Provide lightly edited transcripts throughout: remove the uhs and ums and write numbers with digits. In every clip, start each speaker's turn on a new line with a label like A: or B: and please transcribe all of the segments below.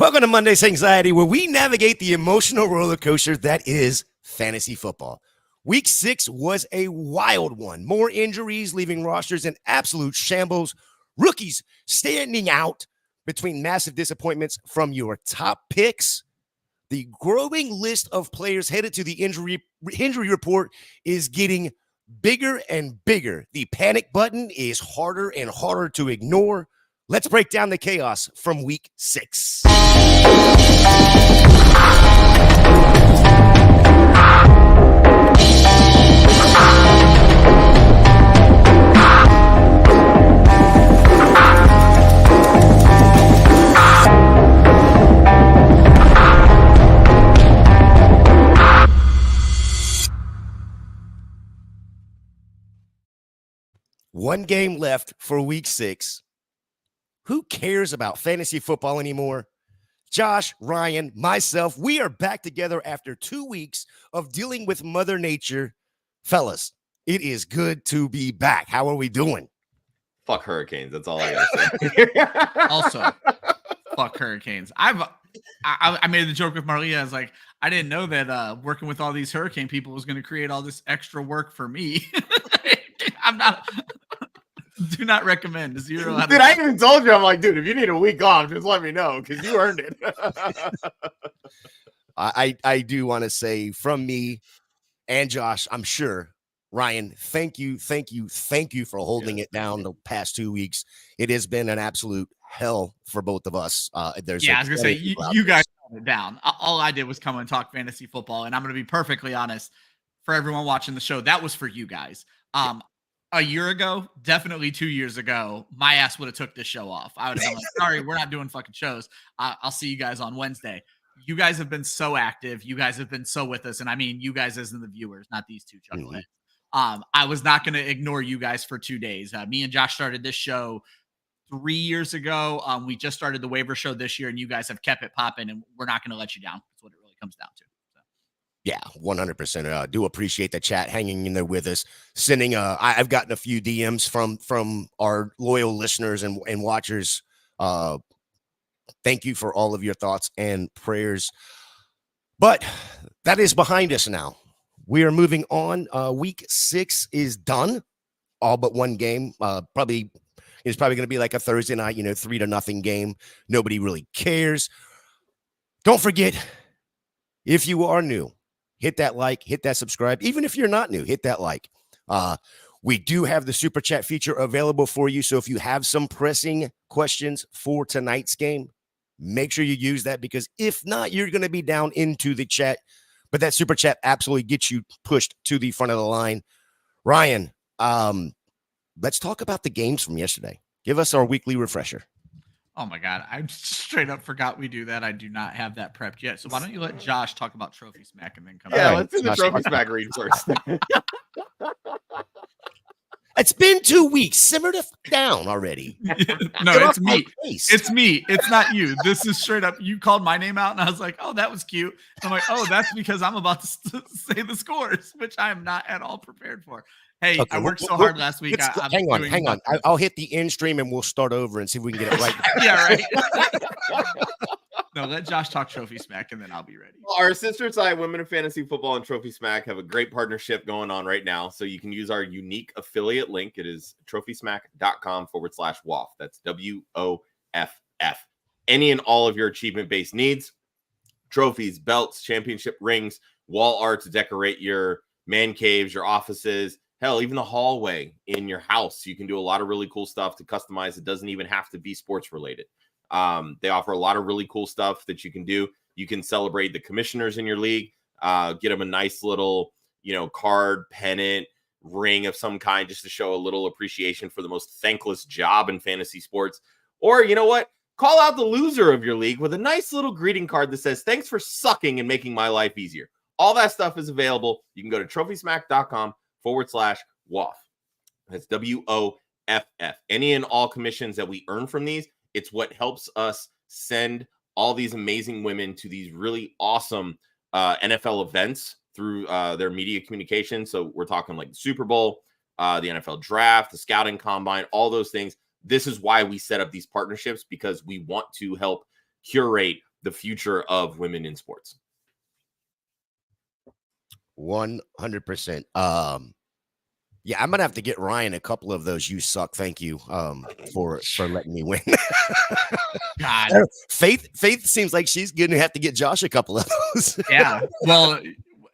A: Welcome to Monday's Hangxiety, where we navigate the emotional roller coaster that is fantasy football. Week 6 was a wild one. More injuries, leaving rosters in absolute shambles. Rookies standing out between massive disappointments from your top picks. The growing list of players headed to the injury report is getting bigger and bigger. The panic button is harder and harder to ignore. Let's break down the chaos from week 6. One game left for week 6. Who cares about fantasy football anymore? Josh, Ryan, myself, we are back together after 2 weeks of dealing with Mother Nature. Fellas, it is good to be back. How are we doing?
B: Fuck hurricanes. That's all I gotta say.
C: Also, fuck hurricanes. I made the joke with Maria. I was like, I didn't know that working with all these hurricane people was going to create all this extra work for me. I'm not. Do not recommend. Zero.
B: Dude, I even told you, I'm like, dude, if you need a week off, just let me know because you earned it.
A: I do want to say from me and Josh, I'm sure, Ryan, thank you for holding it down the past 2 weeks. It has been an absolute hell for both of us.
C: I was gonna say you guys held it down. All I did was come and talk fantasy football, and I'm gonna be perfectly honest for everyone watching the show. That was for you guys. A year ago, definitely 2 years ago, my ass would have took this show off. I would have been like, sorry, we're not doing fucking shows. I'll see you guys on Wednesday. You guys have been so active. You guys have been so with us. And I mean, you guys as in the viewers, not these two chuckleheads. I was not going to ignore you guys for 2 days. Me and Josh started this show 3 years ago. We just started the waiver show this year, and you guys have kept it popping, and we're not going to let you down. That's what it really comes down to.
A: Yeah, 100%. Do appreciate the chat hanging in there with us. Sending, I've gotten a few DMs from our loyal listeners and watchers. Thank you for all of your thoughts and prayers. But that is behind us now. We are moving on. Week 6 is done. All but one game. It's probably going to be like a Thursday night, 3-0 game. Nobody really cares. Don't forget, if you are new, hit that like, hit that subscribe. Even if you're not new, hit that like. We do have the super chat feature available for you. So if you have some pressing questions for tonight's game, make sure you use that, because if not, you're going to be down into the chat. But that super chat absolutely gets you pushed to the front of the line. Ryan, let's talk about the games from yesterday. Give us our weekly refresher.
C: Oh my God, I straight up forgot we do that. I do not have that prepped yet. So why don't you let Josh talk about Trophy Smack and then come back?
B: Yeah, let's do the Trophy Smack read first.
A: It's been 2 weeks. Simmer the down already.
C: No, it's me. It's me. It's not you. This is straight up. You called my name out, and I was like, oh, that was cute. I'm like, oh, that's because I'm about to say the scores, which I am not at all prepared for. Hey, okay, I worked so hard last week.
A: Hang on. I'll hit the end stream and we'll start over and see if we can get it right.
C: Yeah, right. No, let Josh talk Trophy Smack, and then I'll be ready.
B: Well, our sister site, Women in Fantasy Football and Trophy Smack, have a great partnership going on right now. So you can use our unique affiliate link. It is trophysmack.com/WOFF. That's WOFF. Any and all of your achievement-based needs, trophies, belts, championship rings, wall art to decorate your man caves, your offices, hell, even the hallway in your house. You can do a lot of really cool stuff to customize. It doesn't even have to be sports related. They offer a lot of really cool stuff that you can do. You can celebrate the commissioners in your league, get them a nice little, card, pennant, ring of some kind, just to show a little appreciation for the most thankless job in fantasy sports. Or, you know what? Call out the loser of your league with a nice little greeting card that says, thanks for sucking and making my life easier. All that stuff is available. You can go to trophysmack.com/WOFF. That's WOFF. Any and all commissions that we earn from these, it's what helps us send all these amazing women to these really awesome NFL events through their media communication. So we're talking like the Super Bowl, the NFL draft, the scouting combine, all those things. This is why we set up these partnerships, because we want to help curate the future of women in sports.
A: 100%. Yeah, I'm gonna have to get Ryan a couple of those. You suck. Thank you for letting me win.
C: God,
A: Faith seems like she's gonna have to get Josh a couple of those.
C: yeah. Well,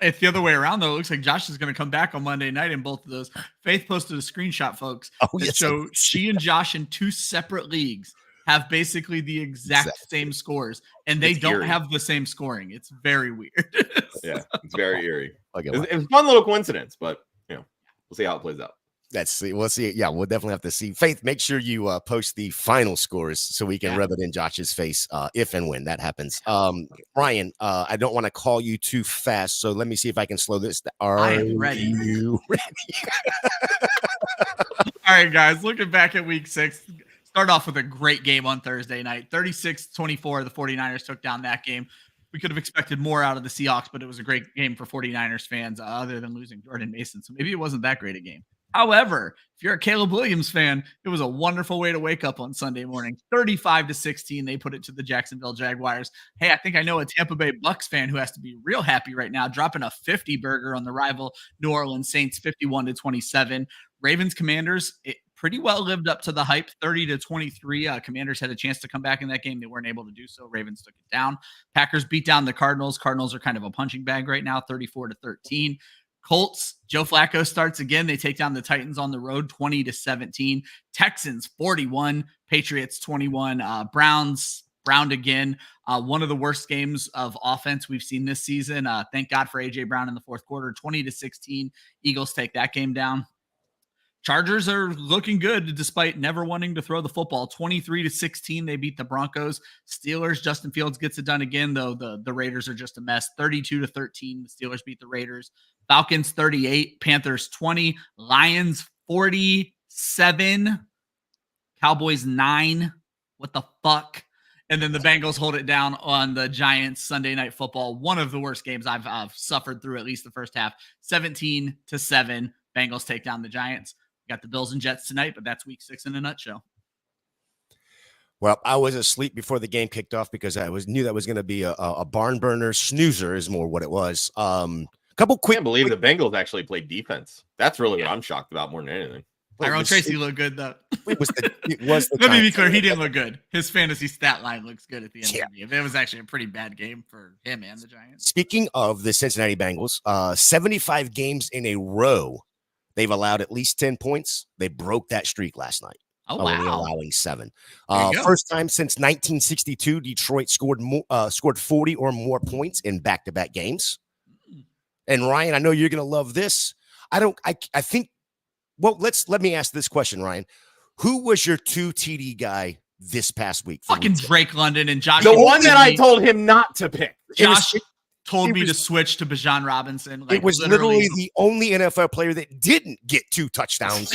C: it's the other way around though. It looks like Josh is going to come back on Monday night in both of those. Faith posted a screenshot, folks, that show she and Josh in 2 separate leagues have basically the exact same scores, and they don't have the same scoring. It's very weird.
B: Yeah, it's very eerie.
A: Okay,
B: it's a fun little coincidence, but we'll see how it plays out.
A: Let's see. We'll see. Yeah, we'll definitely have to see. Faith, make sure you post the final scores so we can rub it in Josh's face if and when that happens. Ryan, I don't want to call you too fast, so let me see if I can slow this down.
C: I am ready.
A: You ready?
C: All right, guys, looking back at week 6, start off with a great game on Thursday night. 36-24, the 49ers took down that game. We could have expected more out of the Seahawks, but it was a great game for 49ers fans other than losing Jordan Mason. So maybe it wasn't that great a game. However, if you're a Caleb Williams fan, it was a wonderful way to wake up on Sunday morning. 35-16, they put it to the Jacksonville Jaguars. Hey, I think I know a Tampa Bay Bucks fan who has to be real happy right now, dropping a 50 burger on the rival New Orleans Saints, 51-27. Ravens Commanders, it pretty well lived up to the hype, 30-23. Commanders had a chance to come back in that game. They weren't able to do so. Ravens took it down. Packers beat down the Cardinals. Cardinals are kind of a punching bag right now, 34-13. Colts, Joe Flacco starts again. They take down the Titans on the road, 20-17. Texans, 41. Patriots, 21. Browns, Brown again. One of the worst games of offense we've seen this season. Thank God for A.J. Brown in the fourth quarter, 20-16. Eagles take that game down. Chargers are looking good despite never wanting to throw the football. 23-16, they beat the Broncos. Steelers, Justin Fields gets it done again, though the Raiders are just a mess. 32-13, the Steelers beat the Raiders. Falcons 38, Panthers 20, Lions 47, Cowboys 9. What the fuck? And then the Bengals hold it down on the Giants Sunday Night Football. One of the worst games I've suffered through, at least the first half. 17-7, Bengals take down the Giants. Got the Bills and Jets tonight, but that's week 6 in a nutshell.
A: Well, I was asleep before the game kicked off because I knew that was going to be a barn burner. Snoozer is more what it was. Couple quick.
B: I can't believe the Bengals actually played defense. That's really what I'm shocked about more than anything.
C: Tyrone Tracy looked good though.
A: It was the
C: Let me be clear, he didn't look good. His fantasy stat line looks good at the end of the game. It was actually a pretty bad game for him and the Giants.
A: Speaking of the Cincinnati Bengals, 75 games in a row. They've allowed at least 10 points. They broke that streak last night.
C: Oh, wow.
A: Only allowing 7. First time since 1962, Detroit scored 40 or more points in back-to-back games. And Ryan, I know you're going to love this. I think, well, let me ask this question, Ryan. Who was your 2 TD guy this past week?
C: Fucking Drake London and Josh.
B: The one that I told him not to pick.
C: Josh told me to switch to Bijan Robinson.
A: It was literally the only NFL player that didn't get 2 touchdowns.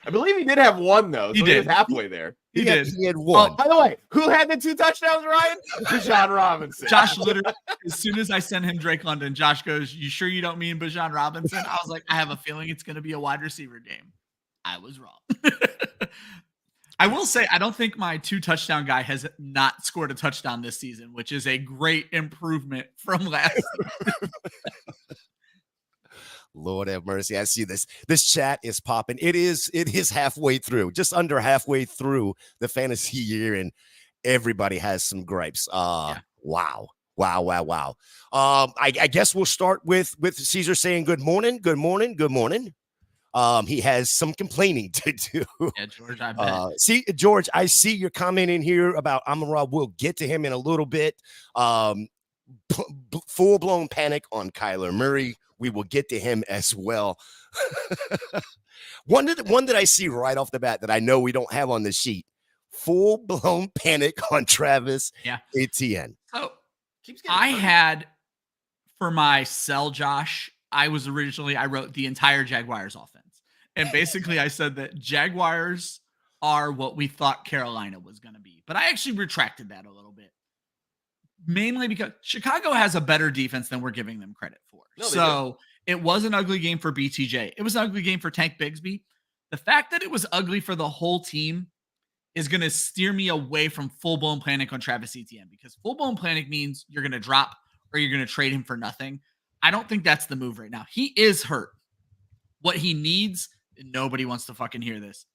B: I believe he did have 1, though. So
C: he
B: was halfway there.
C: He did.
A: He had 1.
B: By the way, who had the 2 touchdowns, Ryan? Bijan Robinson.
C: Josh literally, as soon as I sent him Drake London, Josh goes, "You sure you don't mean Bijan Robinson?" I was like, "I have a feeling it's going to be a wide receiver game." I was wrong. I will say, I don't think my 2 touchdown guy has not scored a touchdown this season, which is a great improvement from last season.
A: Lord have mercy. I see this. This chat is popping. It is halfway through, just under halfway through the fantasy year, and everybody has some gripes. Wow. I guess we'll start with Caesar saying good morning. Good morning. Good morning. He has some complaining to do.
C: Yeah, George, I bet.
A: George, I see your comment in here about Amon-Ra. We'll get to him in a little bit. Full-blown panic on Kyler Murray. We will get to him as well. One that I see right off the bat that I know we don't have on the sheet. Full-blown panic on Travis Etienne.
C: So I had, for my sell, Josh, I wrote the entire Jaguars offense. And basically I said that Jaguars are what we thought Carolina was going to be. But I actually retracted that a little bit. Mainly because Chicago has a better defense than we're giving them credit for. So it was an ugly game for BTJ. It was an ugly game for Tank Bigsby. The fact that it was ugly for the whole team is going to steer me away from full-blown panic on Travis Etienne, because full-blown panic means you're going to drop or you're going to trade him for nothing. I don't think that's the move right now. He is hurt. What he needs, and nobody wants to fucking hear this,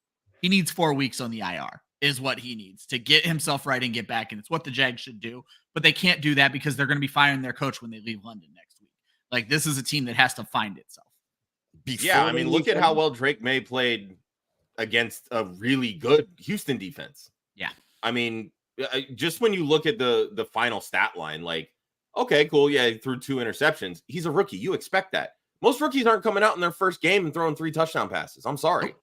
C: he needs 4 weeks on the IR is what he needs to get himself right and get back. And it's what the Jags should do, but they can't do that because they're going to be firing their coach when they leave London next week. Like, this is a team that has to find itself.
B: Yeah, I mean, look at how well Drake May played against a really good Houston defense.
C: Yeah.
B: I mean, just when you look at the final stat line, like, okay, cool. Yeah, he threw 2 interceptions. He's a rookie. You expect that. Most rookies aren't coming out in their first game and throwing 3 touchdown passes. I'm sorry.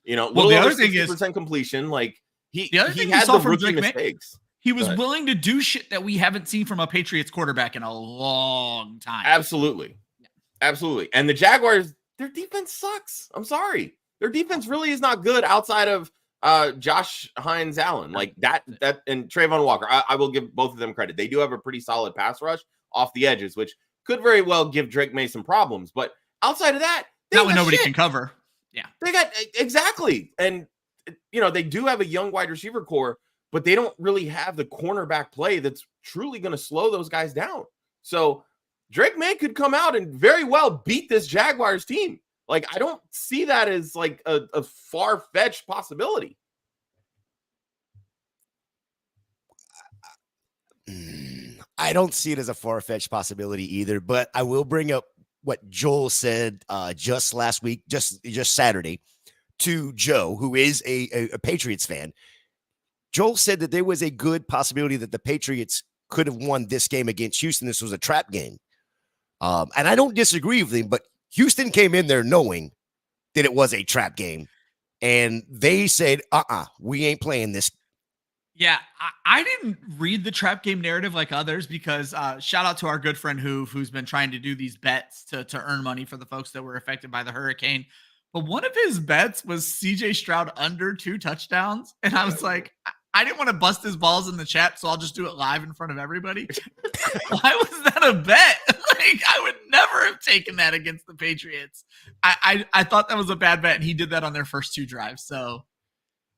B: You know,
C: well, the other thing is
B: % completion. Like, he
C: had
B: the rookie mistakes.
C: He was willing to do shit that we haven't seen from a Patriots quarterback in a long time.
B: Absolutely. Yeah. Absolutely. And the Jaguars, their defense sucks. I'm sorry. Their defense really is not good outside of Josh Hines Allen. Like that and Trayvon Walker. I will give both of them credit. They do have a pretty solid pass rush off the edges, which could very well give Drake May some problems. But outside of that,
C: not when nobody can cover. Yeah.
B: They got exactly. And you know, they do have a young wide receiver core, but they don't really have the cornerback play that's truly going to slow those guys down. So Drake May could come out and very well beat this Jaguars team. Like, I don't see that as like a far-fetched possibility.
A: I don't see it as a far-fetched possibility either, but I will bring up what Joel said just last week, just Saturday, to Joe, who is a Patriots fan. Joel said that there was a good possibility that the Patriots could have won this game against Houston. This was a trap game. And I don't disagree with him, but Houston came in there knowing that it was a trap game. And they said, we ain't playing this.
C: Yeah, I didn't read the trap game narrative like others, because shout out to our good friend who's been trying to do these bets to earn money for the folks that were affected by the hurricane. But one of his bets was CJ Stroud under 2 touchdowns. And I was like, I didn't want to bust his balls in the chat, so I'll just do it live in front of everybody. Why was that a bet? Like, I would never have taken that against the Patriots. I thought that was a bad bet, and he did that on their first 2 drives. So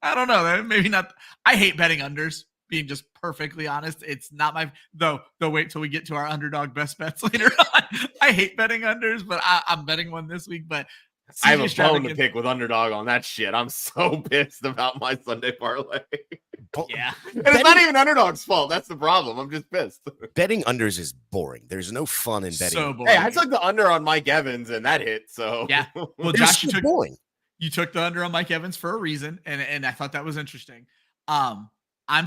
C: I don't know. Maybe not. I hate betting unders, being just perfectly honest. It's not my though. Wait till we get to our underdog best bets later on. I hate betting unders, but I'm betting one this week. But
B: I have a bone to pick with Underdog on that shit. I'm so pissed about my Sunday parlay.
C: Yeah.
B: And it's not even Underdog's fault. That's the problem. I'm just pissed.
A: Betting unders is boring. There's no fun in betting.
C: So boring.
B: Hey, I took the under on Mike Evans and that hit. So
C: yeah. Well, Josh, you took the under on Mike Evans for a reason, and I thought that was interesting. I'm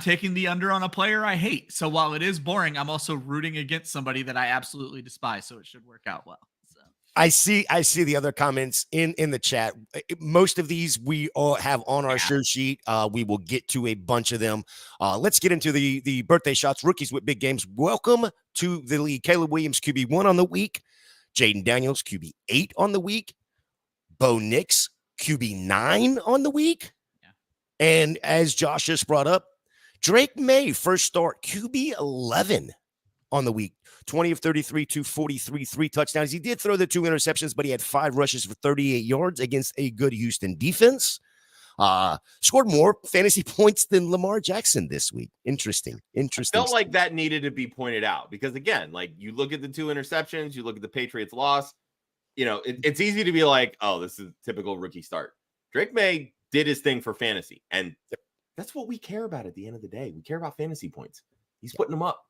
C: taking the under on a player I hate. So while it is boring, I'm also rooting against somebody that I absolutely despise. So it should work out well.
A: I see the other comments in the chat. Most of these we all have on our show sheet. We will get to a bunch of them. Let's get into the birthday shots. Rookies with big games. Welcome to the league. Caleb Williams, QB1 on the week. Jaden Daniels, QB8 on the week. Bo Nix, QB9 on the week. Yeah. And as Josh just brought up, Drake May, first start, QB11 on the week. 20 of 33, 243, 3 touchdowns. He did throw the 2 interceptions, but he had 5 rushes for 38 yards against a good Houston defense. Scored more fantasy points than Lamar Jackson this week. Interesting.
B: I felt like that needed to be pointed out because, again, like you look at the 2 interceptions, you look at the Patriots loss, you know, it's easy to be like, oh, this is a typical rookie start. Drake May did his thing for fantasy, and that's what we care about at the end of the day. We care about fantasy points. He's putting them up.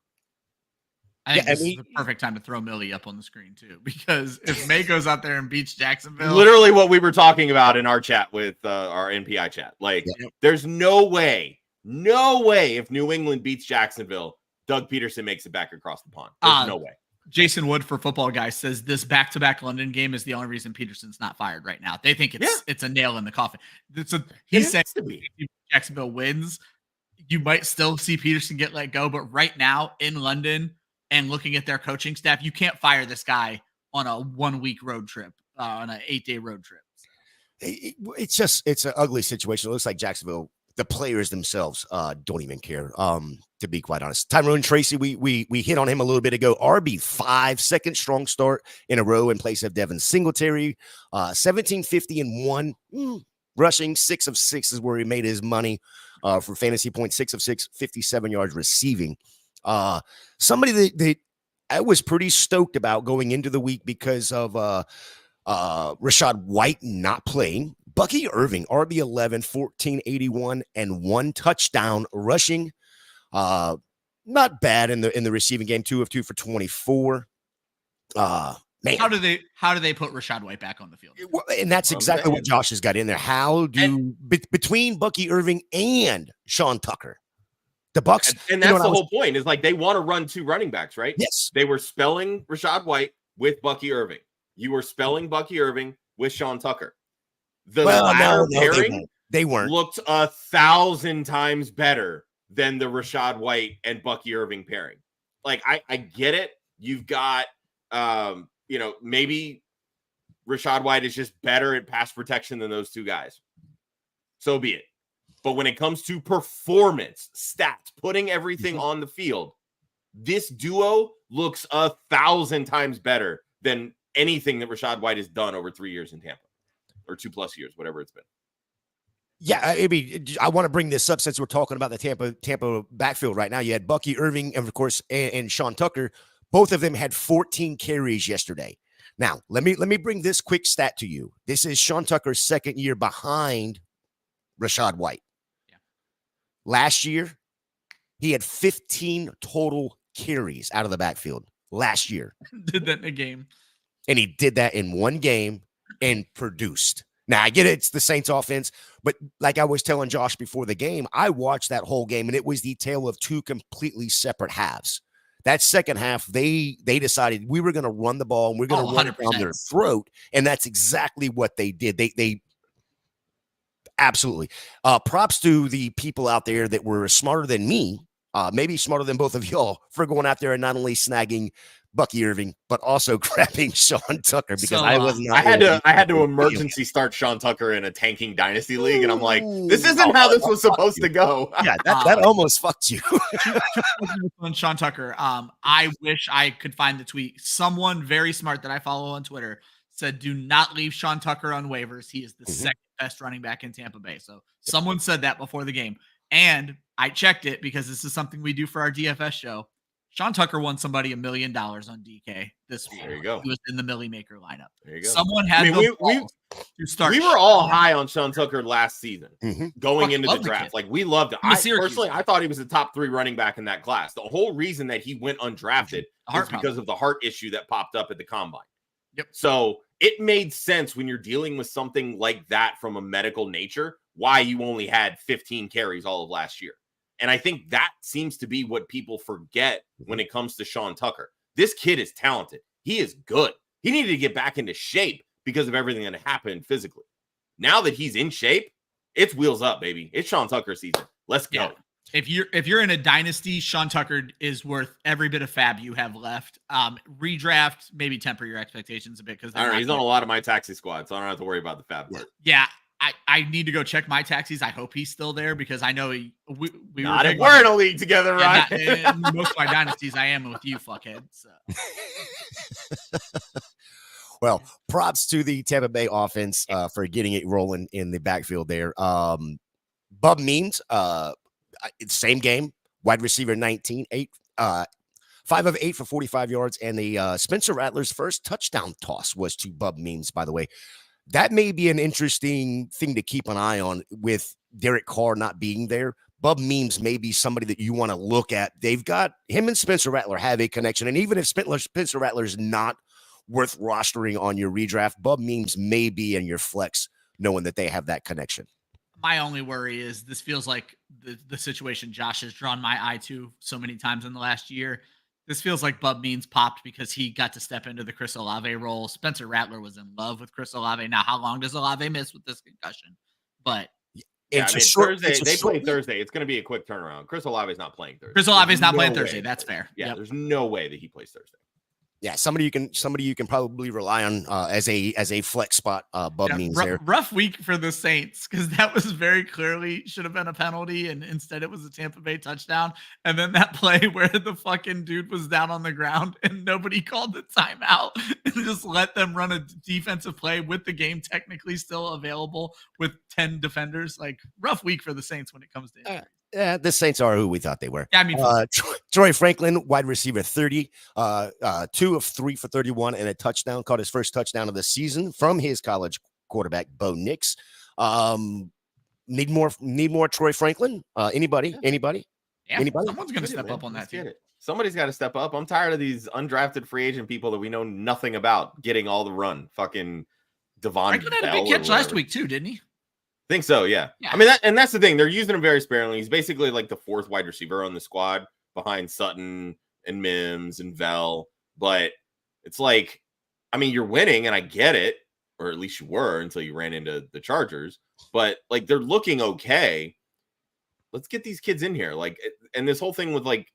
C: I think this is the perfect time to throw Millie up on the screen, too, because if May goes out there and beats Jacksonville.
B: Literally what we were talking about in our chat with our NPI chat. Like, there's no way if New England beats Jacksonville, Doug Peterson makes it back across the pond. There's no way.
C: Jason Wood for Football Guy says this back-to-back London game is the only reason Peterson's not fired right now. They think it's a nail in the coffin. He's saying if Jacksonville wins, you might still see Peterson get let go, but right now in London, and looking at their coaching staff, you can't fire this guy on a 1-week road trip, on an 8-day road trip.
A: It's an ugly situation. It looks like Jacksonville, the players themselves, don't even care, to be quite honest. Tyrone Tracy, we hit on him a little bit ago. RB5, second strong start in a row in place of Devin Singletary. 1750 and 1. Rushing 6 of 6 is where he made his money. for fantasy points, 6 of 6, 57 yards receiving. Somebody that I was pretty stoked about going into the week because of Rachaad White not playing. Bucky Irving, RB11, 1481, and 1 touchdown rushing. Not bad in the receiving game, 2 of 2 for 24. Man.
C: How do they put Rachaad White back on the field?
A: And that's exactly what Josh has got in there. How do between Bucky Irving and Sean Tucker, the Bucks,
B: and that's the whole point, is like they want to run 2 running backs, right?
A: Yes.
B: They were spelling Rachaad White with Bucky Irving. You were spelling Bucky Irving with Sean Tucker. The latter pairing
A: they weren't
B: looked 1,000 times better than the Rachaad White and Bucky Irving pairing. Like I get it. You've got maybe Rachaad White is just better at pass protection than those 2 guys. So be it. But when it comes to performance, stats, putting everything on the field, this duo looks 1,000 times better than anything that Rachaad White has done over 3 years in Tampa, or 2+ years, whatever it's been.
A: Yeah, I mean, I want to bring this up since we're talking about the Tampa backfield right now. You had Bucky Irving, and of course, and Sean Tucker. Both of them had 14 carries yesterday. Now, let me bring this quick stat to you. This is Sean Tucker's second year behind Rachaad White. Yeah. Last year, he had 15 total carries out of the backfield last year.
C: Did that in a game.
A: And he did that in one game and produced. Now, I get it. It's the Saints offense. But like I was telling Josh before the game, I watched that whole game, and it was the tale of 2 completely separate halves. That second half, they decided we were going to run the ball and we're going to run it down their throat. And that's exactly what they did. They absolutely. Props to the people out there that were smarter than me, maybe smarter than both of y'all, for going out there and not only snagging Bucky Irving, but also grabbing Sean Tucker, because I was not.
B: I had to emergency start Sean Tucker in a tanking dynasty league, and I'm like, this isn't how this was supposed to go.
A: Yeah, that almost fucked you.
C: On Sean Tucker, I wish I could find the tweet. Someone very smart that I follow on Twitter said, "Do not leave Sean Tucker on waivers. He is the second best running back in Tampa Bay." So someone said that before the game, and I checked it because this is something we do for our DFS show. Sean Tucker won somebody $1 million on DK this week.
B: There you go.
C: He was in the Millie Maker lineup.
B: There you go.
C: Someone had to start.
B: We were all high on Sean Tucker last season going into the draft. Like, we loved it. I thought he was the top 3 running back in that class. The whole reason that he went undrafted is because of the heart issue that popped up at the combine.
C: Yep.
B: So it made sense when you're dealing with something like that from a medical nature, why you only had 15 carries all of last year. And I think that seems to be what people forget when it comes to Sean Tucker. This kid is talented. He is good. He needed to get back into shape because of everything that happened physically. Now that he's in shape, it's wheels up, baby. It's Sean Tucker season. Let's go.
C: Yeah. If you're in a dynasty, Sean Tucker is worth every bit of fab you have left. Redraft, maybe temper your expectations a bit, because
B: he's on a lot of my taxi squad, so I don't have to worry about the fab part.
C: Yeah. I need to go check my taxis. I hope he's still there, because I know we
B: we're in a league together, right?
C: In most of my dynasties, I am with you, fuckhead. So.
A: Well, props to the Tampa Bay offense for getting it rolling in the backfield there. Bub Means, same game, wide receiver 19, 5 of 8 for 45 yards, and the Spencer Rattler's first touchdown toss was to Bub Means, by the way. That may be an interesting thing to keep an eye on with Derek Carr not being there. Bub Means may be somebody that you want to look at. They've got him and Spencer Rattler have a connection. And even if Spencer Rattler is not worth rostering on your redraft, Bub Means may be in your flex, knowing that they have that connection.
C: My only worry is this feels like the situation Josh has drawn my eye to so many times in the last year. This feels like Bub Means popped because he got to step into the Chris Olave role. Spencer Rattler was in love with Chris Olave. Now, how long does Olave miss with this concussion? But
B: Thursday. They play Thursday. It's going to be a quick turnaround. Chris Olave is not playing Thursday.
C: Chris Olave is not playing Thursday. That's fair.
B: Yeah, There's no way that he plays Thursday.
A: Yeah, somebody you can probably rely on as a flex spot. Bub means there.
C: Rough week for the Saints because that was very clearly should have been a penalty, and instead it was a Tampa Bay touchdown. And then that play where the fucking dude was down on the ground and nobody called the timeout and just let them run a defensive play with the game technically still available with 10 defenders. Like rough week for the Saints when it comes to injuries.
A: Yeah, the Saints are who we thought they were.
C: Yeah, I mean,
A: Troy Franklin, wide receiver, 30, 2 of 3 for 31 and a touchdown. Caught his first touchdown of the season from his college quarterback, Bo Nix. Need more Troy Franklin. Anybody?
C: Yeah,
A: Anybody?
C: Someone's going to step up on that team.
B: Somebody's got to step up. I'm tired of these undrafted free agent people that we know nothing about getting all the run. Fucking Devon.
C: Franklin had a big catch last week too, didn't he?
B: Think so, yeah. I mean, that's the thing. They're using him very sparingly. He's basically like the fourth wide receiver on the squad behind Sutton and Mims and Vell. But it's like, I mean, you're winning, and I get it, or at least you were until you ran into the Chargers. But like, they're looking okay. Let's get these kids in here. Like, and this whole thing with like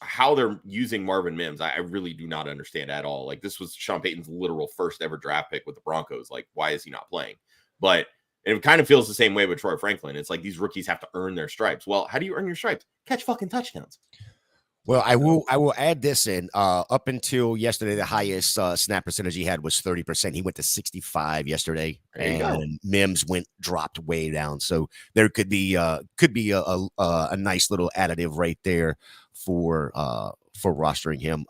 B: how they're using Marvin Mims, I really do not understand at all. Like, this was Sean Payton's literal first ever draft pick with the Broncos. Like, why is he not playing? But it kind of feels the same way with Troy Franklin. It's like these rookies have to earn their stripes. Well, how do you earn your stripes? Catch fucking touchdowns.
A: Well, I will add this in. Up until yesterday, the highest snap percentage he had was 30%. He went to 65 yesterday, and Mims dropped way down. So there could be a nice little additive right there for rostering him.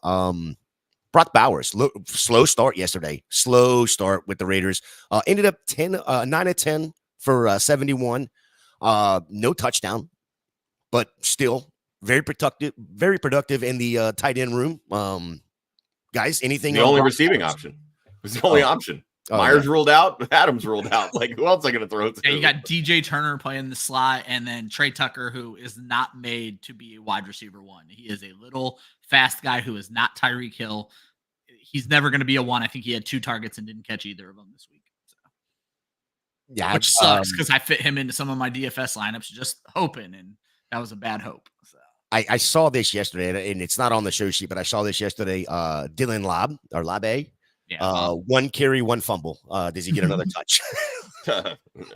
A: Brock Bowers, slow start yesterday. Slow start with the Raiders. Ended up 9 of 10 for 71. No touchdown, but still very productive in the tight end room. Guys, anything?
B: The only receiving option. It was the only option. Myers ruled out. Adams ruled out. Like, who else am I going to throw to?
C: Yeah, you got DJ Turner playing the slot, and then Trey Tucker, who is not made to be a wide receiver one. He is a little fast guy who is not Tyreek Hill. He's never going to be a one. I think he had 2 targets and didn't catch either of them this week. So.
A: Yeah,
C: which sucks because I fit him into some of my DFS lineups just hoping, and that was a bad hope. So.
A: I saw this yesterday, and it's not on the show sheet, but I saw this yesterday. Dylan Labe. Yeah. 1 carry, 1 fumble. Does he get another touch?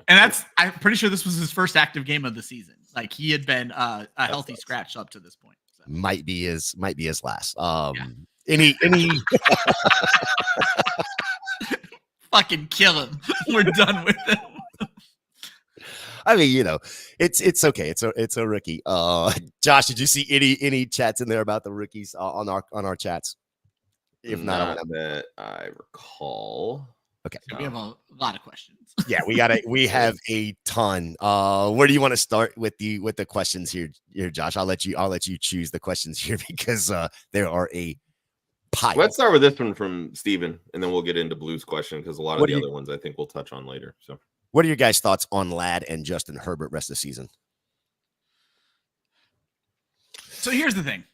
C: And I'm pretty sure this was his first active game of the season. Like, he had been a healthy scratch up to this point. So.
A: Might be his last. Any
C: fucking kill him. We're done with him.
A: I mean, it's okay. It's a rookie. Josh, did you see any chats in there about the rookies on our chats? If not
B: that I recall.
A: Okay.
C: So we have a lot of questions.
A: Yeah, we have a ton. Where do you want to start with the questions here, Josh? I'll let you choose the questions here because there are a pile.
B: Let's start with this one from Steven, and then we'll get into Blue's question because a lot of the other ones I think we'll touch on later. So,
A: what are your guys' thoughts on Ladd and Justin Herbert rest of the season?
C: So here's the thing.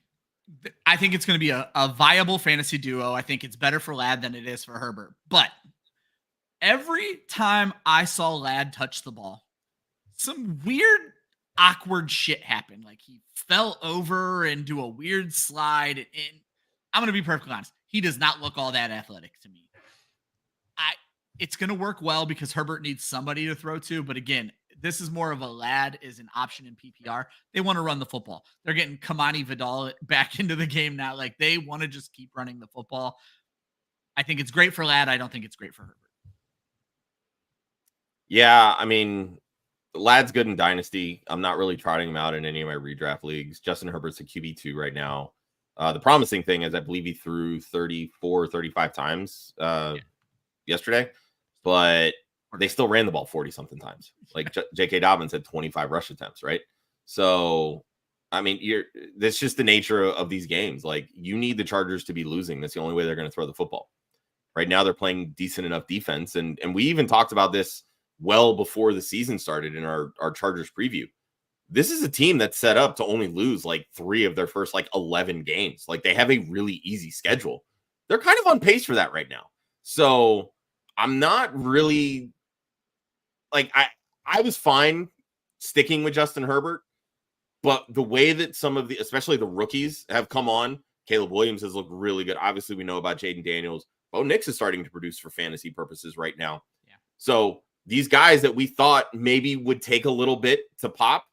C: I think it's going to be a viable fantasy duo. I think it's better for Ladd than it is for Herbert. But every time I saw Ladd touch the ball, some weird, awkward shit happened. Like, he fell over and do a weird slide. And I'm going to be perfectly honest. He does not look all that athletic to me. It's going to work well because Herbert needs somebody to throw to. But again, this is more of a Ladd is an option in PPR. They want to run the football. They're getting Kamani Vidal back into the game now. Like, they want to just keep running the football. I think it's great for Ladd. I don't think it's great for Herbert.
B: Yeah, I mean, Ladd's good in Dynasty. I'm not really trotting him out in any of my redraft leagues. Justin Herbert's a QB2 right now. The promising thing is I believe he threw 34, 35 times yesterday, but they still ran the ball 40-something times. Like J.K. Dobbins had 25 rush attempts, right? So, I mean, that's just the nature of these games. Like, you need the Chargers to be losing. That's the only way they're going to throw the football. Right now, they're playing decent enough defense. And we even talked about this well before the season started in our Chargers preview. This is a team that's set up to only lose like 3 of their first 11 games. Like, they have a really easy schedule. They're kind of on pace for that right now. So I'm not really I was fine sticking with Justin Herbert, but the way that some of especially the rookies have come on Caleb Williams has looked really good. Obviously, we know about Jaden Daniels. Bo Nix is starting to produce for fantasy purposes right now.
C: Yeah.
B: So these guys that we thought maybe would take a little bit to pop,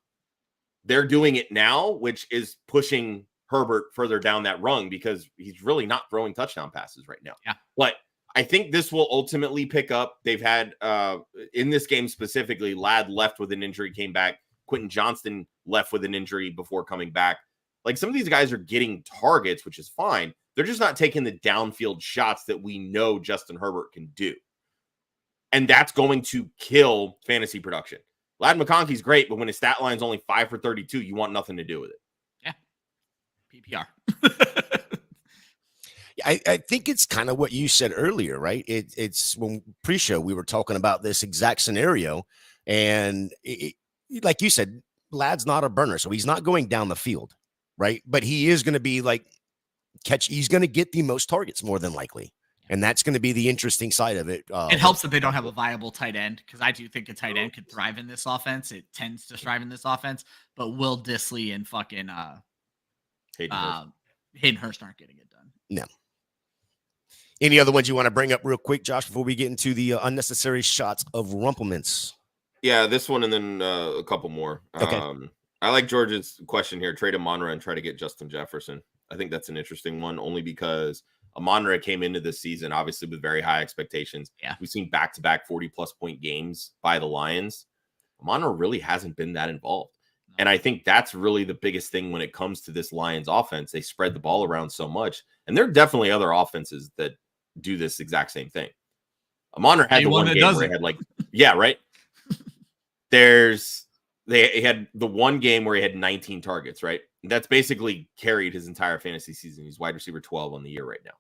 B: they're doing it now, which is pushing Herbert further down that rung because he's really not throwing touchdown passes right now.
C: Yeah.
B: But I think this will ultimately pick up. They've had, in this game specifically, Ladd left with an injury, came back. Quentin Johnston left with an injury before coming back. Like, some of these guys are getting targets, which is fine. They're just not taking the downfield shots that we know Justin Herbert can do. And that's going to kill fantasy production. Ladd McConkey's great, but when his stat line's only 5 for 32, you want nothing to do with it.
C: Yeah. PPR.
A: I think it's kind of what you said earlier, right? It's when pre-show we were talking about this exact scenario, and like you said, Ladd's not a burner, so he's not going down the field, right? But he is going to be like he's going to get the most targets more than likely, and that's going to be the interesting side of it.
C: It helps that they don't have a viable tight end, because I do think a tight end could thrive in this offense. It tends to thrive in this offense, but Will Dissly and fucking Hayden Hurst aren't getting it done.
A: No. Any other ones you want to bring up real quick, Josh, before we get into the unnecessary shots of Rumplements?
B: Yeah, this one and then a couple more.
A: Okay.
B: I like George's question here. Trade Amon-Ra and try to get Justin Jefferson. I think that's an interesting one, only because Amon-Ra came into this season, obviously, with very high expectations.
C: Yeah.
B: We've seen back-to-back 40-plus point games by the Lions. Amon-Ra really hasn't been that involved. And I think that's really the biggest thing when it comes to this Lions offense. They spread the ball around so much. And there are definitely other offenses that do this exact same thing. Amon-Ra had the one game where he had like, yeah, right. They had the one game where he had 19 targets, right? That's basically carried his entire fantasy season. He's wide receiver 12 on the year right now.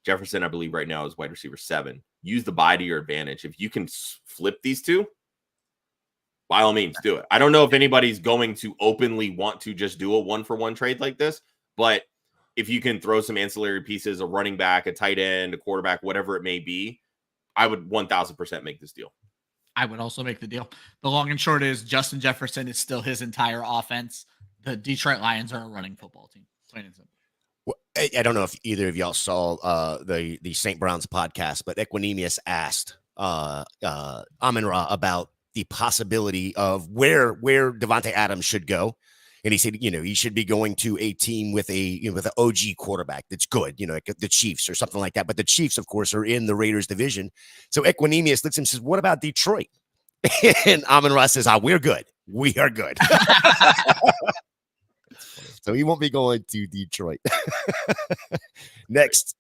B: Jefferson, I believe right now is wide receiver 7. Use the bye to your advantage. If you can flip these two, by all means, do it. I don't know if anybody's going to openly want to just do a 1-for-1 trade like this, but if you can throw some ancillary pieces, a running back, a tight end, a quarterback, whatever it may be, I would 1,000% make this deal.
C: I would also make the deal. The long and short is Justin Jefferson is still his entire offense. The Detroit Lions are a running football team. Plain and simple.
A: Well, I don't know if either of y'all saw the St. Brown's podcast, but Equinemius asked Amon-Ra about the possibility of where Devontae Adams should go. And he said, he should be going to a team with with an OG quarterback that's good, like the Chiefs or something like that. But the Chiefs, of course, are in the Raiders division. So Equinemius looks at him and says, what about Detroit? And Amon-Ra says, we're good. We are good. So he won't be going to Detroit. Next.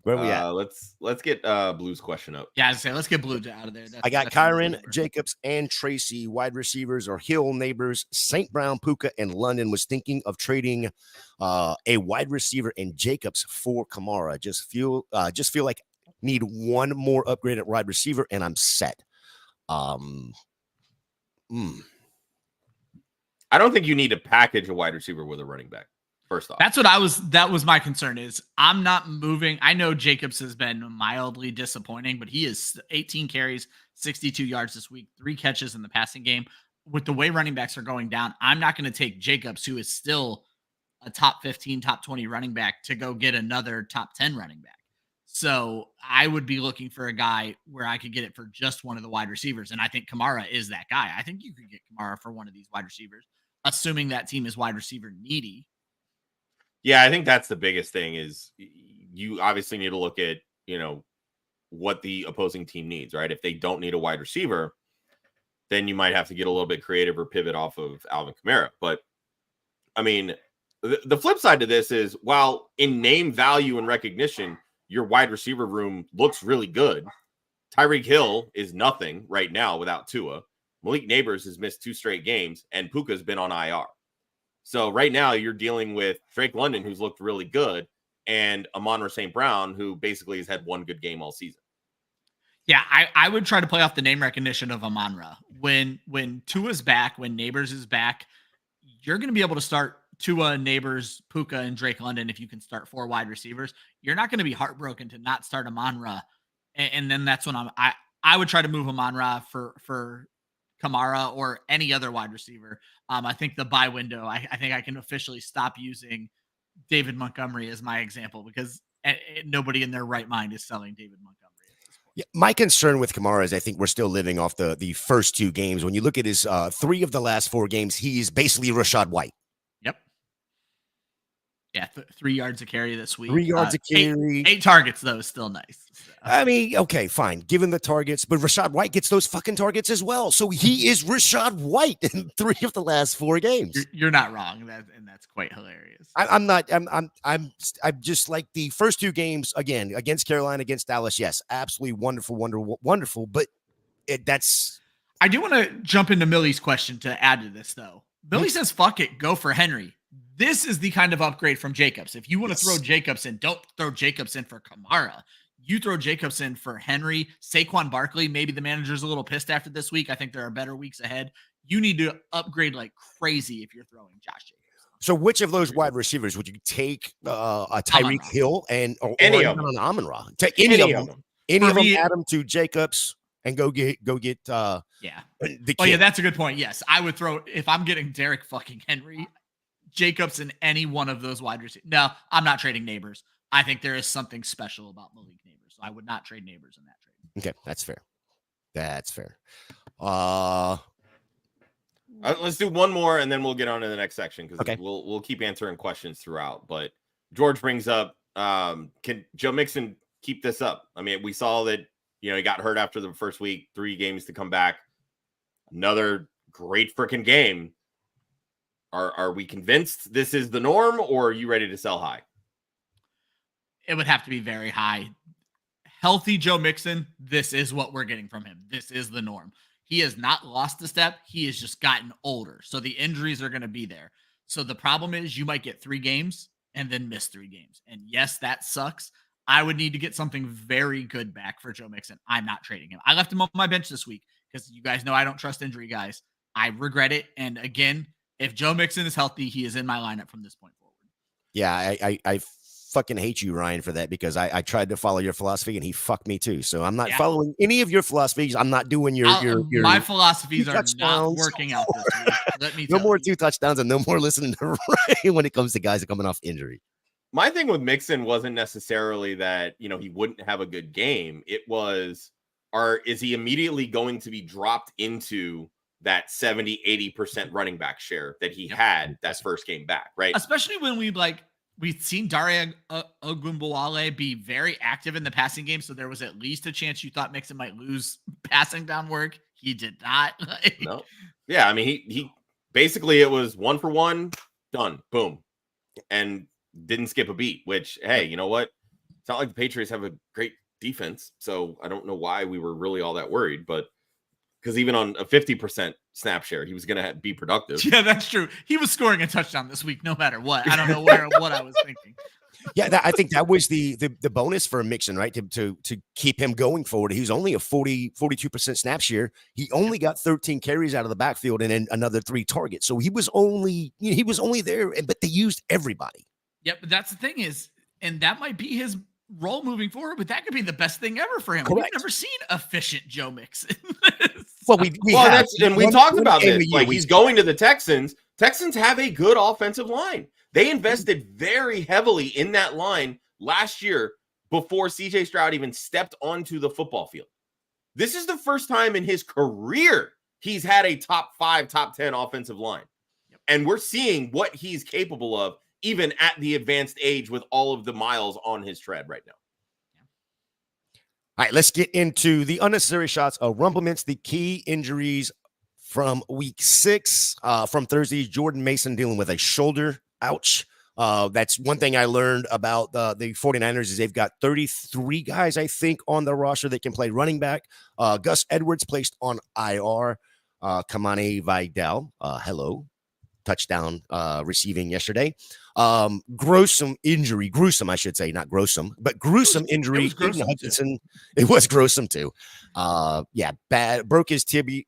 A: Where are we at?
B: Let's get Blue's question up.
C: Yeah, I was saying, let's get Blue out of there.
A: I got Kyron, Jacobs, and Tracy. Wide receivers are Hill, Neighbors, St. Brown, Puka, and London. Was thinking of trading a wide receiver and Jacobs for Kamara. Just feel like need one more upgrade at wide receiver, and I'm set.
B: I don't think you need to package a wide receiver with a running back. First off,
C: that was my concern is I'm not moving. I know Jacobs has been mildly disappointing, but he is 18 carries, 62 yards this week, 3 catches in the passing game. With the way running backs are going down, I'm not going to take Jacobs, who is still a top 15, top 20 running back, to go get another top 10 running back. So I would be looking for a guy where I could get it for just one of the wide receivers. And I think Kamara is that guy. I think you could get Kamara for one of these wide receivers, assuming that team is wide receiver needy.
B: Yeah, I think that's the biggest thing is you obviously need to look at, what the opposing team needs, right? If they don't need a wide receiver, then you might have to get a little bit creative or pivot off of Alvin Kamara. But, I mean, the flip side to this is while in name value and recognition, your wide receiver room looks really good, Tyreek Hill is nothing right now without Tua. Malik Neighbors has missed 2 straight games, and Puka's been on IR. So right now you're dealing with Drake London, who's looked really good, and Amon-Ra St. Brown, who basically has had one good game all season.
C: Yeah, I would try to play off the name recognition of Amon-Ra. When Tua's back, when Neighbors is back, you're going to be able to start Tua, Neighbors, Puka, and Drake London if you can start 4 wide receivers. You're not going to be heartbroken to not start Amon-Ra. And then that's when I would try to move Amon-Ra for Kamara or any other wide receiver. I think the buy window, I think I can officially stop using David Montgomery as my example because nobody in their right mind is selling David Montgomery at this point.
A: Yeah, my concern with Kamara is I think we're still living off the first two games. When you look at his 3 of the last 4 games, he's basically Rashad White.
C: Yep. Yeah, 3 yards a carry this week.
A: 3 yards a carry.
C: 8 targets, though, is still nice. So.
A: I mean, okay, fine. Given the targets, but Rashad White gets those fucking targets as well. So he is Rashad White in 3 of the last 4 games.
C: You're not wrong, and that's quite hilarious.
A: I'm not. I'm just like the first 2 games again against Carolina, against Dallas. Yes, absolutely wonderful. But that's.
C: I do want to jump into Millie's question to add to this, though. Millie says, "Fuck it, go for Henry." This is the kind of upgrade from Jacobs. If you want to throw Jacobs in, don't throw Jacobs in for Kamara. You throw Jacobs in for Henry, Saquon Barkley. Maybe the manager's a little pissed after this week. I think there are better weeks ahead. You need to upgrade like crazy if you're throwing Josh Jacobs.
A: So which of those wide receivers would you take a Tyreek Hill or
B: any of them?
A: An Amon-Ra? Take any of them. Any of them, add them to Jacobs and go get the kid.
C: That's a good point. Yes, I would throw if I'm getting Derrick fucking Henry, Jacobs in any one of those wide receivers. No, I'm not trading Neighbors. I think there is something special about Malik Neighbors. So I would not trade Neighbors in that trade.
A: Okay, that's fair.
B: Let's do one more and then we'll get on to the next section because we'll keep answering questions throughout. But George brings up, can Joe Mixon keep this up? I mean, we saw that he got hurt after the first week, 3 games to come back. Another great freaking game. Are we convinced this is the norm, or are you ready to sell high?
C: It would have to be very high. Healthy Joe Mixon, this is what we're getting from him. This is the norm. He has not lost a step. He has just gotten older. So the injuries are going to be there. So the problem is you might get 3 games and then miss 3 games. And yes, that sucks. I would need to get something very good back for Joe Mixon. I'm not trading him. I left him on my bench this week because you guys know I don't trust injury guys. I regret it. And again, if Joe Mixon is healthy, he is in my lineup from this point forward.
A: Yeah, I fucking hate you, Ryan, for that because I tried to follow your philosophy and he fucked me too. So I'm not following any of your philosophies. I'm not doing your
C: my philosophies are not working out this week. Let me
A: no more 2 touchdowns and no more listening to Ryan when it comes to guys that are coming off injury.
B: My thing with Mixon wasn't necessarily that he wouldn't have a good game. It was, is he immediately going to be dropped into that 70-80% running back share that he had that first game back, right?
C: Especially when we've seen Dare Ogunbowale be very active in the passing game, so there was at least a chance you thought Mixon might lose passing down work. He did not.
B: No. Yeah, I mean, he basically it was 1 for 1, done, boom, and didn't skip a beat, which, hey, you know what? It's not like the Patriots have a great defense, so I don't know why we were really all that worried, but because even on a 50% snap share, he was going to be productive.
C: Yeah, that's true. He was scoring a touchdown this week, no matter what. I don't know what I was thinking.
A: Yeah, I think that was the bonus for Mixon, right? To keep him going forward. He was only a 42% snap share. He only got 13 carries out of the backfield and then another 3 targets. So he was only there, but they used everybody.
C: Yeah, but that's the thing is, and that might be his role moving forward, but that could be the best thing ever for him.
A: Correct.
C: We've never seen efficient Joe Mixon.
A: Well, we
B: talked about this. Like he's going to the Texans. Texans have a good offensive line. They invested very heavily in that line last year before CJ Stroud even stepped onto the football field. This is the first time in his career he's had a top 5, top 10 offensive line. Yep. And we're seeing what he's capable of even at the advanced age with all of the miles on his tread right now.
A: All right, let's get into the unnecessary shots of Rumplements, the key injuries from week 6. From Thursday, Jordan Mason dealing with a shoulder. Ouch. That's one thing I learned about the 49ers is they've got 33 guys, I think, on the roster that can play running back. Gus Edwards placed on IR. Kamani Vidal, hello. Touchdown receiving yesterday. Gruesome injury, I should say, not gruesome, but gruesome injury. Hudson. It was gruesome too. Bad. Broke his tibia,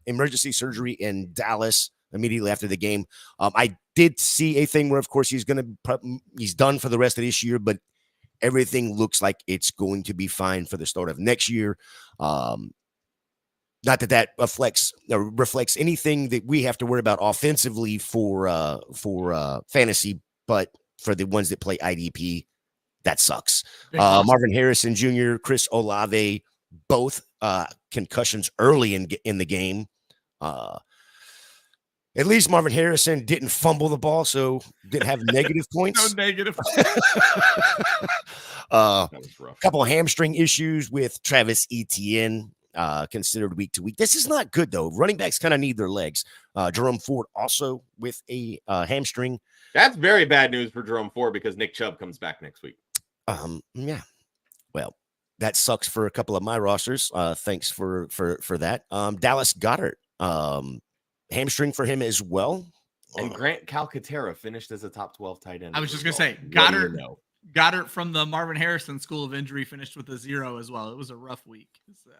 A: emergency surgery in Dallas immediately after the game. I did see a thing where, of course, he's done for the rest of this year, but everything looks like it's going to be fine for the start of next year. Not that reflects anything that we have to worry about offensively for fantasy but for the ones that play IDP, that sucks.
C: Awesome.
A: Marvin Harrison Jr., Chris Olave, both concussions early in the game. At least Marvin Harrison didn't fumble the ball, so didn't have negative points.
C: No negative.
B: That was rough.
A: A couple of hamstring issues with Travis Etienne, considered week to week. This is not good, though. Running backs kind of need their legs. Jerome Ford also with a hamstring.
B: That's very bad news for Jerome Ford because Nick Chubb comes back next week.
A: Yeah. Well, that sucks for a couple of my rosters. Thanks for that. Dallas Goedert, hamstring for him as well.
B: And Grant Calcaterra finished as a top 12 tight end.
C: I was just going to say, Goddard from the Marvin Harrison School of Injury finished with a 0 as well. It was a rough week. So.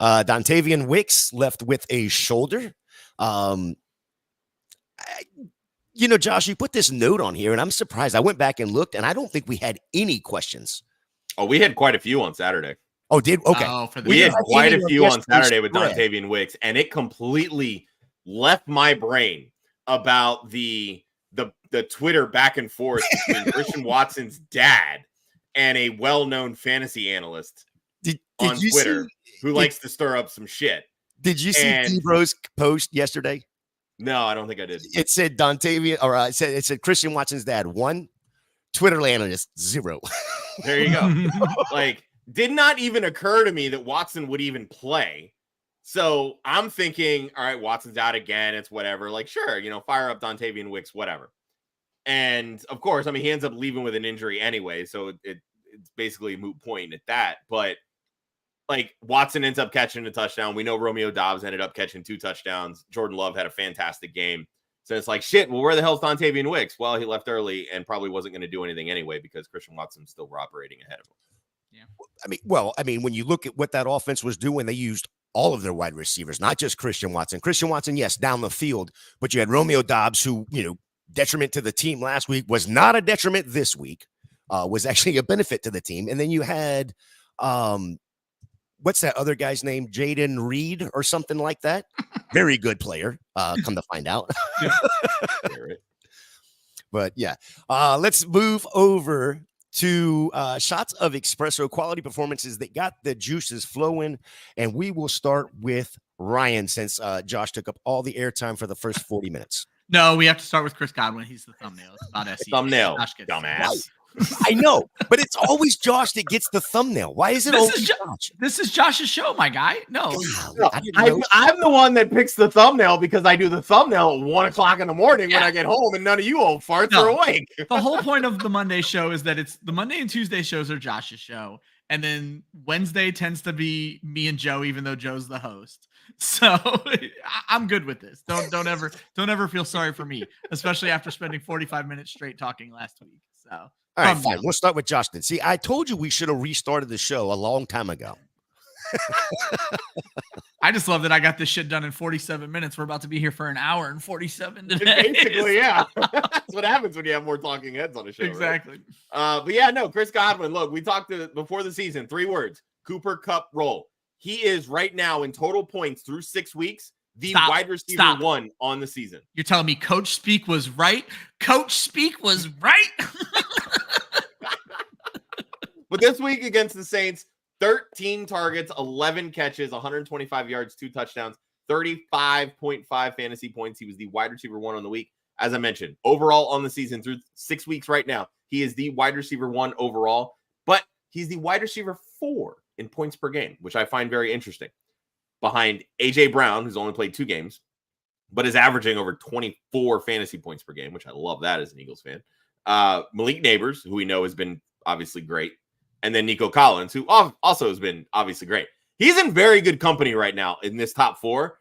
A: Dontavian Wicks left with a shoulder. Josh, you put this note on here, and I'm surprised. I went back and looked, and I don't think we had any questions.
B: Oh, we had quite a few on Saturday.
A: Oh, did? Okay.
B: We had quite a few on Saturday with Dontavian Wicks, and it completely left my brain about the Twitter back and forth between Christian Watson's dad and a well-known fantasy analyst on Twitter who likes to stir up some shit.
A: Did you see Debro's post yesterday?
B: No, I don't think I did.
A: It said Dontavian, or it said Christian Watson's dad 1, Twitter analyst 0.
B: There you go. Did not even occur to me that Watson would even play. So I'm thinking, all right, Watson's out again. It's whatever. Sure, fire up Dontavian Wicks, whatever. And of course, he ends up leaving with an injury anyway. So it's basically a moot point at that. But Watson ends up catching a touchdown. We know Romeo Doubs ended up catching 2 touchdowns. Jordan Love had a fantastic game. So it's shit, well, where the hell's Dontavian Wicks? Well, he left early and probably wasn't going to do anything anyway because Christian Watson's still operating ahead of him.
A: Yeah. When you look at what that offense was doing, they used all of their wide receivers, not just Christian Watson. Christian Watson, yes, down the field, but you had Romeo Doubs, who, detriment to the team last week, was not a detriment this week, was actually a benefit to the team. And then you had, what's that other guy's name? Jaden Reed or something like that. Very good player, come to find out. But yeah, let's move over to shots of espresso, quality performances that got the juices flowing. And we will start with Ryan, since Josh took up all the airtime for the first 40 minutes.
C: No, we have to start with Chris Godwin. He's the thumbnail. It's about SE.
B: Thumbnail, dumbass.
A: I know, but it's always Josh that gets the thumbnail. Why is it always Josh?
C: This is Josh's show, my guy. No,
B: I'm the one that picks the thumbnail because I do the thumbnail at 1 o'clock in the morning when I get home, and none of you old farts are awake.
C: The whole point of the Monday show is that it's the Monday and Tuesday shows are Josh's show, and then Wednesday tends to be me and Joe, even though Joe's the host. So I'm good with this. Don't ever feel sorry for me, especially after spending 45 minutes straight talking last week. So.
A: All right, fine. We'll start with Josh then. See, I told you we should have restarted the show a long time ago.
C: I just love that I got this shit done in 47 minutes. We're about to be here for an hour and 47 today.
B: Basically, yeah. That's what happens when you have more talking heads on a show.
C: Exactly.
B: Right? But yeah, no, Chris Godwin. Look, we talked before the season. 3 words: Cooper Kupp roll. He is right now in total points through 6 weeks the wide receiver 1 on the season.
C: You're telling me Coach Speak was right? Coach Speak was right.
B: But this week against the Saints, 13 targets, 11 catches, 125 yards, 2 touchdowns, 35.5 fantasy points. He was the wide receiver 1 on the week. As I mentioned, overall on the season through 6 weeks right now, he is the wide receiver 1 overall, but he's the wide receiver 4 in points per game, which I find very interesting. Behind A.J. Brown, who's only played 2 games, but is averaging over 24 fantasy points per game, which I love that as an Eagles fan. Malik Neighbors, who we know has been obviously great. And then Nico Collins, who also has been obviously great. He's in very good company right now in this top 4.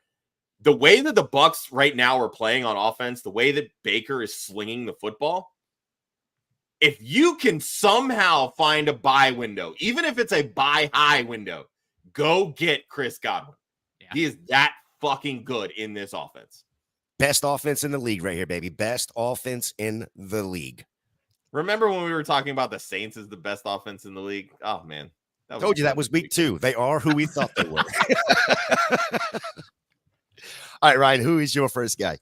B: The way that the Bucs right now are playing on offense, the way that Baker is slinging the football, if you can somehow find a buy window, even if it's a buy high window, go get Chris Godwin. Yeah. He is that fucking good in this offense.
A: Best offense in the league right here, baby. Best offense in the league.
B: Remember when we were talking about the Saints as the best offense in the league? Oh, man.
A: Told you that was week 2. They are who we thought they were. All right, Ryan, who is your first guy?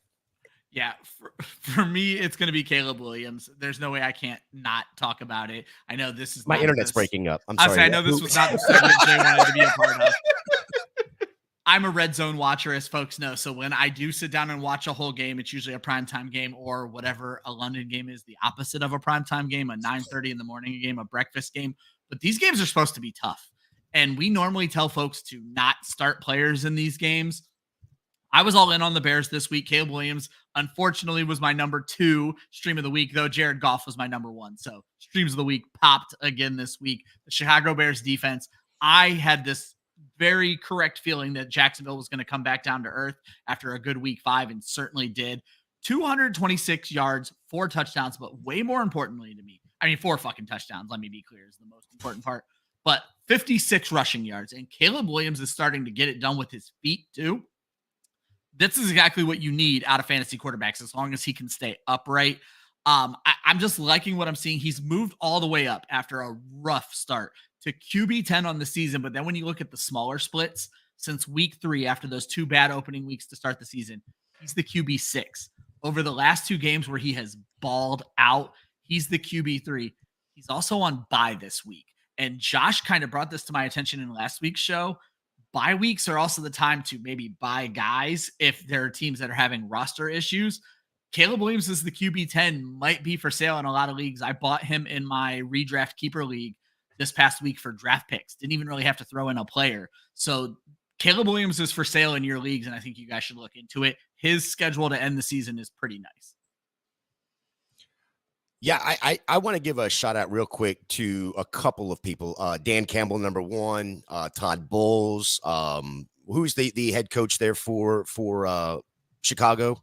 C: Yeah, For me, it's going to be Caleb Williams. There's no way I can't not talk about it. I know this is
A: my internet's breaking up. I'm sorry.
C: I know this was not the segment Jay wanted to be a part of. I'm a red zone watcher, as folks know. So when I do sit down and watch a whole game, it's usually a primetime game or whatever a London game is, the opposite of a primetime game, a 9:30 in the morning game, a breakfast game. But these games are supposed to be tough. And we normally tell folks to not start players in these games. I was all in on the Bears this week. Caleb Williams, unfortunately, was my number 2 stream of the week, though Jared Goff was my number 1. So streams of the week popped again this week. The Chicago Bears defense, I had this very correct feeling that Jacksonville was going to come back down to earth after a good week 5, and certainly did. 226 yards, 4 touchdowns, but way more importantly to me, 4 fucking touchdowns, let me be clear, is the most important part, but 56 rushing yards. And Caleb Williams is starting to get it done with his feet too. This is exactly what you need out of fantasy quarterbacks, as long as he can stay upright. I'm just liking what I'm seeing. He's moved all the way up after a rough start to QB 10 on the season. But then when you look at the smaller splits since week 3, after those 2 bad opening weeks to start the season, he's the QB 6. Over the last 2 games where he has balled out, he's the QB 3. He's also on bye this week. And Josh kind of brought this to my attention in last week's show. Bye weeks are also the time to maybe buy guys if there are teams that are having roster issues. Caleb Williams is the QB 10, might be for sale in a lot of leagues. I bought him in my redraft keeper league this past week for draft picks. Didn't even really have to throw in a player. So Caleb Williams is for sale in your leagues, and I think you guys should look into it. His schedule to end the season is pretty nice.
A: Yeah, I want to give a shout out real quick to a couple of people. Dan Campbell, number 1, Todd Bowles, who's the head coach there for Chicago?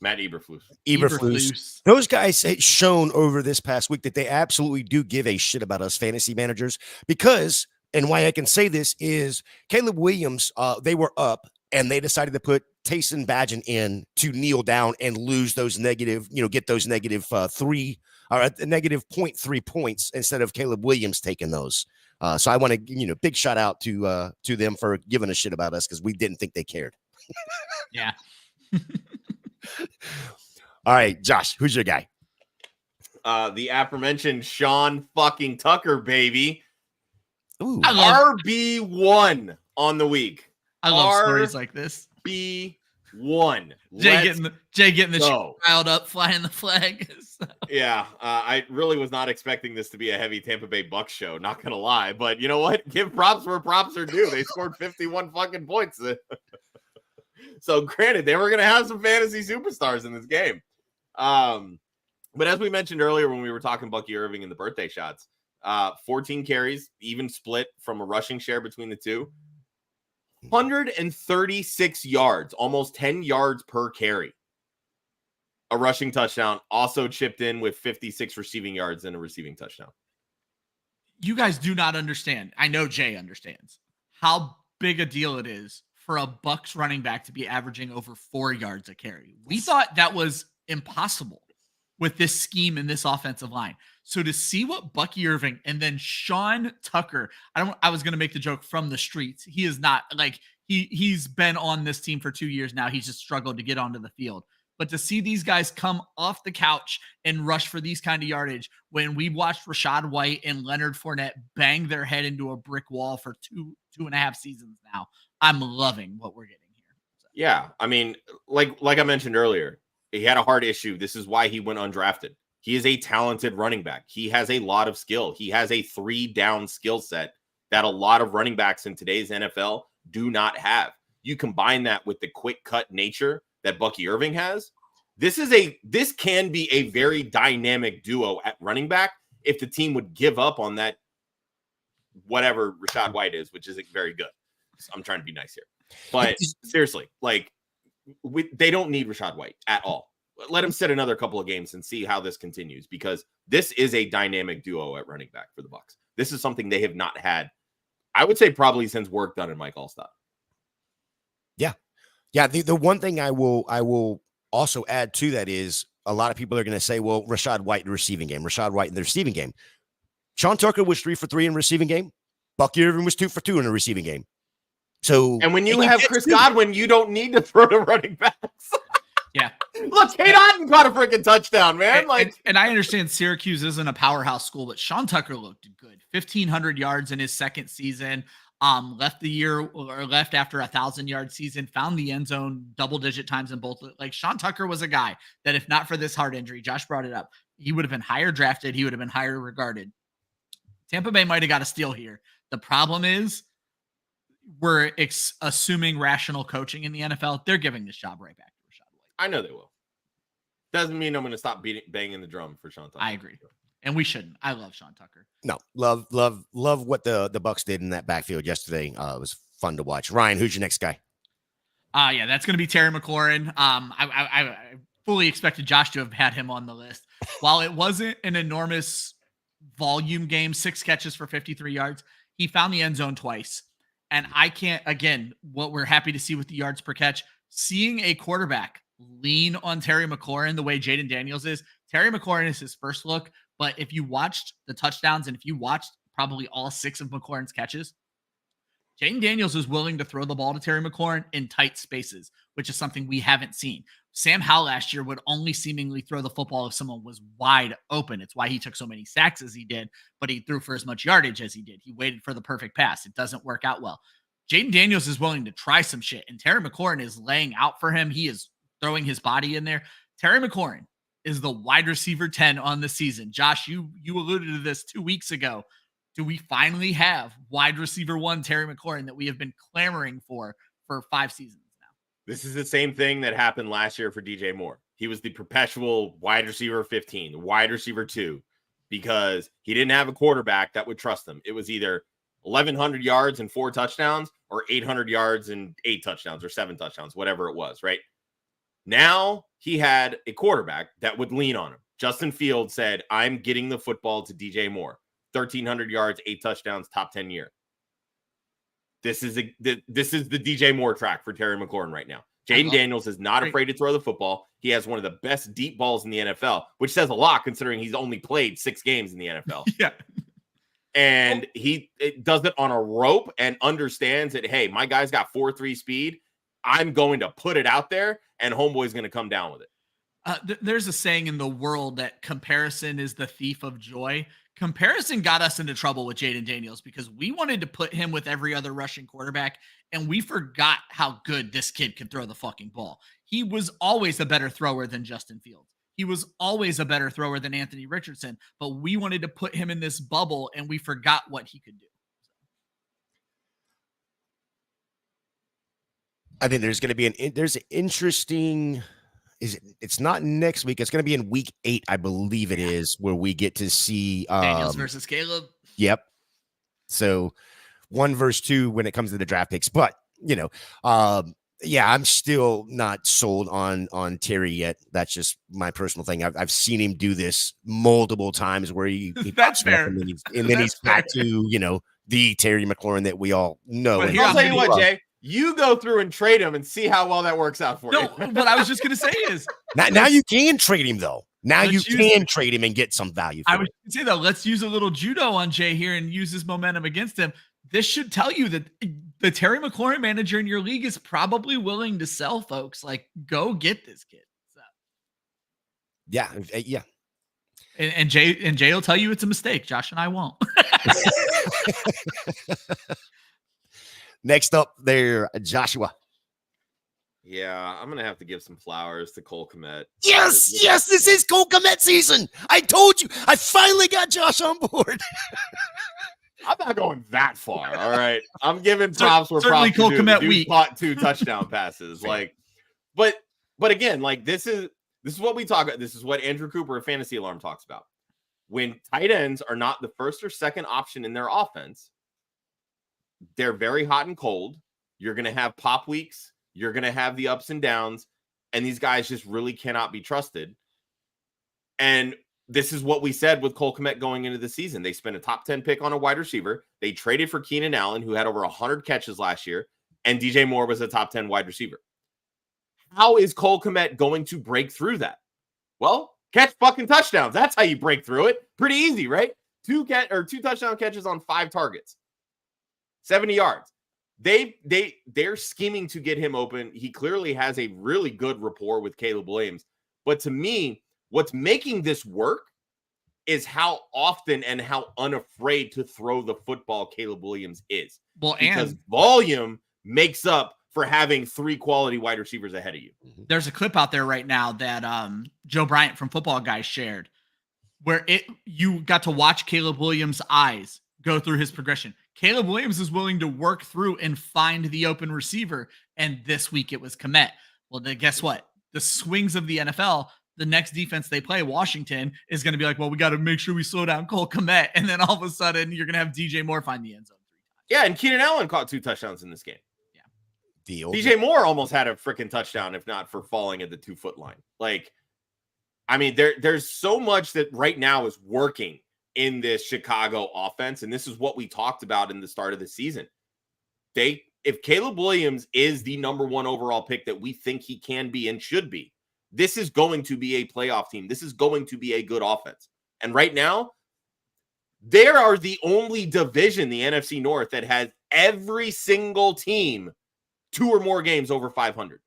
B: Matt Eberflus.
A: Eberflus. Those guys have shown over this past week that they absolutely do give a shit about us fantasy managers, because, and why I can say this is, Caleb Williams, they were up and they decided to put Taysom Badgen in to kneel down and lose those negative, get those negative 3 or negative 0.3 points instead of Caleb Williams taking those. So I want to, big shout out to them for giving a shit about us, because we didn't think they cared.
C: Yeah.
A: All right, Josh, who's your guy?
B: The aforementioned Sean fucking Tucker, baby.
A: Ooh.
B: RB1 on the week.
C: I love stories like this.
B: RB1.
C: Jay getting the riled up, flying the flag.
B: Yeah, I really was not expecting this to be a heavy Tampa Bay Bucks show, not gonna lie. But you know what? Give props where props are due. They scored 51 fucking points. So granted, they were going to have some fantasy superstars in this game. But as we mentioned earlier when we were talking Bucky Irving and the birthday shots, 14 carries, even split from a rushing share between the two. 136 yards, almost 10 yards per carry. A rushing touchdown, also chipped in with 56 receiving yards and a receiving touchdown.
C: You guys do not understand. I know Jay understands how big a deal it is for a Bucks running back to be averaging over 4 yards a carry. We thought that was impossible with this scheme and this offensive line. So to see what Bucky Irving and then Sean Tucker, I was going to make the joke from the streets. He is not like he's been on this team for 2 years now. He's just struggled to get onto the field. But to see these guys come off the couch and rush for these kind of yardage, when we watched Rachaad White and Leonard Fournette bang their head into a brick wall for two and a half seasons now, I'm loving what we're getting here. So.
B: Yeah, I mean, like I mentioned earlier, he had a heart issue. This is why he went undrafted. He is a talented running back. He has a lot of skill. He has a 3-down skill set that a lot of running backs in today's NFL do not have. You combine that with the quick cut nature that Bucky Irving has. This can be a very dynamic duo at running back if the team would give up on that, whatever Rachaad White is, which isn't very good. I'm trying to be nice here. But seriously, they don't need Rachaad White at all. Let him sit another couple of games and see how this continues, because this is a dynamic duo at running back for the Bucs. This is something they have not had, I would say, probably since work done in Mike Allstott.
A: Yeah. Yeah. The one thing I will also add to that is a lot of people are going to say, well, Rachaad White in the receiving game, Sean Tucker was 3 for 3 in receiving game. Bucky Irving was 2 for 2 in the receiving game. So,
B: and when you have Chris Godwin, you don't need to throw to running backs.
C: Yeah.
B: Look, Kate Otten caught a freaking touchdown, man.
C: And I understand Syracuse isn't a powerhouse school, but Sean Tucker looked good. 1,500 yards in his second season. Left after 1,000-yard season. Found the end zone double-digit times in both. Like Sean Tucker was a guy that, if not for this heart injury, Josh brought it up, he would have been higher drafted. He would have been higher regarded. Tampa Bay might have got a steal here. The problem is, we're assuming rational coaching in the NFL. They're giving this job right back to Rashad White.
B: I know they will. Doesn't mean I'm going to stop banging the drum for Sean Tucker.
C: I agree. And we shouldn't. I love Sean Tucker.
A: No, love what the Bucs did in that backfield yesterday. It was fun to watch. Ryan, who's your next guy?
C: Yeah, that's going to be Terry McLaurin. I fully expected Josh to have had him on the list. While it wasn't an enormous volume game, 6 catches for 53 yards, he found the end zone twice. And what we're happy to see with the yards per catch, seeing a quarterback lean on Terry McLaurin the way Jaden Daniels is. Terry McLaurin is his first look, but if you watched the touchdowns and if you watched probably all 6 of McLaurin's catches, Jaden Daniels is willing to throw the ball to Terry McLaurin in tight spaces, which is something we haven't seen. Sam Howell last year would only seemingly throw the football if someone was wide open. It's why he took so many sacks as he did, but he threw for as much yardage as he did. He waited for the perfect pass. It doesn't work out well. Jaden Daniels is willing to try some shit, and Terry McLaurin is laying out for him. He is throwing his body in there. Terry McLaurin is the wide receiver 10 on the season. Josh, you alluded to this 2 weeks ago. Do we finally have wide receiver 1 Terry McLaurin that we have been clamoring for 5 seasons now?
B: This is the same thing that happened last year for DJ Moore. He was the perpetual wide receiver 15, the wide receiver 2, because he didn't have a quarterback that would trust him. It was either 1,100 yards and 4 touchdowns or 800 yards and 8 touchdowns or 7 touchdowns, whatever it was, right? Now he had a quarterback that would lean on him. Justin Fields said, I'm getting the football to DJ Moore. 1,300 yards, 8 touchdowns, top 10 year. This is the DJ Moore track for Terry McLaurin right now. Jaden Daniels is not afraid to throw the football. He has one of the best deep balls in the NFL, which says a lot considering he's only played 6 games in the NFL.
C: Yeah.
B: And he does it on a rope and understands that, hey, my guy's got 4.3 speed. I'm going to put it out there, and homeboy's going to come down with it.
C: There's a saying in the world that comparison is the thief of joy. Comparison got us into trouble with Jaden Daniels because we wanted to put him with every other rushing quarterback, and we forgot how good this kid could throw the fucking ball. He was always a better thrower than Justin Fields. He was always a better thrower than Anthony Richardson, but we wanted to put him in this bubble, and we forgot what he could do.
A: I think there's going to be there's an interesting. It's not next week. It's going to be in week 8, I believe it is, where we get to see
C: Daniels versus Caleb.
A: Yep. So 1 versus 2 when it comes to the draft picks, but I'm still not sold on Terry yet. That's just my personal thing. I've seen him do this multiple times where he
C: that's fair,
A: and then he's back to the Terry McLaurin that we all know.
B: But I'll tell you what, Jay. You go through and trade him and see how well that works out for you.
C: No, what I was just going to say is...
A: Now you can trade him, though. Now you can trade him and get some value for
C: I was going to say, though, let's use a little judo on Jay here and use his momentum against him. This should tell you that the Terry McLaurin manager in your league is probably willing to sell folks. Like, go get this kid. So.
A: Yeah.
C: And Jay will tell you it's a mistake. Josh and I won't.
A: Next up there, Joshua.
B: Yeah, I'm going to have to give some flowers to Cole Kmet.
A: Yes, this is Cole Kmet season. I told you. I finally got Josh on board.
B: I'm not going that far, all right? I'm giving props where
C: certainly
B: props
C: Cole
B: due.
C: Kmet
B: Dude caught 2 touchdown passes. But again, this is what we talk about. This is what Andrew Cooper at Fantasy Alarm talks about. When tight ends are not the first or second option in their offense, they're very hot and cold. You're going to have pop weeks. You're going to have the ups and downs. And these guys just really cannot be trusted. And this is what we said with Cole Kmet going into the season. They spent a top 10 pick on a wide receiver. They traded for Keenan Allen, who had over 100 catches last year. And DJ Moore was a top 10 wide receiver. How is Cole Kmet going to break through that? Well, catch fucking touchdowns. That's how you break through it. Pretty easy, right? 2 touchdown catches on 5 targets. 70 yards. they're scheming to get him open. He clearly has a really good rapport with Caleb Williams. But to me, what's making this work is how often and how unafraid to throw the football Caleb Williams is.
C: Well,
B: because volume makes up for having 3 quality wide receivers ahead of you.
C: There's a clip out there right now that Joe Bryant from Football Guys shared where you got to watch Caleb Williams' eyes go through his progression. Caleb Williams is willing to work through and find the open receiver. And this week it was Kmet. Well, then guess what? The swings of the NFL, the next defense they play, Washington, is going to be like, well, we got to make sure we slow down Cole Kmet. And then all of a sudden you're going to have DJ Moore find the end zone 3 times.
B: Yeah, and Keenan Allen caught 2 touchdowns in this game.
C: Yeah.
B: DJ Moore almost had a freaking touchdown, if not for falling at the 2-foot line. Like, I mean, there's so much that right now is working in this Chicago offense. And this is what we talked about in the start of the season. If Caleb Williams is the number 1 overall pick that we think he can be and should be, this is going to be a playoff team. This is going to be a good offense. And right now, they are the only division, the NFC North, that has every single team 2 or more games over 500.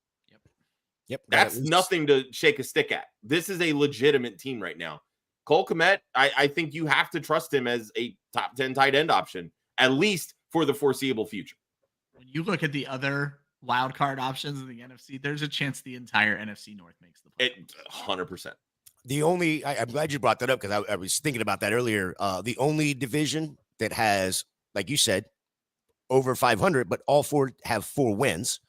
A: Yep.
B: That's nothing to shake a stick at. This is a legitimate team right now. Cole Kmet, I think you have to trust him as a top 10 tight end option, at least for the foreseeable future.
C: When you look at the other wild card options in the NFC, there's a chance the entire NFC North makes the playoffs.
B: 100%.
A: I'm glad you brought that up because I was thinking about that earlier. The only division that has, like you said, over 500, but all 4 have 4 wins.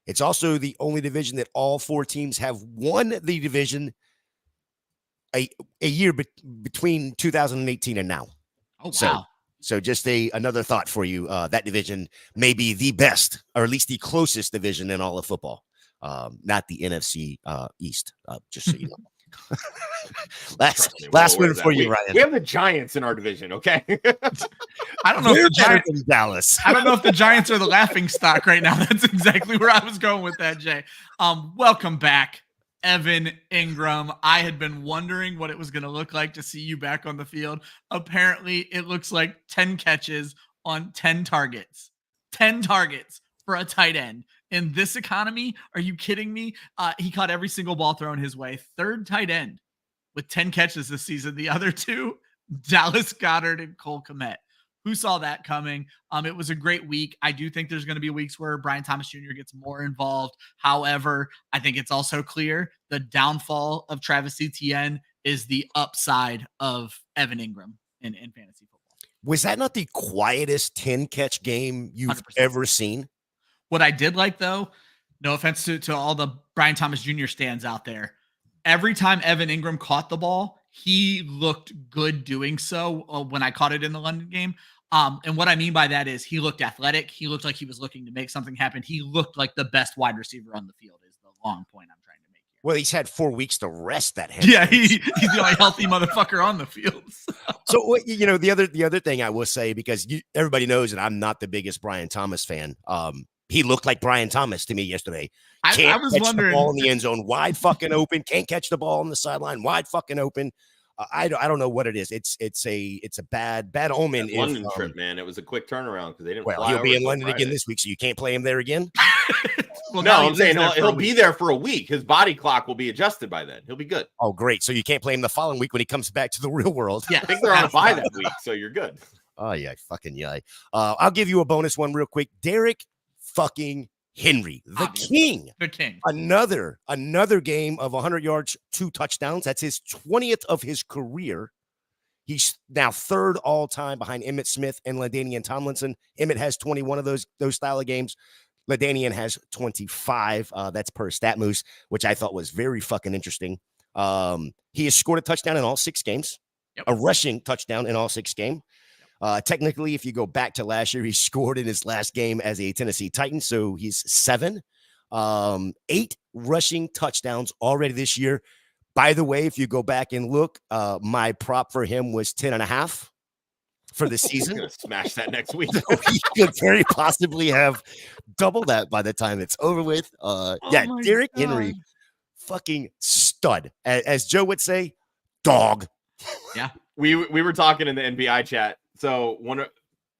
A: It's also the only division that all 4 teams have won the division a year between 2018 and now.
C: Oh, wow.
A: So just another thought for you. That division may be the best, or at least the closest division in all of football. Not the NFC East, just so you know. last one for you, Ryan.
B: We have the Giants in our division, okay?
C: I don't know if the Giants
A: in Dallas.
C: I don't know if the Giants are the laughing stock right now. That's exactly where I was going with that, Jay. Welcome back, Evan Engram. I had been wondering what it was going to look like to see you back on the field. Apparently, it looks like 10 catches on 10 targets. 10 targets for a tight end. In this economy, are you kidding me? He caught every single ball thrown his way. 3rd tight end with 10 catches this season. The other 2, Dallas Goedert and Cole Kmet. Who saw that coming? It was a great week. I do think there's going to be weeks where Brian Thomas Jr. gets more involved. However, I think it's also clear the downfall of Travis Etienne is the upside of Evan Engram in fantasy football.
A: Was that not the quietest 10-catch game you've
C: 100%.
A: ever seen?
C: What I did like, though, no offense to all the Brian Thomas Jr. stands out there, every time Evan Engram caught the ball, he looked good doing so when I caught it in the London game. And what I mean by that is he looked athletic. He looked like he was looking to make something happen. He looked like the best wide receiver on the field is the long point I'm trying to make here.
A: Well, he's had 4 weeks to rest that hamstring.
C: Yeah, he's the only healthy motherfucker on the field.
A: So, you know, the other thing I will say, because everybody knows that I'm not the biggest Brian Thomas fan. He looked like Brian Thomas to me yesterday.
C: I was wondering.
A: The ball in the end zone, wide fucking open. Can't catch the ball on the sideline, wide fucking open. I don't know what it is. It's a bad omen.
B: That London trip, man. It was a quick turnaround because they didn't.
A: Well, he'll be in London again this week, so you can't play him there again.
B: Well, no, I'm saying he'll be there for a week. His body clock will be adjusted by then. He'll be good.
A: Oh, great! So you can't play him the following week when he comes back to the real world.
C: Yeah,
B: I think they're on a bye that week, so you're good.
A: Oh yeah, fucking yay! I'll give you a bonus one real quick. Derrick fucking Henry, the king. Another game of 100 yards, 2 touchdowns. That's his 20th of his career. He's now 3rd all time behind Emmitt Smith and LaDainian Tomlinson. Emmitt has 21 of those style of games. LaDainian has 25. That's per StatMoose, which I thought was very fucking interesting. He has scored a touchdown in all 6 games, a rushing touchdown in all 6 games. Technically, if you go back to last year, he scored in his last game as a Tennessee Titan, so he's 7. 8 rushing touchdowns already this year. By the way, if you go back and look, my prop for him was 10.5 for the season.
B: Gonna smash that next week.
A: So he could very possibly have double that by the time it's over with. Derrick Henry, fucking stud. As Joe would say, dog.
C: Yeah.
B: We were talking in the NBI chat. So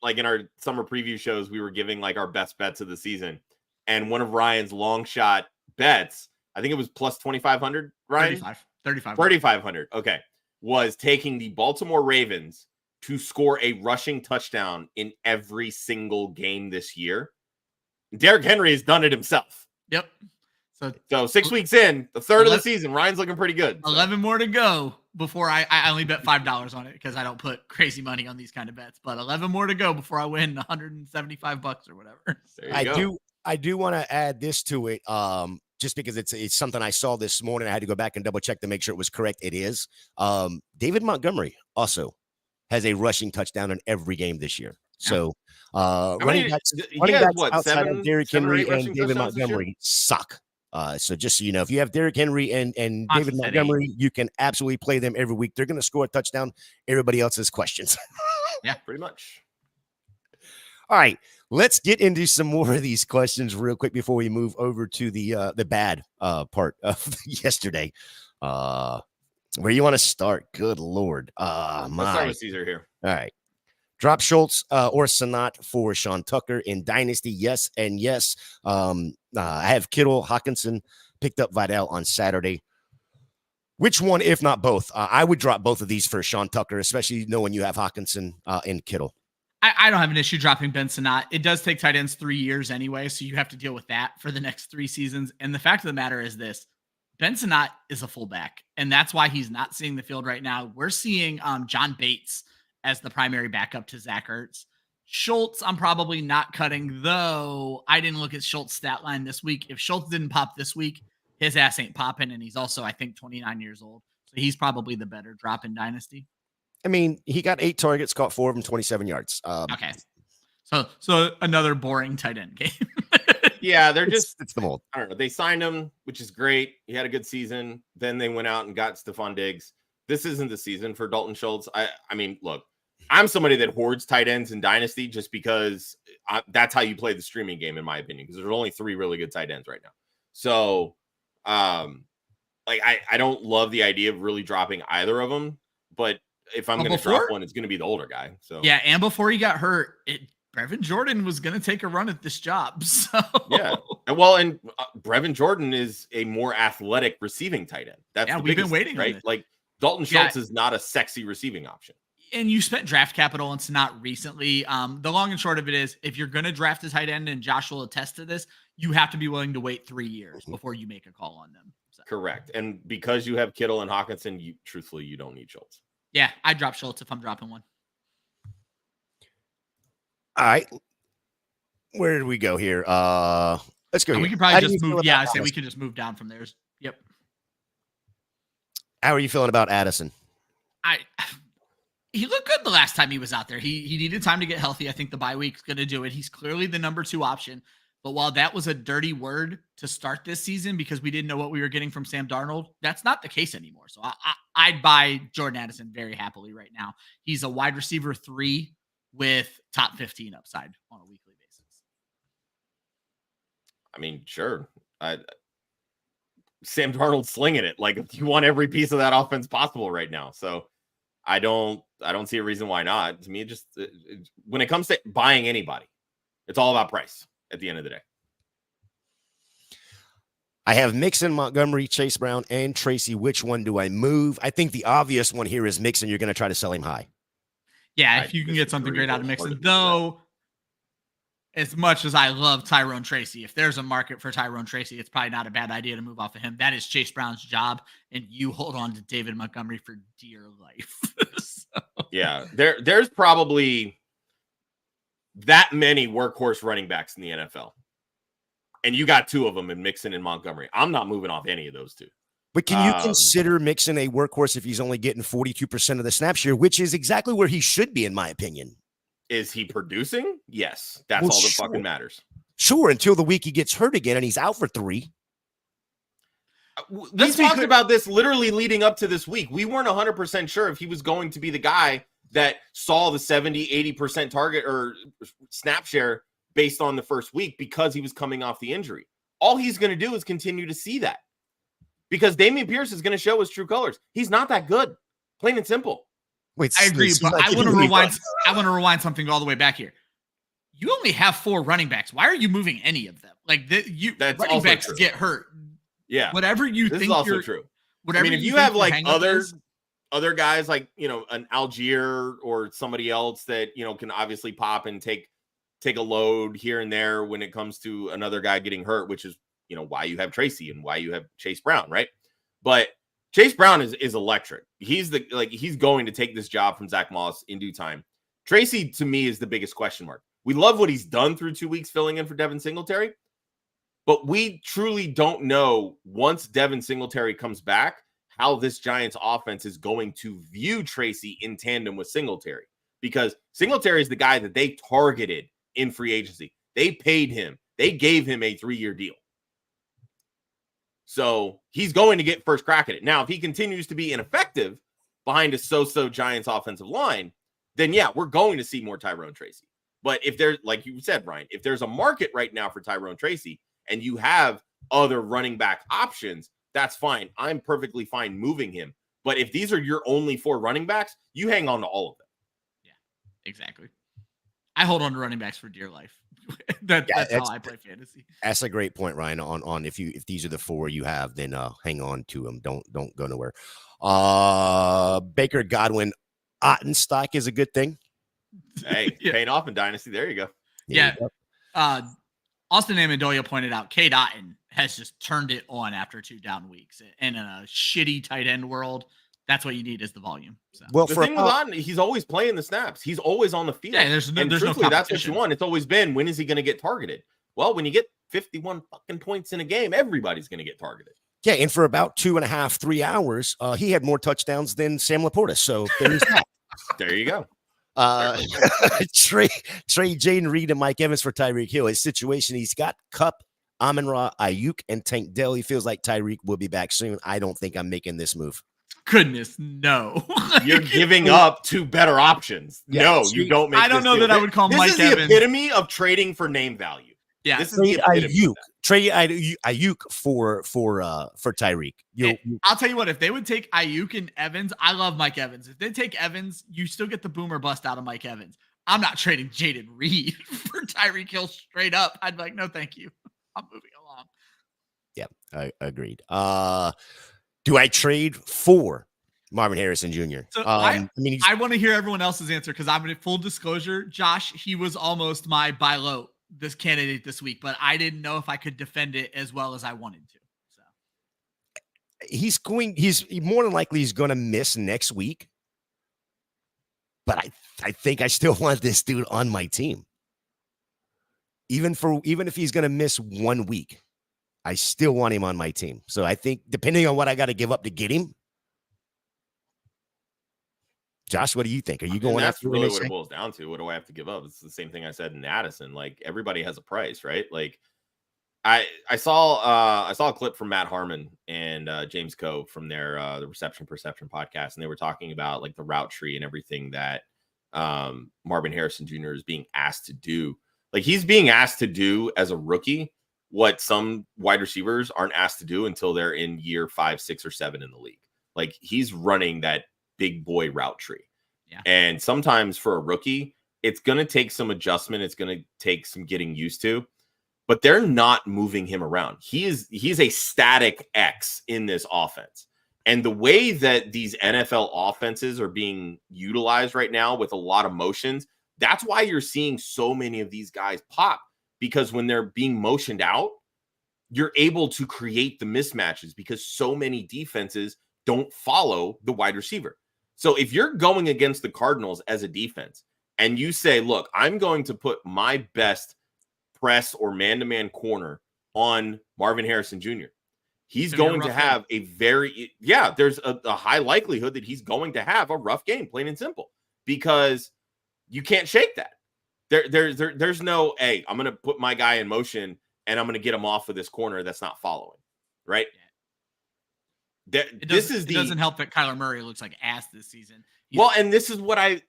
B: like in our summer preview shows, we were giving like our best bets of the season. And one of Ryan's long shot bets, I think it was plus 2,500, Ryan? 3,500. Okay. Was taking the Baltimore Ravens to score a rushing touchdown in every single game this year. Derrick Henry has done it himself.
C: Yep.
B: So 6 weeks in, the third of the season, Ryan's looking pretty good.
C: 11 more to go before I only bet $5 on it because I don't put crazy money on these kind of bets. But 11 more to go before I win $175 or whatever.
A: I do want to add this to it, just because it's something I saw this morning. I had to go back and double check to make sure it was correct. It is. David Montgomery also has a rushing touchdown in every game this year. So running backs outside of Derrick Henry and David Montgomery suck. So just so you know, if you have Derrick Henry and David Montgomery, you can absolutely play them every week. They're going to score a touchdown. Everybody else has questions.
B: Yeah, pretty much.
A: All right, let's get into some more of these questions real quick before we move over to the bad part of yesterday. Where you want to start? Good Lord.
B: Let's start with Caesar here.
A: All right. Drop Schultz or Sanat for Sean Tucker in Dynasty. Yes and yes. I have Kittle, Hawkinson, picked up Vidal on Saturday. Which one, if not both? I would drop both of these for Sean Tucker, especially knowing you have Hawkinson and Kittle.
C: I don't have an issue dropping Ben Sanat. It does take tight ends 3 years anyway, so you have to deal with that for the next 3 seasons. And the fact of the matter is this. Ben Sanat is a fullback, and that's why he's not seeing the field right now. We're seeing John Bates as the primary backup to Zach Ertz. Schultz, I'm probably not cutting, though I didn't look at Schultz's stat line this week. If Schultz didn't pop this week, his ass ain't popping, and he's also, I think, 29 years old. So he's probably the better drop in Dynasty.
A: I mean, he got 8 targets, caught 4 of them, 27 yards.
C: Okay. So another boring tight end game.
B: Yeah,
A: it's the mold.
B: I don't know. They signed him, which is great. He had a good season. Then they went out and got Stephon Diggs. This isn't the season for Dalton Schultz. I mean, look, I'm somebody that hoards tight ends in Dynasty just because that's how you play the streaming game, in my opinion, because there's only 3 really good tight ends right now. So, like, I don't love the idea of really dropping either of them, but if I'm going to drop one, it's going to be the older guy. So
C: yeah, and before he got hurt, Brevin Jordan was going to take a run at this job. So
B: yeah, and Brevin Jordan is a more athletic receiving tight end. That's
C: we've been waiting,
B: right?
C: On it.
B: Like Dalton Schultz is not a sexy receiving option.
C: And you spent draft capital and it's not recently. The long and short of it is, if you're going to draft a tight end, and Josh will attest to this, you have to be willing to wait 3 years before you make a call on them. So.
B: Correct. And because you have Kittle and Hawkinson, you don't need Schultz.
C: Yeah, I drop Schultz if I'm dropping one.
A: All right. Where did we go here? Let's go.
C: We can probably just move. Yeah, I say we can just move down from there. Yep.
A: How are you feeling about Addison?
C: He looked good the last time he was out there. He needed time to get healthy. I think the bye week's going to do it. He's clearly the number 2 option. But while that was a dirty word to start this season because we didn't know what we were getting from Sam Darnold, that's not the case anymore. So I'd buy Jordan Addison very happily right now. He's a wide receiver 3 with top 15 upside on a weekly basis.
B: I mean, sure. Sam Darnold's slinging it. Like, you want every piece of that offense possible right now. So I don't see a reason why not. To me, it just when it comes to buying anybody, it's all about price at the end of the day.
A: I have Mixon, Montgomery, Chase Brown, and Tracy. Which one do I move? I think the obvious one here is Mixon. You're going to try to sell him high.
C: Yeah, if you can get something great out of Mixon. Though, as much as I love Tyrone Tracy, if there's a market for Tyrone Tracy, it's probably not a bad idea to move off of him. That is Chase Brown's job, and you hold on to David Montgomery for dear life.
B: Yeah, there's probably that many workhorse running backs in the NFL. And you got 2 of them in Mixon and Montgomery. I'm not moving off any of those 2.
A: But can you consider Mixon a workhorse if he's only getting 42% of the snap share, which is exactly where he should be, in my opinion?
B: Is he producing? Yes. That's all that fucking matters.
A: Sure, until the week he gets hurt again and he's out for 3.
B: We talked about this literally leading up to this week. We weren't 100% sure if he was going to be the guy that saw the 70, 80% target or snap share based on the first week because he was coming off the injury. All he's going to do is continue to see that because Dameon Pierce is going to show his true colors. He's not that good, plain and simple.
A: Wait,
C: I agree,
A: he's
C: but
A: not
C: I want to
A: giving me
C: rewind.
A: one.
C: I want to rewind something all the way back here. You only have 4 running backs. Why are you moving any of them? Like
B: That's
C: running
B: also
C: backs
B: true.
C: get hurt.
B: Yeah,
C: Whatever you
B: this
C: think
B: is also
C: you're,
B: true.
C: whatever
B: I mean, if you
C: think
B: have
C: your
B: like
C: hang-up is,
B: other guys like, you know, an Algier or somebody else that, you know, can obviously pop and take a load here and there when it comes to another guy getting hurt, which is, you know, why you have Tracy and why you have Chase Brown, right? But Chase Brown is electric. He's going to take this job from Zach Moss in due time. Tracy, to me, is the biggest question mark. We love what he's done through 2 weeks filling in for Devin Singletary, but we truly don't know, once Devin Singletary comes back, how this Giants offense is going to view Tracy in tandem with Singletary, because Singletary is the guy that they targeted in free agency. They paid him. They gave him a 3-year deal. So he's going to get first crack at it. Now, if he continues to be ineffective behind a so-so Giants offensive line, then yeah, we're going to see more Tyrone Tracy. But if there's, like you said, Ryan, if there's a market right now for Tyrone Tracy and you have other running back options, that's fine. I'm perfectly fine moving him. But if these are your only 4 running backs, you hang on to all of them.
C: Yeah, exactly. I hold on to running backs for dear life. That's how I play fantasy.
A: That's a great point, Ryan. On if these are the 4 you have, then hang on to them. Don't go nowhere. Baker, Godwin, Otten stock is a good thing.
B: Hey,
C: Yeah.
B: paying off in Dynasty. There you go.
C: Yeah. Austin Amendola pointed out Cade Otten has just turned it on after 2 down weeks. And in a shitty tight end world, that's what you need is the volume. So.
B: Well, the thing with Otten, he's always playing the snaps. He's always on the field.
C: Yeah, there's no
B: that's what you want. It's always been, when is he going to get targeted? Well, when you get 51 fucking points in a game, everybody's going to get targeted.
A: Yeah, and for about 2.5, 3 hours, he had more touchdowns than Sam LaPorta. So there's that.
B: There you go.
A: Trey Jaden Reed and Mike Evans for Tyreek Hill. His situation, he's got Kupp, Amon-Ra, Ayuk, and Tank Dell. He feels like Tyreek will be back soon. I don't think I'm making this move.
C: Goodness, no.
B: You're giving up 2 better options.
A: Yeah,
B: no, you don't make
C: I don't know
B: deal.
C: that I would call
B: this
C: Mike
B: is the
C: Evans
B: epitome of trading for name value.
C: Yeah,
B: this is the epitome.
A: Trade Ayuk for Tyreek.
C: I'll tell you what, if they would take Ayuk and Evans, I love Mike Evans. If they take Evans, you still get the boomer bust out of Mike Evans. I'm not trading Jaden Reed for Tyreek Hill straight up. I'd be like, no, thank you. I'm moving along.
A: Yeah, I agreed. Do I trade for Marvin Harrison Jr.?
C: So I want to hear everyone else's answer, because I'm in full disclosure. Josh, he was almost my buy low this candidate this week, but I didn't know if I could defend it as well as I wanted to. So
A: he's more than likely he's going to miss next week. But I think I still want this dude on my team. Even if he's going to miss 1 week, I still want him on my team. So I think, depending on what I got to give up to get him, Josh, what do you think? Are you going
B: that's
A: after
B: really what it boils down to? What do I have to give up? It's the same thing I said in Addison. Like, everybody has a price, right? Like, I saw a clip from Matt Harmon and James Coe from their the Reception Perception podcast, and they were talking about like the route tree and everything that Marvin Harrison Jr. is being asked to do. Like, he's being asked to do as a rookie what some wide receivers aren't asked to do until they're in year 5, 6, or 7 in the league. Like, he's running that big boy route tree.
C: Yeah. And
B: sometimes for a rookie, it's going to take some adjustment. It's going to take some getting used to, but they're not moving him around. He's a static X in this offense. And the way that these NFL offenses are being utilized right now with a lot of motions, that's why you're seeing so many of these guys pop. Because when they're being motioned out, you're able to create the mismatches because so many defenses don't follow the wide receiver. So if you're going against the Cardinals as a defense and you say, look, I'm going to put my best press or man-to-man corner on Marvin Harrison Jr., he's going to have there's a high likelihood that he's going to have a rough game, plain and simple, because you can't shake that. There's no, hey, I'm going to put my guy in motion and I'm going to get him off of this corner that's not following, right?
C: It doesn't help that Kyler Murray looks like ass this season.
B: And this is what I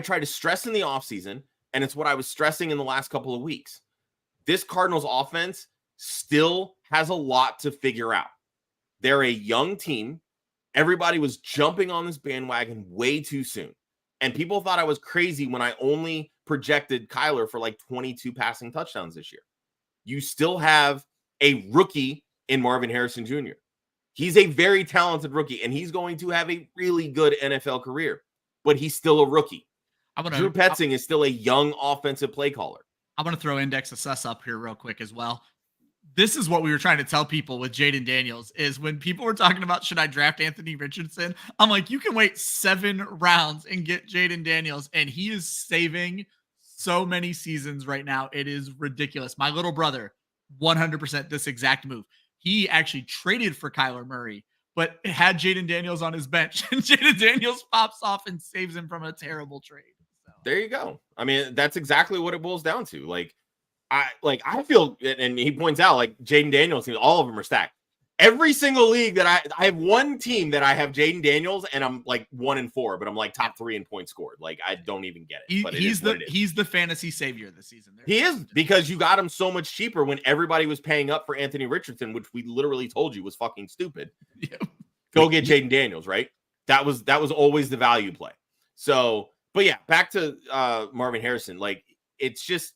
B: try to stress in the offseason, and it's what I was stressing in the last couple of weeks. This Cardinals offense still has a lot to figure out. They're a young team. Everybody was jumping on this bandwagon way too soon. And people thought I was crazy when I only projected Kyler for like 22 passing touchdowns this year. You still have a rookie in Marvin Harrison Jr. He's a very talented rookie, and he's going to have a really good NFL career, but he's still a rookie. Drew Petzing is still a young offensive play caller.
C: I'm going to throw Index Assess up here real quick as well. This is what we were trying to tell people with Jaden Daniels is when people were talking about, should I draft Anthony Richardson? I'm like, you can wait 7 rounds and get Jaden Daniels, and he is saving so many seasons right now. It is ridiculous. My little brother, 100% this exact move. He actually traded for Kyler Murray, but had Jaden Daniels on his bench, and Jaden Daniels pops off and saves him from a terrible trade. So.
B: There you go. I mean, that's exactly what it boils down to. I feel, and he points out, like, Jaden Daniels, all of them are stacked. Every single league that I have one team that I have Jaden Daniels, and I'm like 1-4, but I'm like top 3 in points scored. Like, I don't even get it. But
C: he's the fantasy savior this season.
B: He is, because you got him so much cheaper when everybody was paying up for Anthony Richardson, which we literally told you was fucking stupid. Yeah. Go get Jaden Daniels, right? That was always the value play. So, but yeah, back to Marvin Harrison. Like, it's just,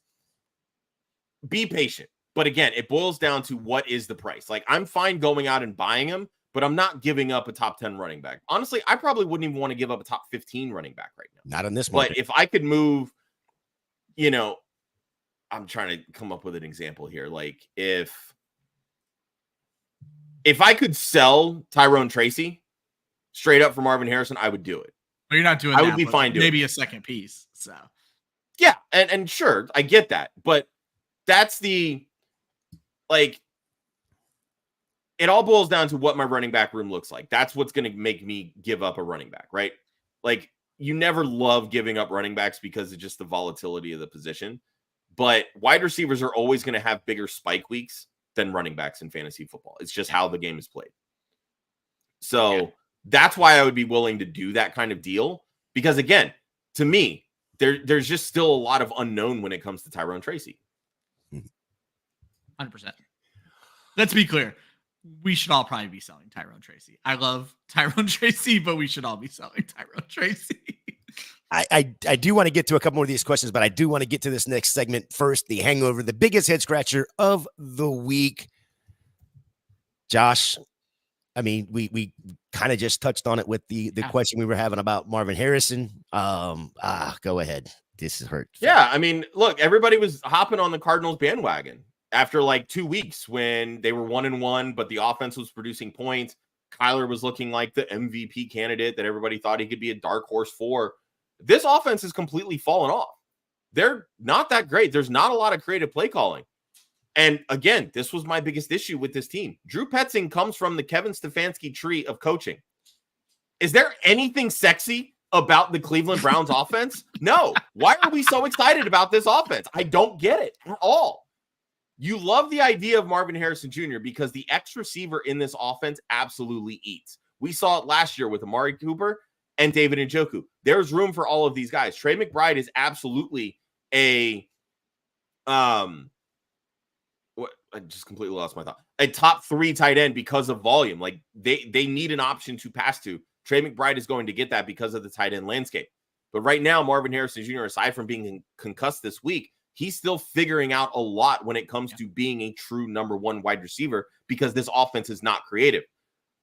B: be patient. But again, it boils down to what is the price. Like, I'm fine going out and buying him, but I'm not giving up a top 10 running back. Honestly, I probably wouldn't even want to give up a top 15 running back right now.
A: Not in this market.
B: But if I could move, I'm trying to come up with an example here. Like, if I could sell Tyrone Tracy straight up for Marvin Harrison, I would do it.
C: But you're not doing
B: I
C: that.
B: would be fine doing
C: maybe a second piece. So
B: yeah, and sure, I get that. But that's it all boils down to what my running back room looks like. That's what's going to make me give up a running back, right? Like, you never love giving up running backs because of just the volatility of the position. But wide receivers are always going to have bigger spike weeks than running backs in fantasy football. It's just how the game is played. So that's why I would be willing to do that kind of deal. Because again, to me, there's just still a lot of unknown when it comes to Tyrone Tracy.
C: 100%. Let's be clear. We should all probably be selling Tyrone Tracy. I love Tyrone Tracy, but we should all be selling Tyrone Tracy.
A: I do want to get to a couple more of these questions, but I do want to get to this next segment first. The hangover, the biggest head scratcher of the week. Josh, I mean, we kind of just touched on it with the question we were having about Marvin Harrison. Go ahead. This is hurt.
B: Yeah, I mean, look, everybody was hopping on the Cardinals bandwagon after like 2 weeks when they were 1-1, but the offense was producing points. Kyler was looking like the MVP candidate that everybody thought he could be a dark horse for. This offense has completely fallen off. They're not that great. There's not a lot of creative play calling. And again, this was my biggest issue with this team. Drew Petzing comes from the Kevin Stefanski tree of coaching. Is there anything sexy about the Cleveland Browns offense? No. Why are we so excited about this offense? I don't get it at all. You love the idea of Marvin Harrison Jr. because the X receiver in this offense absolutely eats. We saw it last year with Amari Cooper and David Njoku. There's room for all of these guys. Trey McBride is absolutely I just completely lost my thought. A top 3 tight end because of volume. Like, they need an option to pass to. Trey McBride is going to get that because of the tight end landscape. But right now, Marvin Harrison Jr., aside from being concussed this week, he's still figuring out a lot when it comes to being a true number 1 wide receiver because this offense is not creative.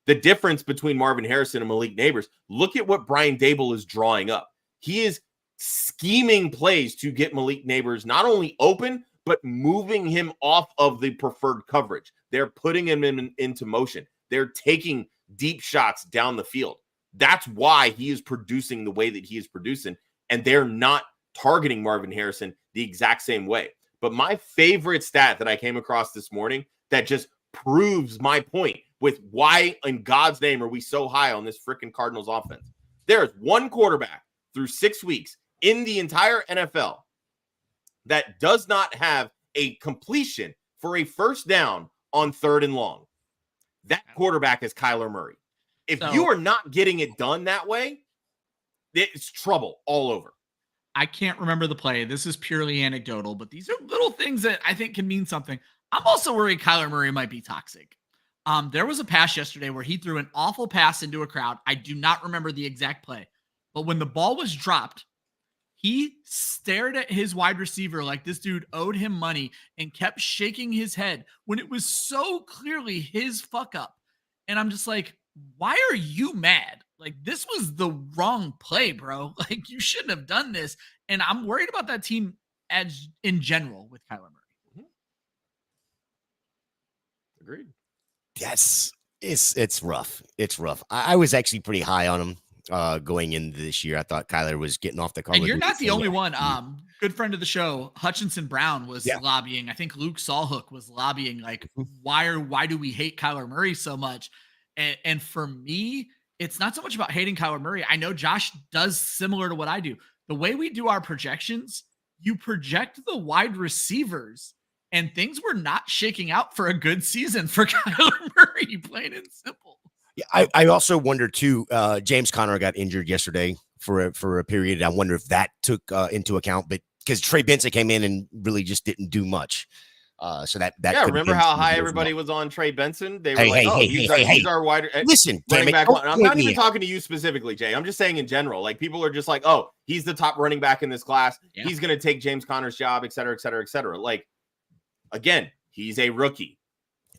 B: The difference between Marvin Harrison and Malik Neighbors, look at what Brian Dable is drawing up. He is scheming plays to get Malik Neighbors not only open, but moving him off of the preferred coverage. They're putting him into motion. They're taking deep shots down the field. That's why he is producing the way that he is producing, and they're not targeting Marvin Harrison the exact same way. But my favorite stat that I came across this morning that just proves my point with why in God's name are we so high on this freaking Cardinals offense. There's one quarterback through 6 weeks in the entire NFL that does not have a completion for a first down on 3rd and long. That quarterback is Kyler Murray. If you are not getting it done that way, it's trouble all over.
C: I can't remember the play. This is purely anecdotal, but these are little things that I think can mean something. I'm also worried Kyler Murray might be toxic. There was a pass yesterday where he threw an awful pass into a crowd. I do not remember the exact play, but when the ball was dropped, he stared at his wide receiver like this dude owed him money and kept shaking his head when it was so clearly his fuck up. And I'm just like, why are you mad? Like, this was the wrong play, bro. Like, you shouldn't have done this. And I'm worried about that team as in general with Kyler Murray.
B: Agreed.
A: Yes, it's rough. It's rough. I was actually pretty high on him going into this year. I thought Kyler was getting off the car.
C: And you're not the only one. Good friend of the show, Hutchinson Brown, was lobbying. I think Luke Sawhook was lobbying, like, why do we hate Kyler Murray so much? And for me, it's not so much about hating Kyler Murray. I know Josh does similar to what I do. The way we do our projections, you project the wide receivers, and things were not shaking out for a good season for Kyler Murray, plain and simple.
A: Yeah, I also wonder too. James Conner got injured yesterday for a period. I wonder if that took into account, but because Trey Benson came in and really just didn't do much. So that
B: remember how high everybody was on Trey Benson? They were he's our wide.
A: Listen,
B: running back. I'm not even talking to you specifically, Jay. I'm just saying in general. Like, people are just like, oh, he's the top running back in this class. Yeah. He's going to take James Conner's job, et cetera, et cetera, et cetera. Like, again, he's a rookie.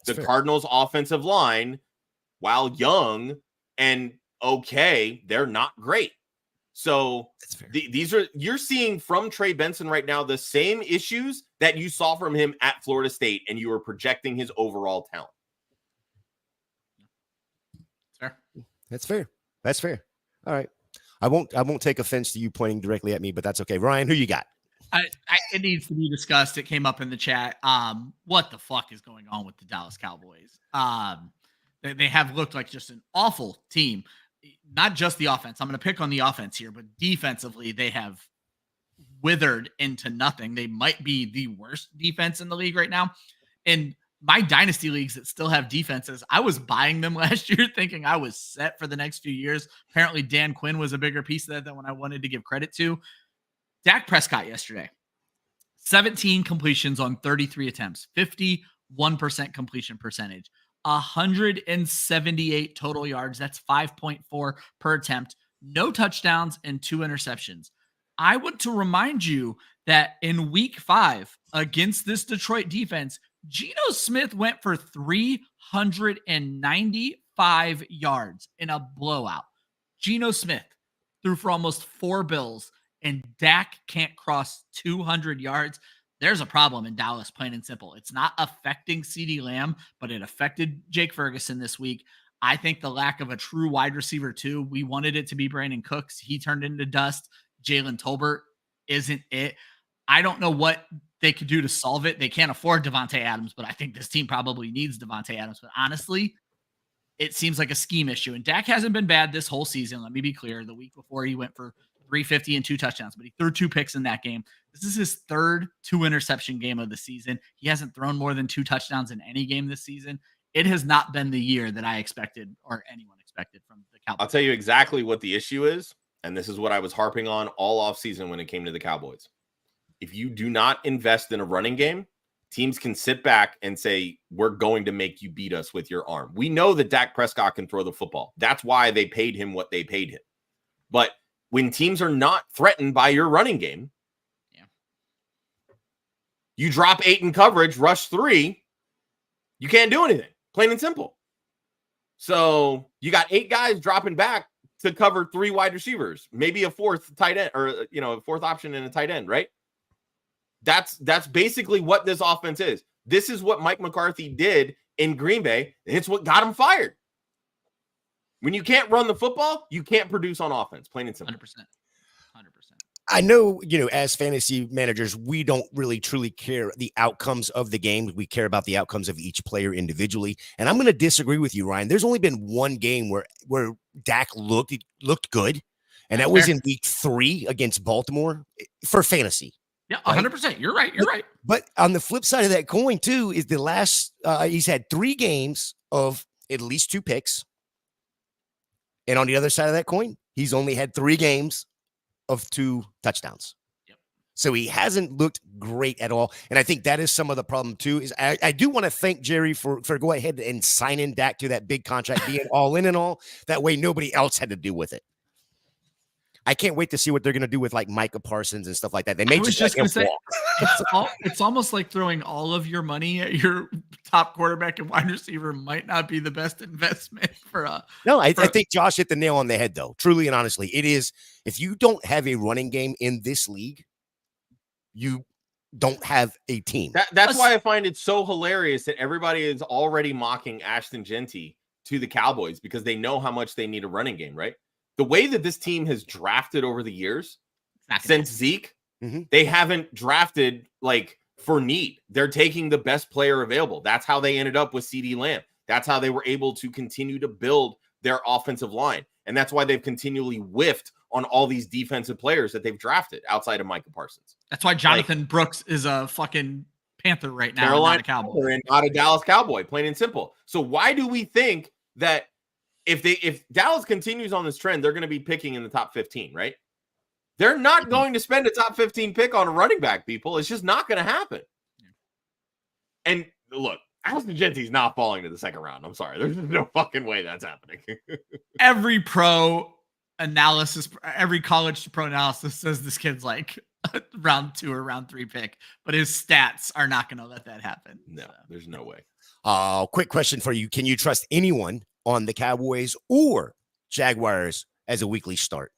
B: That's fair. Cardinals' offensive line, while young and okay, they're not great. So you're seeing from Trey Benson right now the same issues that you saw from him at Florida State, and you were projecting his overall talent.
C: Fair.
A: That's fair. That's fair. All right. I won't take offense to you pointing directly at me, but that's okay. Ryan, who you got?
C: It needs to be discussed. It came up in the chat. What the fuck is going on with the Dallas Cowboys? They have looked like just an awful team. Not just the offense. I'm going to pick on the offense here, but defensively, they have withered into nothing. They might be the worst defense in the league right now. In my dynasty leagues that still have defenses, I was buying them last year thinking I was set for the next few years. Apparently, Dan Quinn was a bigger piece of that than what I wanted to give credit to. Dak Prescott yesterday, 17 completions on 33 attempts, 51% completion percentage. 178 total yards. That's 5.4 per attempt. No touchdowns and 2 interceptions. I want to remind you that in week 5 against this Detroit defense, Geno Smith went for 395 yards in a blowout. Geno Smith threw for almost 4 bills, and Dak can't cross 200 yards. There's a problem in Dallas, plain and simple. It's not affecting CeeDee Lamb, but it affected Jake Ferguson this week. I think the lack of a true wide receiver, too. We wanted it to be Brandon Cooks. He turned into dust. Jalen Tolbert isn't it. I don't know what they could do to solve it. They can't afford Devontae Adams, but I think this team probably needs Devontae Adams. But honestly, it seems like a scheme issue. And Dak hasn't been bad this whole season. Let me be clear. The week before, he went for 350 and 2 touchdowns, but he threw 2 picks in that game. This is his 3rd 2-interception game of the season. He hasn't thrown more than 2 touchdowns in any game this season. It has not been the year that I expected or anyone expected from the Cowboys.
B: I'll tell you exactly what the issue is, and this is what I was harping on all offseason when it came to the Cowboys. If you do not invest in a running game, teams can sit back and say, we're going to make you beat us with your arm. We know that Dak Prescott can throw the football. That's why they paid him what they paid him. But when teams are not threatened by your running game, you drop 8 in coverage, rush 3, you can't do anything. Plain and simple. So you got 8 guys dropping back to cover 3 wide receivers, maybe a 4th tight end, or a 4th option in a tight end, right? That's basically what this offense is. This is what Mike McCarthy did in Green Bay, and it's what got him fired. When you can't run the football, you can't produce on offense. Plain and simple.
C: 100%.
A: I know, as fantasy managers, we don't really truly care the outcomes of the game. We care about the outcomes of each player individually. And I'm going to disagree with you, Ryan. There's only been one game where Dak looked good, and that was in week 3 against Baltimore for fantasy.
C: Yeah, 100%. Right? You're right.
A: But on the flip side of that coin, too, is the last he's had 3 games of at least 2 picks. And on the other side of that coin, he's only had 3 games of 2 touchdowns.
C: Yep.
A: So he hasn't looked great at all. And I think that is some of the problem too, is I do want to thank Jerry for go ahead and signing Dak to that big contract, being all in and all. That way nobody else had to do with it. I can't wait to see what they're going to do with like Micah Parsons and stuff like that. They may just let him walk.
C: It's almost like throwing all of your money at your top quarterback and wide receiver might not be the best investment for a.
A: No, I think Josh hit the nail on the head, though. Truly and honestly, it is. If you don't have a running game in this league, you don't have a team.
B: That's why I find it so hilarious that everybody is already mocking Ashton Genty to the Cowboys because they know how much they need a running game, right? The way that this team has drafted over the years since Zeke, they haven't drafted like for need. They're taking the best player available. That's how they ended up with CeeDee Lamb. That's how they were able to continue to build their offensive line. And that's why they've continually whiffed on all these defensive players that they've drafted outside of Micah Parsons.
C: That's why Jonathan Brooks is a fucking Panther right now.
B: Carolina,
C: not a Cowboy.
B: And not a Dallas Cowboy, plain and simple. So why do we think that if Dallas continues on this trend, they're going to be picking in the top 15, right? They're not going to spend a top 15 pick on a running back, people. It's just not going to happen. And look, Ashton Genty's not falling to the second round. I'm sorry. There's no fucking way that's happening.
C: Every pro analysis, every college to pro analysis says this kid's like a round 2 or round 3 pick, but his stats are not going to let that happen.
B: No, there's no way.
A: Quick question for you. Can you trust anyone on the Cowboys or Jaguars as a weekly start?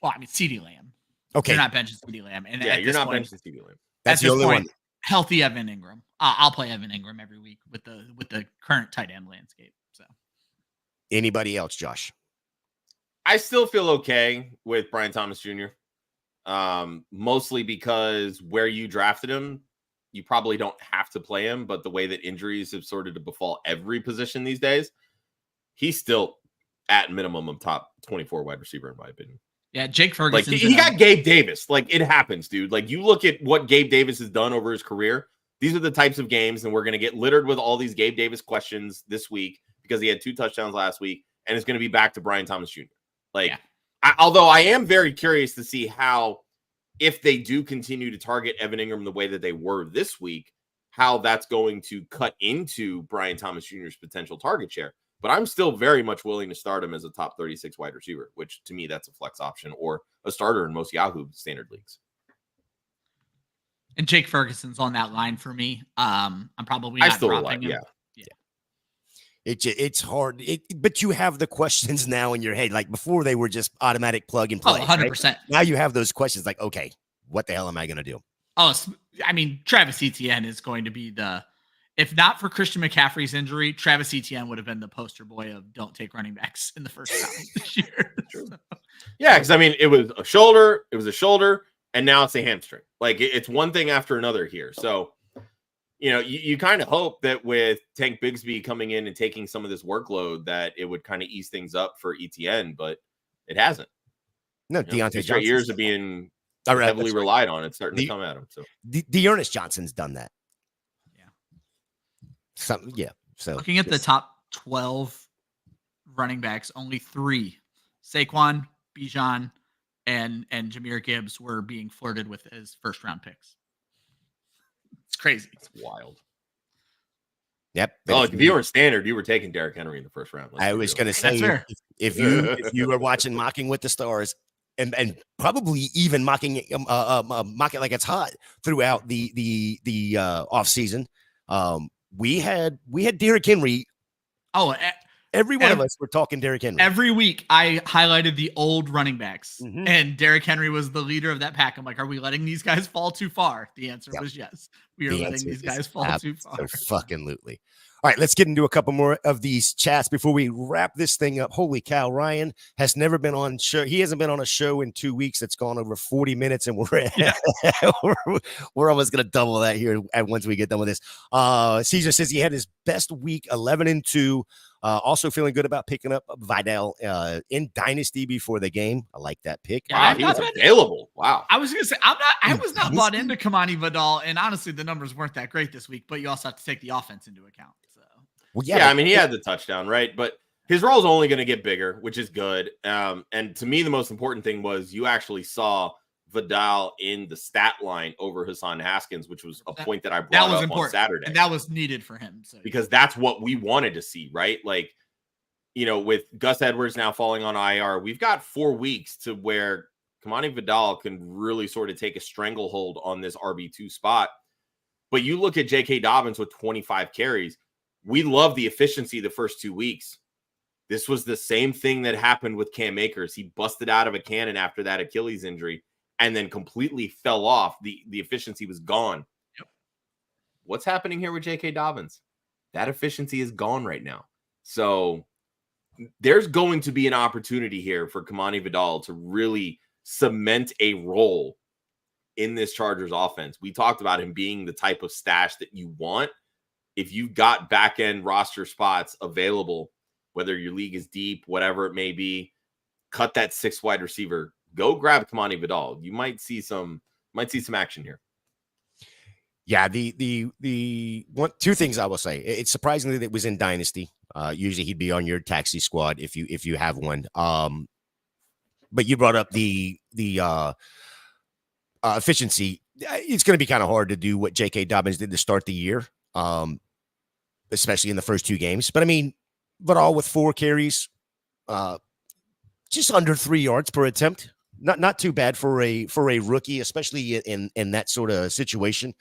C: Well, I mean, CeeDee Lamb.
A: Okay.
C: You're not benching CeeDee Lamb. And
B: yeah, you're not benching CeeDee Lamb.
A: That's the only one.
C: Healthy Evan Engram. I'll play Evan Engram every week with the current tight end landscape. So,
A: anybody else, Josh?
B: I still feel okay with Brian Thomas Jr. Mostly because where you drafted him, you probably don't have to play him. But the way that injuries have sorted to befall every position these days, he's still at minimum of top 24 wide receiver in my opinion.
C: Yeah, Jake Ferguson.
B: Like he got Gabe Davis. Like it happens, dude. Like you look at what Gabe Davis has done over his career. These are the types of games, and we're going to get littered with all these Gabe Davis questions this week because he had 2 touchdowns last week, and it's going to be back to Brian Thomas Jr. Like, yeah. Although I am very curious to see how, if they do continue to target Evan Engram the way that they were this week, how that's going to cut into Brian Thomas Jr.'s potential target share. But I'm still very much willing to start him as a top 36 wide receiver, which to me, that's a flex option or a starter in most Yahoo standard leagues.
C: And Jake Ferguson's on that line for me. I'm probably not dropping him.
B: Yeah.
A: It's hard, but you have the questions now in your head. Like before, they were just automatic plug and play.
C: 100%.
A: Right? Now you have those questions like, okay, what the hell am I going to do?
C: Oh, I mean, Travis Etienne is going to be if not for Christian McCaffrey's injury, Travis Etienne would have been the poster boy of don't take running backs in the first round this year.
B: Yeah, because I mean, it was a shoulder, and now it's a hamstring. Like it's one thing after another here. So, you kind of hope that with Tank Bigsby coming in and taking some of this workload, that it would kind of ease things up for Etienne, but it hasn't.
A: No, Deontay Johnson.
B: Years of being heavily relied on, it's starting to come at him. So,
A: Dearness Johnson's done that. So
C: looking at the top 12 running backs, only 3, Saquon, Bijan, and Jahmyr Gibbs were being flirted with as first round picks. It's crazy.
B: It's wild.
A: Yep.
B: Oh, if you were standard, you were taking Derrick Henry in the first round.
A: I was going to say, if you were watching Mocking with the Stars and probably even mocking it like it's hot throughout the off season, we had Derrick Henry.
C: Oh,
A: every one of us were talking Derrick Henry.
C: Every week I highlighted the old running backs, and Derrick Henry was the leader of that pack. I'm like, are we letting these guys fall too far? The answer was yes. We are letting these guys fall too far.
A: Fucking-lutely. All right, let's get into a couple more of these chats before we wrap this thing up. Holy cow, Ryan has never been on show. He hasn't been on a show in 2 weeks that's gone over 40 minutes, and we're almost going to double that here once we get done with this. Caesar says he had his best week, 11-2. Also feeling good about picking up Vidal in Dynasty before the game. I like that pick.
B: Yeah, he was available. Wow.
C: I was going to say, I was not bought into Kamani Vidal, and honestly, the numbers weren't that great this week, but you also have to take the offense into account. So.
A: Well,
B: yeah, I mean, he had the touchdown, right? But his role is only going to get bigger, which is good. And to me, the most important thing was you actually saw Vidal in the stat line over Hassan Haskins, which was a point that I brought up
C: important
B: on Saturday.
C: And that was needed for him. So.
B: Because that's what we wanted to see, right? Like, with Gus Edwards now falling on IR, we've got 4 weeks to where Kamani Vidal can really sort of take a stranglehold on this RB2 spot. But you look at J.K. Dobbins with 25 carries. We love the efficiency the first 2 weeks. This was the same thing that happened with Cam Akers. He busted out of a cannon after that Achilles injury and then completely fell off. The efficiency was gone.
C: Yep.
B: What's happening here with J.K. Dobbins? That efficiency is gone right now. So there's going to be an opportunity here for Kamani Vidal to really cement a role in this Chargers offense. We talked about him being the type of stash that you want. If you've got back-end roster spots available, whether your league is deep, whatever it may be, cut that 6th wide receiver. Go grab Kamani Vidal. You might see some action here.
A: Yeah, the two things I will say. It's surprising that it was in Dynasty. Usually he'd be on your taxi squad if you have one. But you brought up the efficiency. It's going to be kind of hard to do what J.K. Dobbins did to start the year, especially in the first 2 games. But I mean, Vidal with 4 carries, just under 3 yards per attempt. Not too bad for a rookie, especially in that sort of situation.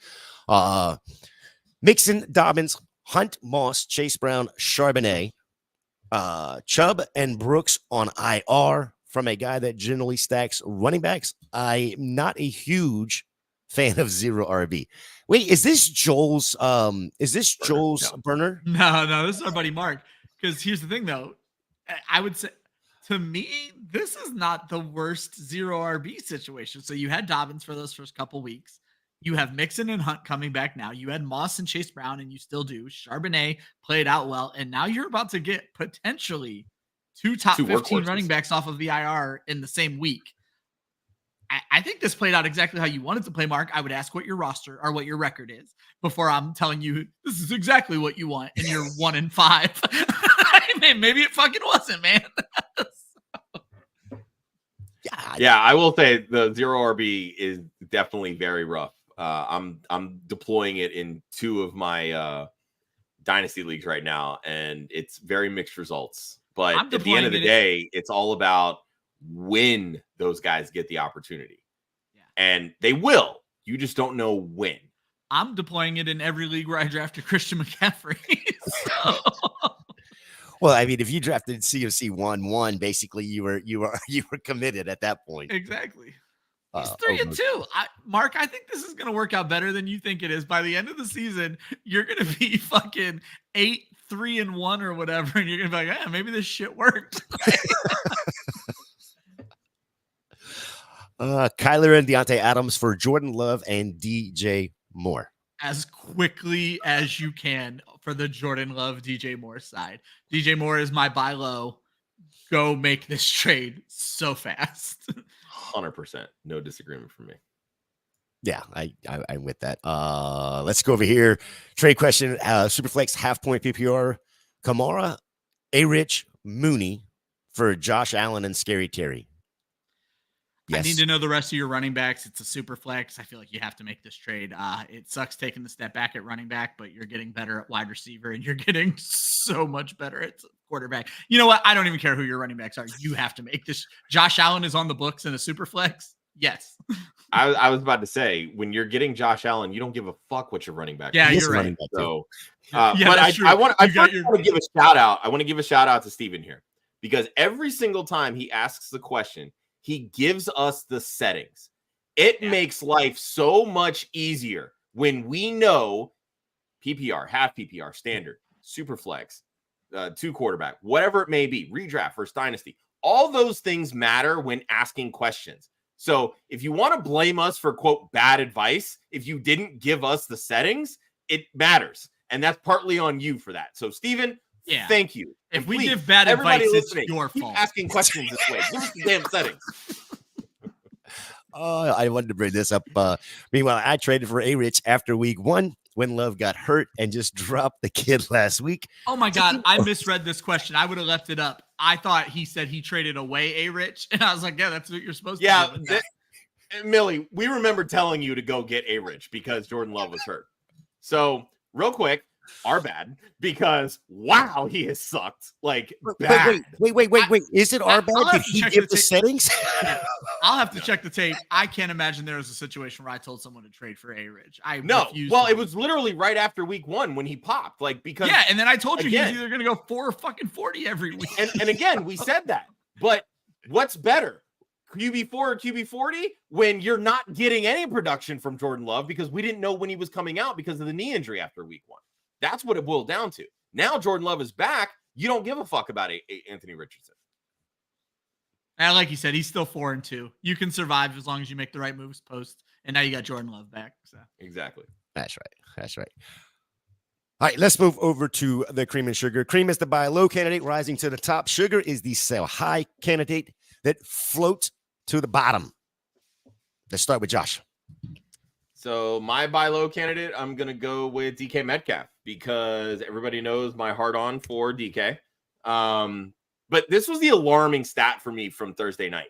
A: Mixon, Dobbins, Hunt, Moss, Chase Brown, Charbonnet, Chubb, and Brooks on IR from a guy that generally stacks running backs. I'm not a huge fan of 0 RB. Wait, is this Joel's burner?
C: No, this is our buddy Mark. Because here's the thing, though. I would say, to me, this is not the worst 0 RB situation. So you had Dobbins for those first couple weeks. You have Mixon and Hunt coming back now. You had Moss and Chase Brown, and you still do. Charbonnet played out well. And now you're about to get potentially 2 top 15 running backs off of the IR in the same week. I think this played out exactly how you wanted to play, Mark. I would ask what your roster or what your record is before I'm telling you this is exactly what you want and you're 1-5. Maybe it fucking wasn't, man.
B: Yeah, I will say the 0 RB is definitely very rough. I'm deploying it in 2 of my dynasty leagues right now, and it's very mixed results. But at the end of the day, it's all about when those guys get the opportunity. Yeah. And they will. You just don't know when.
C: I'm deploying it in every league where I drafted Christian McCaffrey. So.
A: Well, I mean, if you drafted COC 1-1, basically you were committed at that point.
C: Exactly. He's 3-2. Mark, I think this is going to work out better than you think it is. By the end of the season, you're going to be fucking 8-3-1 or whatever, and you're going to be like, yeah, maybe this shit worked.
A: Kyler and Deontay Adams for Jordan Love and DJ Moore.
C: As quickly as you can for the Jordan Love, DJ Moore side. DJ Moore is my buy low. Go make this trade so fast.
B: 100%. No disagreement from me.
A: Yeah, I'm with that. Let's go over here. Trade question. Superflex half-point PPR. Kamara, A-Rich, Mooney for Josh Allen and Scary Terry. Yes.
C: I need to know the rest of your running backs. It's a super flex. I feel like you have to make this trade. It sucks taking the step back at running back, but you're getting better at wide receiver and you're getting so much better at quarterback. You know what? I don't even care who your running backs are. You have to make this. Josh Allen is on the books in a super flex. Yes.
B: I was about to say, when you're getting Josh Allen, you don't give a fuck what your running back.
C: Yeah, you're right.
B: So, but I want to give a shout out. I want to give a shout out to Steven here because every single time he asks the question, he gives us the settings. It makes life so much easier when we know PPR, half PPR, standard, super flex, 2 quarterback, whatever it may be, redraft versus dynasty. All those things matter when asking questions. So if you want to blame us for, quote, bad advice, if you didn't give us the settings, it matters. And that's partly on you for that. So, Steven, thank you.
C: If we give bad advice, it's your fault.
B: Asking questions this way. Give us the damn settings.
A: I wanted to bring this up. Meanwhile, I traded for A-Rich after week 1 when Love got hurt and just dropped the kid last week.
C: Oh, my God. I misread this question. I would have left it up. I thought he said he traded away A-Rich. And I was like, yeah, that's what you're supposed to do.
B: Millie, we remember telling you to go get A-Rich because Jordan Love was hurt. So real quick, our bad, because wow, he has sucked like bad.
A: Wait. Is it our bad? Did he give the settings?
C: Yeah. I'll have to check the tape. I can't imagine there was a situation where I told someone to trade for A-Rich.
B: Well, it was literally right after week 1 when he popped. Like, because
C: and then I told you he was either going to go 4 or fucking 40 every week.
B: And again, we said that. But what's better, QB4 or QB40, when you're not getting any production from Jordan Love because we didn't know when he was coming out because of the knee injury after week 1. That's what it boiled down to. Now Jordan Love is back. You don't give a fuck about Anthony Richardson.
C: And like you said, he's still 4-2. You can survive as long as you make the right moves post. And now you got Jordan Love back. So.
B: Exactly.
A: That's right. All right, let's move over to the cream and sugar. Cream is the buy low candidate rising to the top. Sugar is the sell high candidate that floats to the bottom. Let's start with Josh.
B: So my buy low candidate, I'm going to go with DK Metcalf because everybody knows my heart on for DK. But this was the alarming stat for me from Thursday night.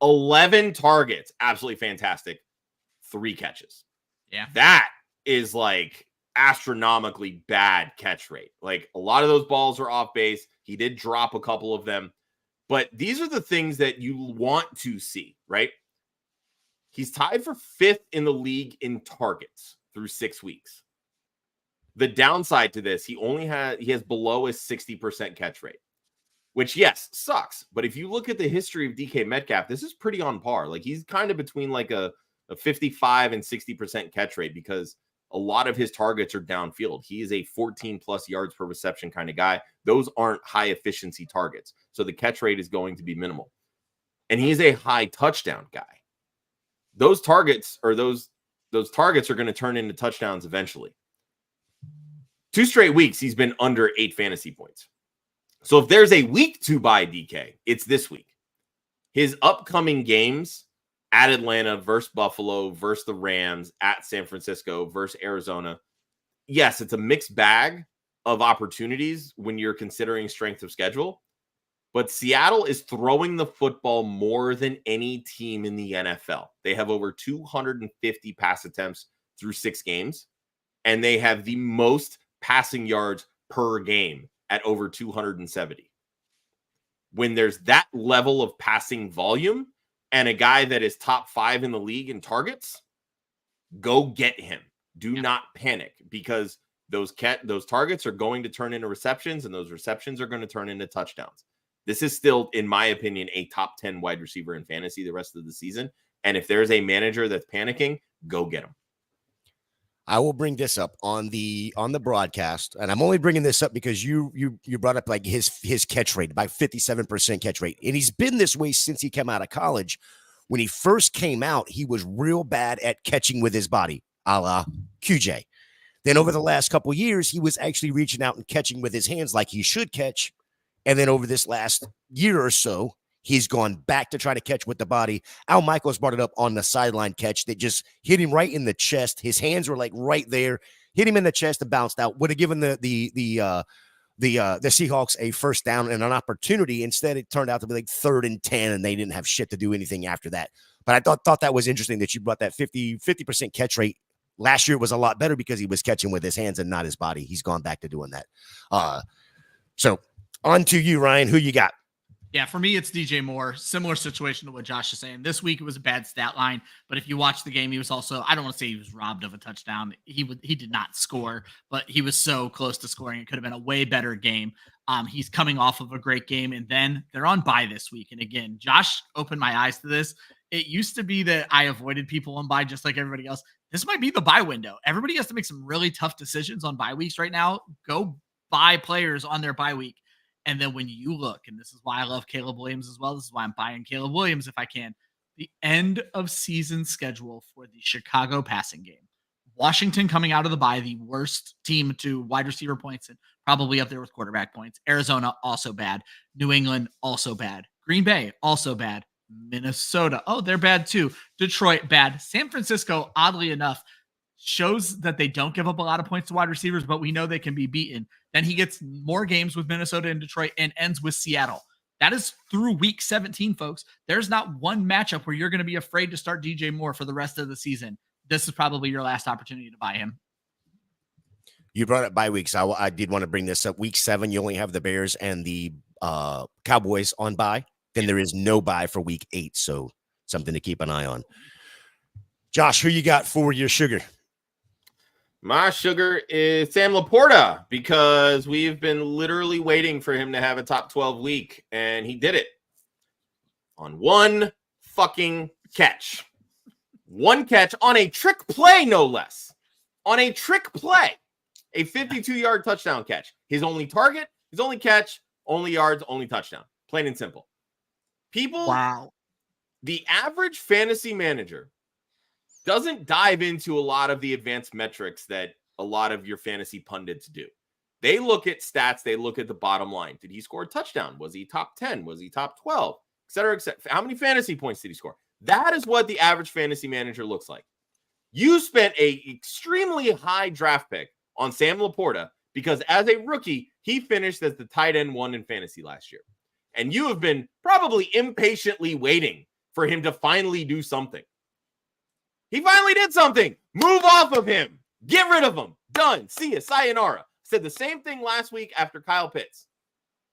B: 11 targets, absolutely fantastic. 3 catches.
C: Yeah.
B: That is like astronomically bad catch rate. Like a lot of those balls are off base. He did drop a couple of them. But these are the things that you want to see, right? He's tied for 5th in the league in targets through 6 weeks. The downside to this, he has below a 60% catch rate, which, yes, sucks. But if you look at the history of DK Metcalf, this is pretty on par. Like he's kind of between like a 55 and 60% catch rate because a lot of his targets are downfield. He is a 14 plus yards per reception kind of guy. Those aren't high efficiency targets. So the catch rate is going to be minimal. And he is a high touchdown guy. Those targets are going to turn into touchdowns eventually. 2 straight weeks, he's been under 8 fantasy points. So if there's a week to buy DK, it's this week. His upcoming games at Atlanta versus Buffalo versus the Rams, at San Francisco versus Arizona. Yes, it's a mixed bag of opportunities when you're considering strength of schedule. But Seattle is throwing the football more than any team in the NFL. They have over 250 pass attempts through 6 games, and they have the most passing yards per game at over 270. When there's that level of passing volume and a guy that is top 5 in the league in targets, go get him. Do not panic because those targets are going to turn into receptions, and those receptions are going to turn into touchdowns. This is still, in my opinion, a top 10 wide receiver in fantasy the rest of the season. And if there's a manager that's panicking, go get him.
A: I will bring this up on the broadcast, and I'm only bringing this up because you brought up like his catch rate, about 57% catch rate, and he's been this way since he came out of college. When he first came out, he was real bad at catching with his body, a la QJ. Then over the last couple of years, he was actually reaching out and catching with his hands like he should catch. And then over this last year or so, he's gone back to try to catch with the body. Al Michaels brought it up on the sideline catch that just hit him right in the chest. His hands were like right there, hit him in the chest and bounced out. Would have given the Seahawks a first down and an opportunity. Instead, it turned out to be like 3rd and 10, and they didn't have shit to do anything after that. But I thought that was interesting that you brought that 50% catch rate. Last year was a lot better because he was catching with his hands and not his body. He's gone back to doing that. So on to you, Ryan. Who you got?
C: Yeah, for me, it's DJ Moore. Similar situation to what Josh is saying. This week, it was a bad stat line, but if you watch the game, he was also, I don't want to say he was robbed of a touchdown. He did not score, but he was so close to scoring. It could have been a way better game. He's coming off of a great game, and then they're on bye this week. And again, Josh opened my eyes to this. It used to be that I avoided people on bye just like everybody else. This might be the bye window. Everybody has to make some really tough decisions on bye weeks right now. Go buy players on their bye week. And then when you look, and this is why I love Caleb Williams as well. This is why I'm buying Caleb Williams if I can. The end of season schedule for the Chicago passing game. Washington coming out of the bye, the worst team to wide receiver points and probably up there with quarterback points. Arizona, also bad. New England, also bad. Green Bay, also bad. Minnesota, oh, they're bad too. Detroit, bad. San Francisco, oddly enough, shows that they don't give up a lot of points to wide receivers, but we know they can be beaten. Then he gets more games with Minnesota and Detroit and ends with Seattle. That is through week 17, folks. There's not one matchup where you're going to be afraid to start DJ Moore for the rest of the season. This is probably your last opportunity to buy him.
A: You brought up bye weeks. I did want to bring this up. Week 7, you only have the Bears and the Cowboys on bye. Then there is no bye for week 8. So something to keep an eye on. Josh, who you got for your sugar?
B: My sugar is Sam LaPorta, because we've been literally waiting for him to have a top 12 week, and he did it on one fucking catch. One catch on a trick play, no less. On a trick play. A 52-yard touchdown catch. His only target, his only catch, only yards, only touchdown. Plain and simple. People,
C: wow.
B: The average fantasy manager doesn't dive into a lot of the advanced metrics that a lot of your fantasy pundits do. They look at stats. They look at the bottom line. Did he score a touchdown? Was he top 10? Was he top 12? Et cetera, et cetera. How many fantasy points did he score? That is what the average fantasy manager looks like. You spent a extremely high draft pick on Sam LaPorta because as a rookie, he finished as the tight end 1 in fantasy last year. And you have been probably impatiently waiting for him to finally do something. He finally did something. Move off of him. Get rid of him. Done. See ya. Sayonara. Said the same thing last week after Kyle Pitts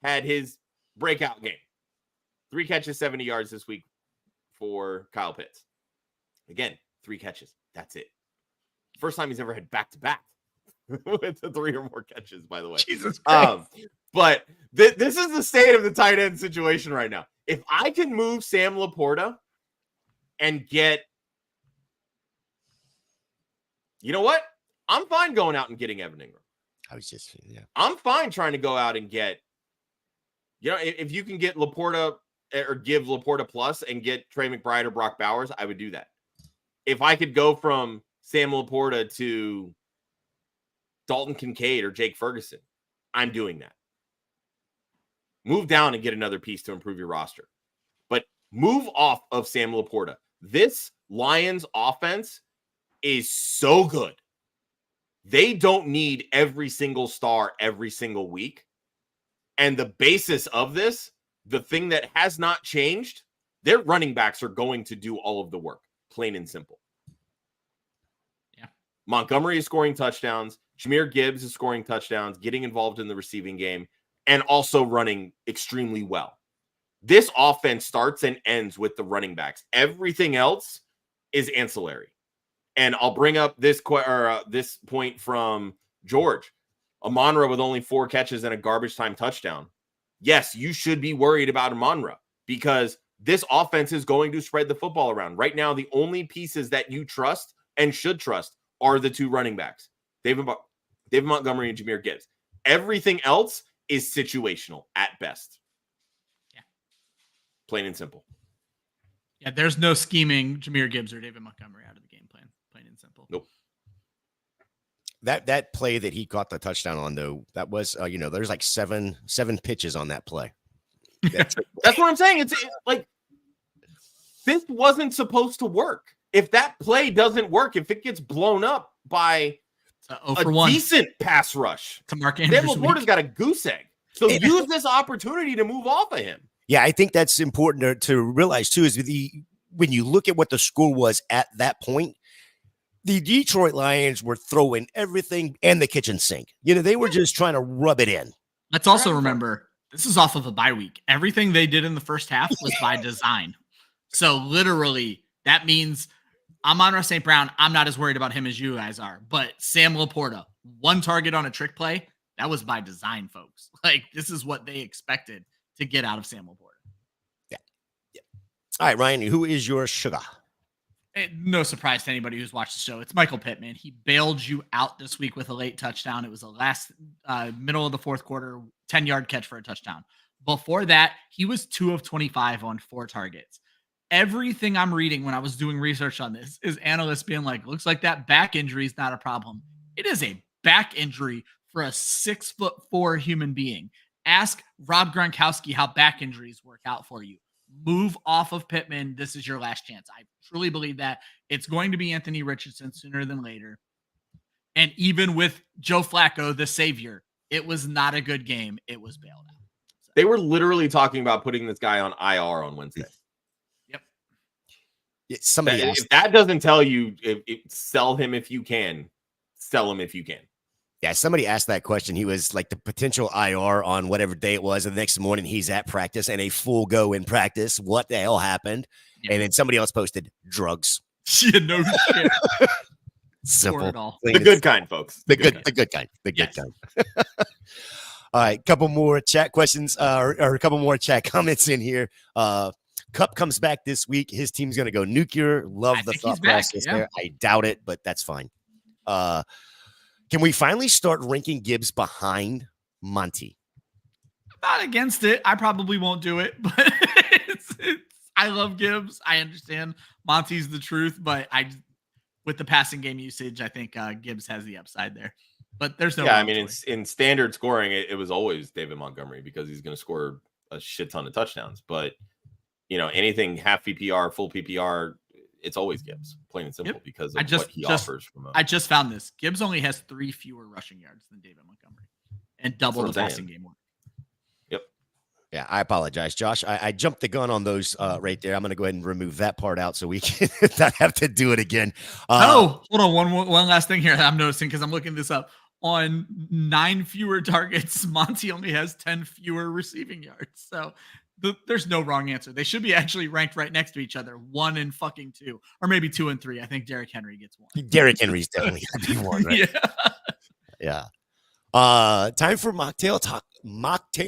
B: had his breakout game. 3 catches, 70 yards this week for Kyle Pitts. Again, 3 catches. That's it. First time he's ever had back-to-back with the 3 or more catches, by the way.
C: Jesus Christ.
B: But this is the state of the tight end situation right now. If I can move Sam LaPorta and get, you know what? I'm fine going out and getting Evan Engram. I'm fine trying to go out and get, if you can get LaPorta or give LaPorta plus and get Trey McBride or Brock Bowers, I would do that. If I could go from Sam LaPorta to Dalton Kincaid or Jake Ferguson, I'm doing that. Move down and get another piece to improve your roster. But move off of Sam LaPorta. This Lions offense is so good. They don't need every single star every single week. And the basis of this, the thing that has not changed, their running backs are going to do all of the work. Plain and simple.
C: Yeah.
B: Montgomery is scoring touchdowns. Jahmyr Gibbs is scoring touchdowns, getting involved in the receiving game, and also running extremely well. This offense starts and ends with the running backs. Everything else is ancillary. And I'll bring up this point from George. Amon-Ra with only 4 catches and a garbage time touchdown. Yes, you should be worried about Amon-Ra because this offense is going to spread the football around. Right now, the only pieces that you trust and should trust are the 2 running backs, David Montgomery and Jahmyr Gibbs. Everything else is situational at best.
C: Yeah.
B: Plain and simple.
C: Yeah, there's no scheming Jahmyr Gibbs or David Montgomery out of the game plan. Plain and simple.
B: Nope.
A: That play that he caught the touchdown on, though, that was, there's like seven pitches on that play.
B: That's what I'm saying. It's like, this wasn't supposed to work. If that play doesn't work, if it gets blown up by a decent pass rush,
C: to Mark
B: Sam LaPorta's got a goose egg. So use this opportunity to move off of him.
A: Yeah, I think that's important to realize, too, is when you look at what the score was at that point, the Detroit Lions were throwing everything and the kitchen sink. They were just trying to rub it in.
C: Let's also remember, this is off of a bye week. Everything they did in the first half was by design. So literally, that means Amon-Ra St. Brown, I'm not as worried about him as you guys are. But Sam LaPorta, 1 target on a trick play, that was by design, folks. Like, this is what they expected to get out of Sam LaPorta.
A: Yeah. All right, Ryan, who is your sugar?
C: No surprise to anybody who's watched the show. It's Michael Pittman. He bailed you out this week with a late touchdown. It was the last middle of the fourth quarter, 10-yard catch for a touchdown. Before that, he was 2 of 25 on 4 targets. Everything I'm reading when I was doing research on this is analysts being like, looks like that back injury is not a problem. It is a back injury for a 6'4" human being. Ask Rob Gronkowski how back injuries work out for you. Move off of Pittman. This is your last chance. I truly believe that it's going to be Anthony Richardson sooner than later. And even with Joe Flacco, the savior, it was not a good game. It was bailed out. upset.
B: They were literally talking about putting this guy on IR on Wednesday.
C: Yep.
A: Somebody asked,
B: if that doesn't tell you, sell him if you can. Sell him if you can.
A: Yeah, somebody asked that question. He was like the potential IR on whatever day it was. And the next morning he's at practice and a full go in practice. What the hell happened? Yeah. And then somebody else posted drugs.
C: Yeah, no shit.
A: Simple.
B: The good kind, folks.
A: The good kind. All right, couple more chat questions or a couple more chat comments in here. Cup comes back this week. His team's going to go nuclear. Love the thought process there. I doubt it, but that's fine. Can we finally start ranking Gibbs behind Monty?
C: Not against it. I probably won't do it, but I love Gibbs. I understand Monty's the truth, but with the passing game usage, I think Gibbs has the upside there. But there's no.
B: Yeah, I mean, in standard scoring, it was always David Montgomery because he's going to score a shit ton of touchdowns. But anything half PPR, full PPR, it's always Gibbs, plain and simple, because of what he offers from
C: I just found this. Gibbs only has 3 fewer rushing yards than David Montgomery and double the passing game work.
B: Yep.
A: Yeah, I apologize, Josh. I jumped the gun on those right there. I'm going to go ahead and remove that part out so we can not have to do it again.
C: Hold on. One last thing here that I'm noticing because I'm looking this up. On 9 fewer targets, Monty only has 10 fewer receiving yards. So there's no wrong answer. They should be actually ranked right next to each other, 1 and 2, or maybe 2 and 3. I think Derrick Henry gets 1.
A: Derrick Henry's definitely going to be 1, right? Yeah. Time for mocktail talk.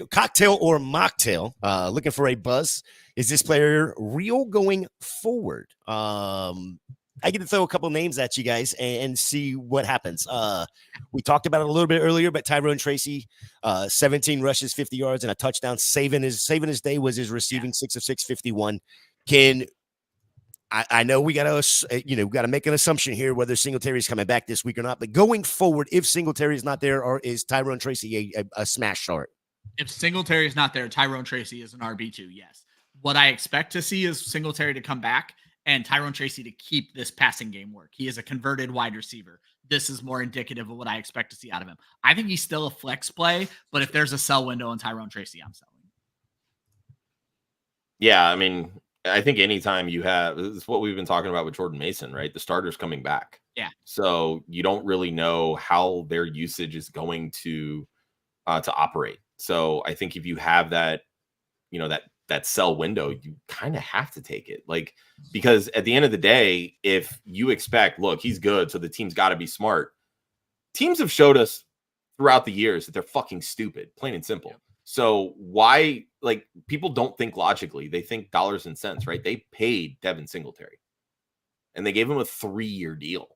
A: Cocktail or mocktail. Looking for a buzz. Is this player real going forward? I get to throw a couple names at you guys and see what happens. We talked about it a little bit earlier, but Tyrone Tracy, 17 rushes, 50 yards, and a touchdown. Saving his day was his receiving, 6 of 6, 51. I know we gotta make an assumption here whether Singletary is coming back this week or not. But going forward, if Singletary is not there, or is Tyrone Tracy a smash start?
C: If Singletary is not there, Tyrone Tracy is an RB2. Yes. What I expect to see is Singletary to come back and Tyrone Tracy to keep this passing game work. He is a converted wide receiver. This is more indicative of what I expect to see out of him. I think he's still a flex play, but if there's a sell window on Tyrone Tracy, I'm selling.
B: Yeah, I mean, I think anytime you have, it's what we've been talking about with Jordan Mason, right? The starter's coming back.
C: Yeah.
B: So you don't really know how their usage is going to operate. So I think if you have that, that sell window, you kind of have to take it. Like, because at the end of the day, if you expect, look, he's good, so the team's got to be smart. Teams have showed us throughout the years that they're fucking stupid, plain and simple. Yeah. So why, people don't think logically. They think dollars and cents, right? They paid Devin Singletary and they gave him a 3-year deal.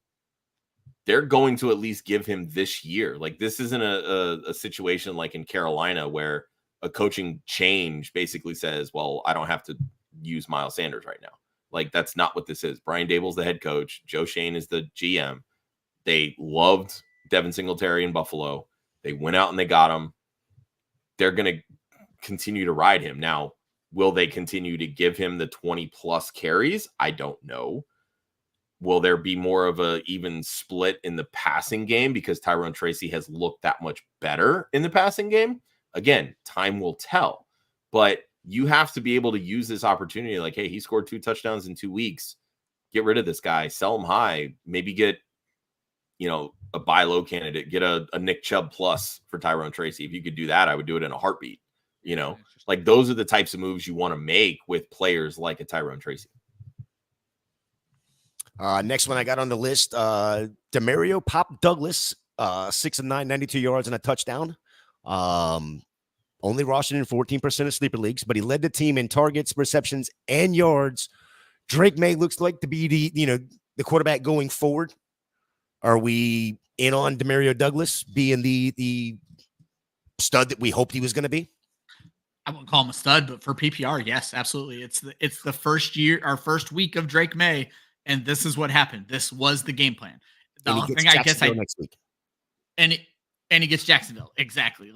B: They're going to at least give him this year. Like, this isn't a situation like in Carolina where a coaching change basically says, well, I don't have to use Miles Sanders right now. Like, that's not what this is. Brian Daboll's the head coach. Joe Shane is the GM. They loved Devin Singletary in Buffalo. They went out and they got him. They're going to continue to ride him. Now, will they continue to give him the 20-plus carries? I don't know. Will there be more of a even split in the passing game because Tyrone Tracy has looked that much better in the passing game? Again, time will tell. But you have to be able to use this opportunity like, hey, he scored 2 touchdowns in 2 weeks. Get rid of this guy. Sell him high. Maybe get, a buy low candidate. Get a Nick Chubb plus for Tyrone Tracy. If you could do that, I would do it in a heartbeat. Like, those are the types of moves you want to make with players like a Tyrone Tracy.
A: Next one I got on the list, Demario Pop Douglas, 6 of 9, 92 yards and a touchdown. Only rostered in 14% of sleeper leagues, but he led the team in targets, receptions, and yards. Drake May looks like to be the quarterback going forward. Are we in on Demario Douglas being the stud that we hoped he was going to be?
C: I wouldn't call him a stud, but for PPR, yes, absolutely. It's the first week of Drake May. And this is what happened. This was the game plan. The
A: and he gets thing I guess next week.
C: And he gets Jacksonville. Exactly.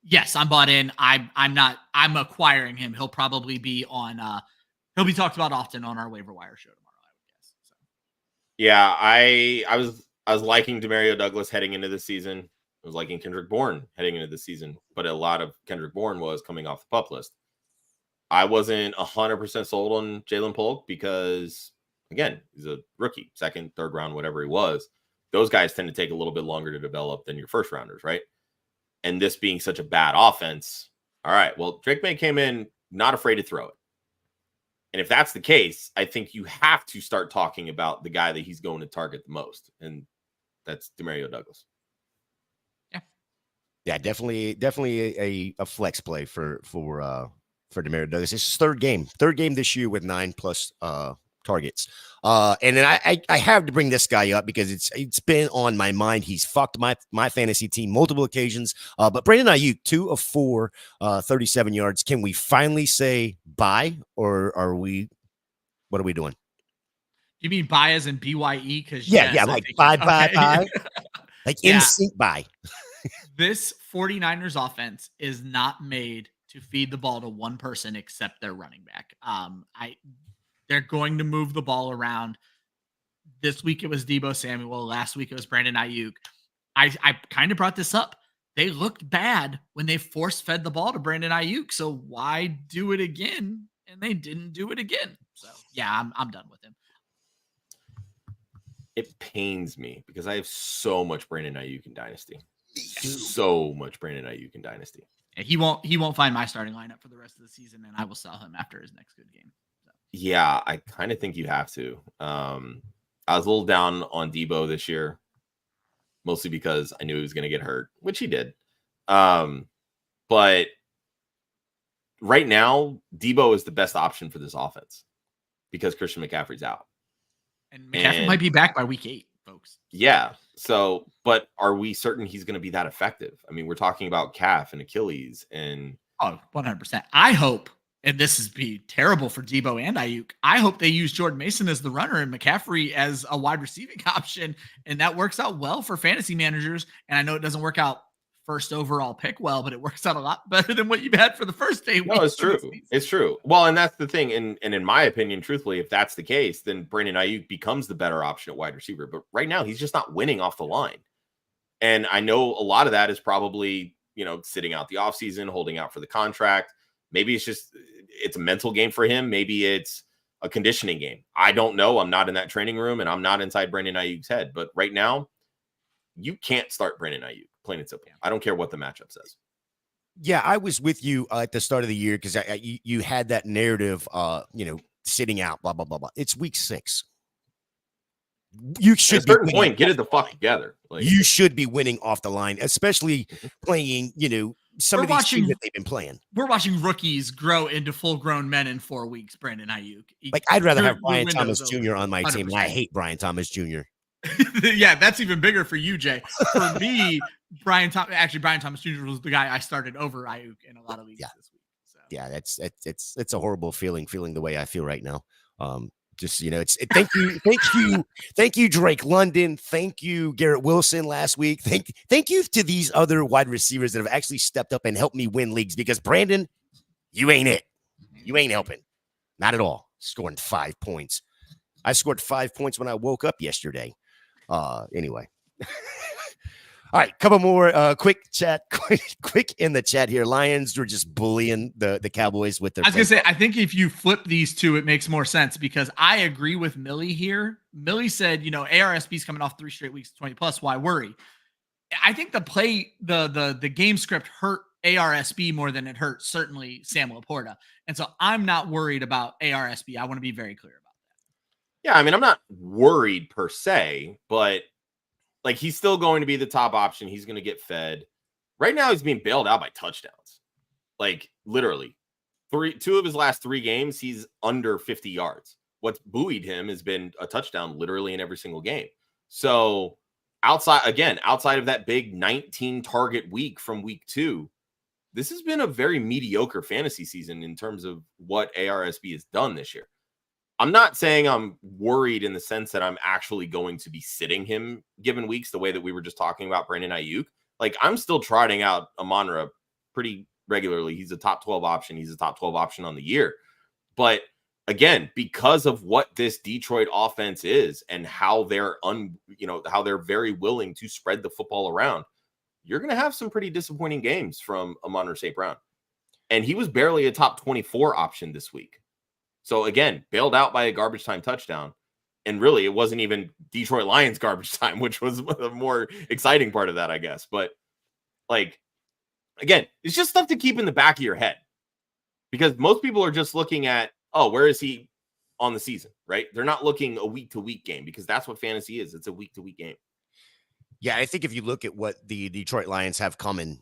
C: Yes, I'm bought in. I'm acquiring him. He'll probably be on he'll be talked about often on our waiver wire show tomorrow, I would guess. So.
B: Yeah, I was liking Demario Douglas heading into the season. It was liking Kendrick Bourne heading into the season, but a lot of Kendrick Bourne was coming off the PUP list. I wasn't 100% sold on Jalen Polk because, again, he's a rookie, second, third round, whatever he was. Those guys tend to take a little bit longer to develop than your first rounders, right? And this being such a bad offense, all right, well, Drake May came in not afraid to throw it. And if that's the case, I think you have to start talking about the guy that he's going to target the most, and that's Demario Douglas.
A: Yeah, definitely a flex play for Demario Douglas. It's his third game this year with 9+ targets. And then I have to bring this guy up because it's been on my mind. He's fucked my fantasy team multiple occasions. But Brandon Ayuk, 2 of 4, 37 yards. Can we finally say bye, or what are we doing?
C: You mean buy as in BYE? Because
A: yeah, like bye. Like in sync bye.
C: This 49ers offense is not made to feed the ball to one person except their running back. They're going to move the ball around. This week it was Deebo Samuel. Last week it was Brandon Ayuk. I kind of brought this up. They looked bad when they force-fed the ball to Brandon Ayuk. So why do it again? And they didn't do it again. So yeah, I'm done with him.
B: It pains me because I have so much Brandon Ayuk in Dynasty. So much Brandon Ayuk in Dynasty.
C: Yeah, he won't find my starting lineup for the rest of the season, and I will sell him after his next good game. So.
B: Yeah, I kind of think you have to. I was a little down on Deebo this year, mostly because I knew he was going to get hurt, which he did. But right now, Deebo is the best option for this offense because Christian McCaffrey's out.
C: And McCaffrey might be back by week 8, folks.
B: Yeah. So, but are we certain he's going to be that effective? I mean, we're talking about calf and Achilles and.
C: Oh, 100%. I hope, and this is be terrible for Deebo and Ayuk, I hope they use Jordan Mason as the runner and McCaffrey as a wide receiving option. And that works out well for fantasy managers. And I know it doesn't work out first overall pick well, but it works out a lot better than what you've had for the first 8 weeks.
B: No, it's true. It's true. Well, and that's the thing. And in my opinion, truthfully, if that's the case, then Brandon Ayuk becomes the better option at wide receiver. But right now, he's just not winning off the line. And I know a lot of that is probably, sitting out the offseason, holding out for the contract. Maybe it's a mental game for him. Maybe it's a conditioning game. I don't know. I'm not in that training room and I'm not inside Brandon Ayuk's head. But right now, you can't start Brandon Ayuk. Plain and simple. I don't care what the matchup says.
A: Yeah, I was with you at the start of the year because you had that narrative, sitting out, blah, blah, blah, blah. It's week 6. You should
B: at a certain point get it the fuck together.
A: You should be winning off the line, especially playing, some of these teams that they've been playing.
C: We're watching rookies grow into full-grown men in 4 weeks, Brandon Ayuk.
A: Like, I'd rather have Brian Thomas Jr. on my 100%. Team, and I hate Brian Thomas Jr.
C: Yeah, that's even bigger for you, Jay. For me, Brian Thomas Jr. was the guy I started over Ayuk in a lot of leagues this week. So.
A: Yeah, it's a horrible feeling the way I feel right now. Thank you, Drake London. Thank you, Garrett Wilson last week. Thank you to these other wide receivers that have actually stepped up and helped me win leagues because Brandon, you ain't it. You ain't helping. Not at all. Scoring 5 points. I scored 5 points when I woke up yesterday. Anyway. All right, couple more quick in the chat here. Lions were just bullying the Cowboys with their.
C: I was gonna say, I think if you flip these two, it makes more sense because I agree with Millie here. Millie said, ARSB's coming off 3 straight weeks, 20+. Why worry? I think the game script hurt ARSB more than it hurt certainly Sam LaPorta, and so I'm not worried about ARSB. I want to be very clear about that.
B: Yeah, I mean, I'm not worried per se, but. Like, he's still going to be the top option. He's going to get fed. Right now, he's being bailed out by touchdowns. Like, literally. 2 of his last 3 games, he's under 50 yards. What's buoyed him has been a touchdown literally in every single game. So, outside of that big 19-target week from week 2, this has been a very mediocre fantasy season in terms of what ARSB has done this year. I'm not saying I'm worried in the sense that I'm actually going to be sitting him given weeks the way that we were just talking about Brandon Ayuk. Like, I'm still trotting out Amon-Ra pretty regularly. He's a top 12 option. He's a top 12 option on the year. But again, because of what this Detroit offense is and how they're how they're very willing to spread the football around, you're going to have some pretty disappointing games from Amon-Ra St. Brown. And he was barely a top 24 option this week. So again, bailed out by a garbage time touchdown. And really, it wasn't even Detroit Lions garbage time, which was the more exciting part of that, I guess. But like, again, it's just stuff to keep in the back of your head, because most people are just looking at, oh, where is he on the season, right? They're not looking a week-to-week game, because that's what fantasy is. It's a week-to-week game.
A: Yeah, I think if you look at what the Detroit Lions have coming,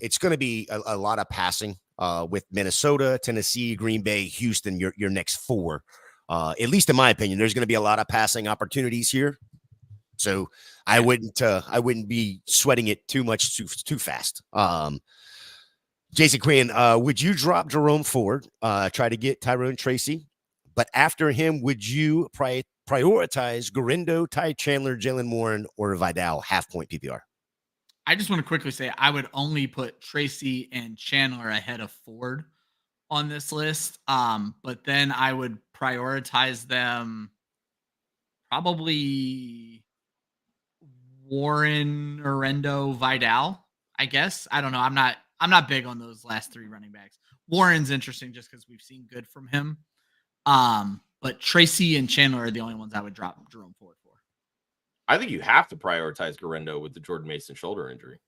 A: it's going to be a lot of passing with Minnesota, Tennessee, Green Bay, Houston, your next four. At least in my opinion, there's going to be a lot of passing opportunities here. So I wouldn't be sweating it too much too fast. Jason Quinn, would you drop Jerome Ford, try to get Tyrone Tracy, but after him, would you prioritize Garindo, Ty Chandler, Jalen Warren, or Vidal half-point PPR?
C: I just want to quickly say I would only put Tracy and Chandler ahead of Ford on this list. But then I would prioritize them probably Warren, Garindo, Vidal, I guess. I don't know. I'm not big on those last three running backs. Warren's interesting just because we've seen good from him. But Tracy and Chandler are the only ones I would drop Jerome Ford for.
B: I think you have to prioritize Garindo with the Jordan Mason shoulder injury.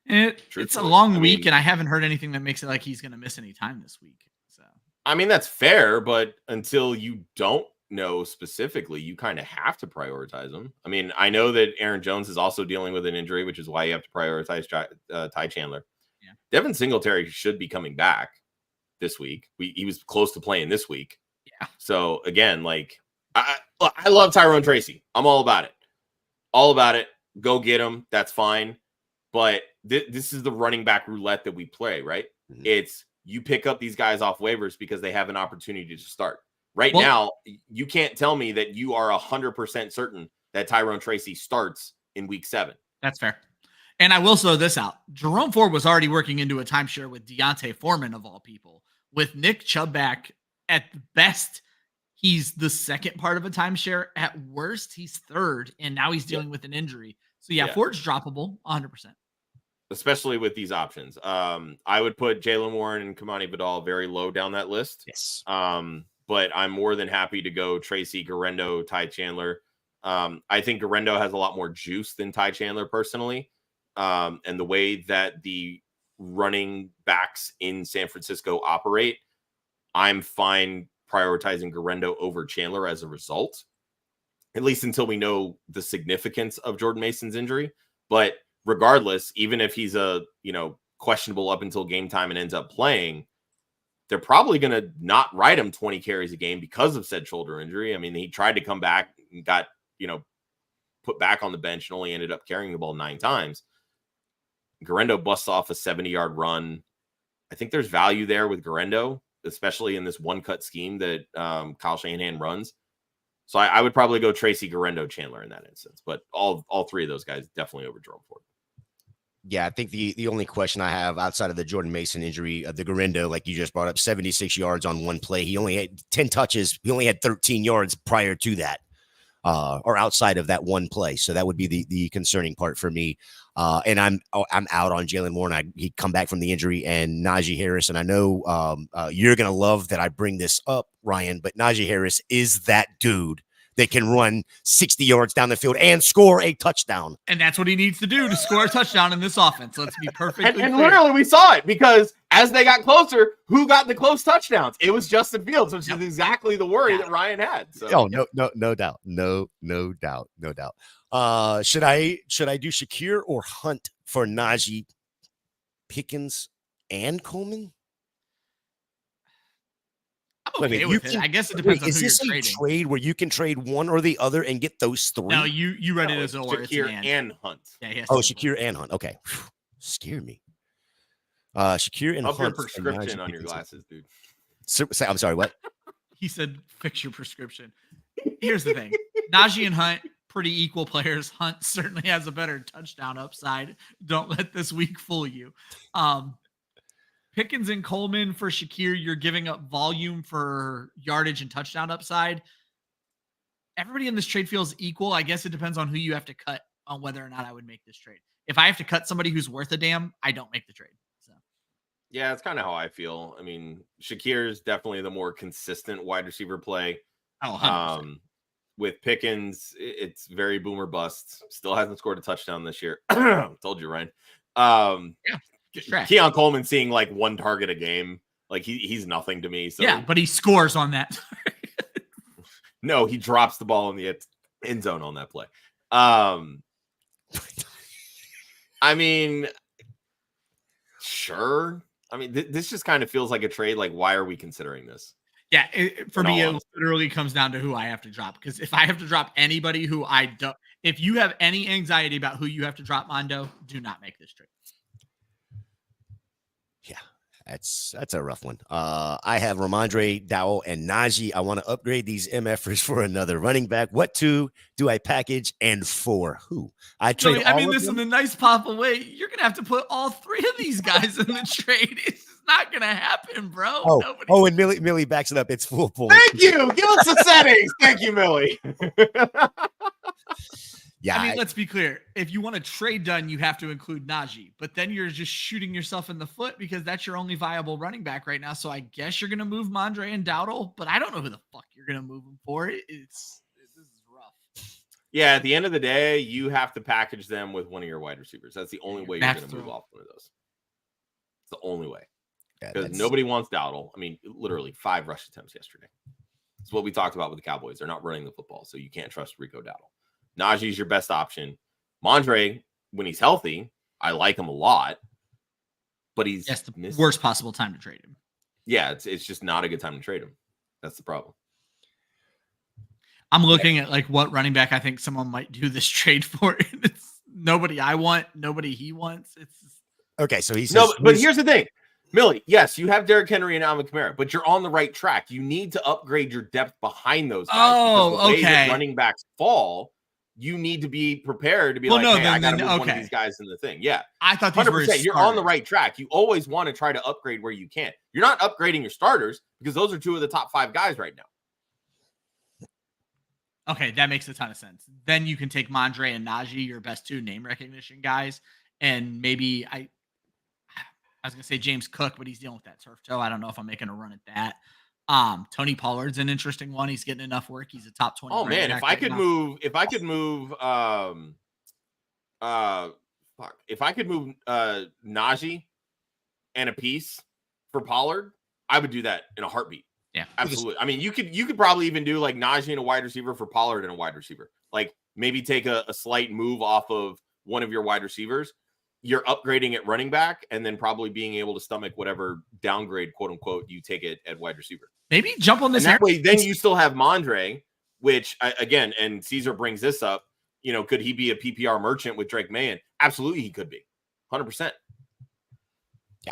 C: It's a long week, and I haven't heard anything that makes it like he's going to miss any time this week. So,
B: I mean, that's fair, but until you don't know specifically, you kind of have to prioritize him. I mean, I know that Aaron Jones is also dealing with an injury, which is why you have to prioritize Ty Chandler.
C: Yeah.
B: Devin Singletary should be coming back this week. He was close to playing this week.
C: Yeah.
B: So again, like I love Tyrone Tracy. I'm all about it. All about it. Go get him. That's fine. But this is the running back roulette that we play, right? Mm-hmm. It's you pick up these guys off waivers because they have an opportunity to start. Right now, you can't tell me that you are 100% certain that Tyrone Tracy starts in week 7.
C: That's fair. And I will throw this out. Jerome Ford was already working into a timeshare with Deontay Foreman, of all people. With Nick Chubb back, at best, he's the second part of a timeshare. At worst, he's third, and now he's dealing with an injury. So, Ford's droppable 100%.
B: Especially with these options. I would put Jalen Warren and Kamani Vidal very low down that list.
A: Yes.
B: But I'm more than happy to go Tracy, Garindo, Ty Chandler. I think Garindo has a lot more juice than Ty Chandler personally. And the way that the running backs in San Francisco operate, I'm fine prioritizing Garindo over Chandler as a result, at least until we know the significance of Jordan Mason's injury. But regardless, even if he's questionable up until game time and ends up playing, they're probably going to not ride him 20 carries a game because of said shoulder injury. I mean, he tried to come back and got, put back on the bench and only ended up carrying the ball 9 times. Garindo busts off a 70-yard run. I think there's value there with Garindo, especially in this one-cut scheme that Kyle Shanahan runs. So I would probably go Tracy, Garindo, Chandler in that instance. But all three of those guys definitely over Jerome Ford.
A: Yeah, I think the only question I have outside of the Jordan Mason injury, the Garindo, like you just brought up, 76 yards on one play. He only had 10 touches. He only had 13 yards prior to that, or outside of that one play. So that would be the concerning part for me. And I'm out on Jalen Warren. He'd come back from the injury, and Najee Harris. And I know you're going to love that I bring this up, Ryan, but Najee Harris is that dude that can run 60 yards down the field and score a touchdown.
C: And that's what he needs to do to score a touchdown in this offense. Let's be perfectly clear.
B: And literally we saw it, because as they got closer, who got the close touchdowns? It was Justin Fields, which is exactly the worry that Ryan had. So.
A: Oh, no doubt. No doubt. Should I do Shakir or Hunt for Najee, Pickens, and Coleman?
C: I'm okay with it. I guess it depends on who you're trading.
A: Is this a trade where you can trade one or the other and get those 3?
C: No, you read it as an or.
B: Shakir and Hunt.
C: Yeah,
A: Shakir and Hunt. Okay. Scare me. Shakir and
B: Up
A: Hunt.
B: Your prescription on your glasses, dude.
A: I'm sorry, what?
C: He said fix your prescription. Here's the thing. Najee and Hunt, pretty equal players. Hunt certainly has a better touchdown upside. Don't let this week fool you. Pickens and Coleman for Shakir, you're giving up volume for yardage and touchdown upside. Everybody in this trade feels equal. I guess it depends on who you have to cut on whether or not I would make this trade. if I have to cut somebody who's worth a damn, I don't make the trade. So
B: yeah, it's kind of how I feel. I mean, Shakir is definitely the more consistent wide receiver play.
C: Oh, 100%.
B: With Pickens, it's very boomer bust. Still hasn't scored a touchdown this year. Told you, Ryan. Keon Coleman seeing like 1 target a game, like he's nothing to me. So
C: yeah, but he scores on that.
B: No, he drops the ball in the end zone on that play. I mean, sure. I mean, this just kind of feels like a trade. Like, why are we considering this?
C: Yeah, for me, it literally comes down to who I have to drop. Because if I have to drop anybody who I don't, if you have any anxiety about who you have to drop, Mondo, do not make this trade.
A: Yeah, that's a rough one. I have Ramondre, Dowell, and Najee. I want to upgrade these MFers for another running back. What 2 do I package, and for who? I trade.
C: I mean, this in a nice pop way. You're gonna have to put all 3 of these guys in the trade. It's not gonna happen, bro.
A: Oh, and Millie backs it up. It's full point.
B: Thank you. Give us the settings. Thank you, Millie.
A: Yeah,
C: I mean, let's be clear. If you want a trade done, you have to include Najee. But then you're just shooting yourself in the foot because that's your only viable running back right now. So I guess you're going to move Mondre and Dowdle, but I don't know who the fuck you're going to move them for. This is rough.
B: Yeah, at the end of the day, you have to package them with one of your wide receivers. That's the only way you're going to move off one of those. It's the only way. Because nobody wants Dowdle. I mean, literally 5 rush attempts yesterday. It's what we talked about with the Cowboys. They're not running the football, so you can't trust Rico Dowdle. Najee is your best option. Mondre, when he's healthy, I like him a lot, but he's
C: the worst possible time to trade him.
B: Yeah, it's just not a good time to trade him. That's the problem.
C: I'm looking at like what running back I think someone might do this trade for. It's nobody I want, nobody he wants. It's
A: okay. So he says,
B: no, but here's the thing, Millie. Yes, you have Derrick Henry and Alvin Kamara, but you're on the right track. You need to upgrade your depth behind those guys.
C: Oh,
B: because the way
C: okay.
B: that running backs fall. You need to be prepared to be I got to move one of these guys in the thing. Yeah.
C: I thought these
B: 100%. You're on the right track. You always want to try to upgrade where you can. You're not upgrading your starters because those are 2 of the top 5 guys right now.
C: Okay, that makes a ton of sense. Then you can take Mondre and Najee, your best 2 name recognition guys, and maybe I was going to say James Cook, but he's dealing with that turf toe. I don't know if I'm making a run at that. Tony Pollard's an interesting one. He's getting enough work. He's a top 20.
B: Oh man, if I could move Najee and a piece for Pollard, I would do that in a heartbeat.
C: Yeah,
B: absolutely. I mean, you could probably even do like Najee and a wide receiver for Pollard and a wide receiver. Like maybe take a slight move off of one of your wide receivers. You're upgrading at running back and then probably being able to stomach whatever downgrade, quote unquote, you take it at wide receiver.
C: Maybe jump on this.
B: And that way, then you still have Mondre, which again, and Caesar brings this up. You know, could he be a PPR merchant with Drake Mayen? Absolutely, he could be, 100%.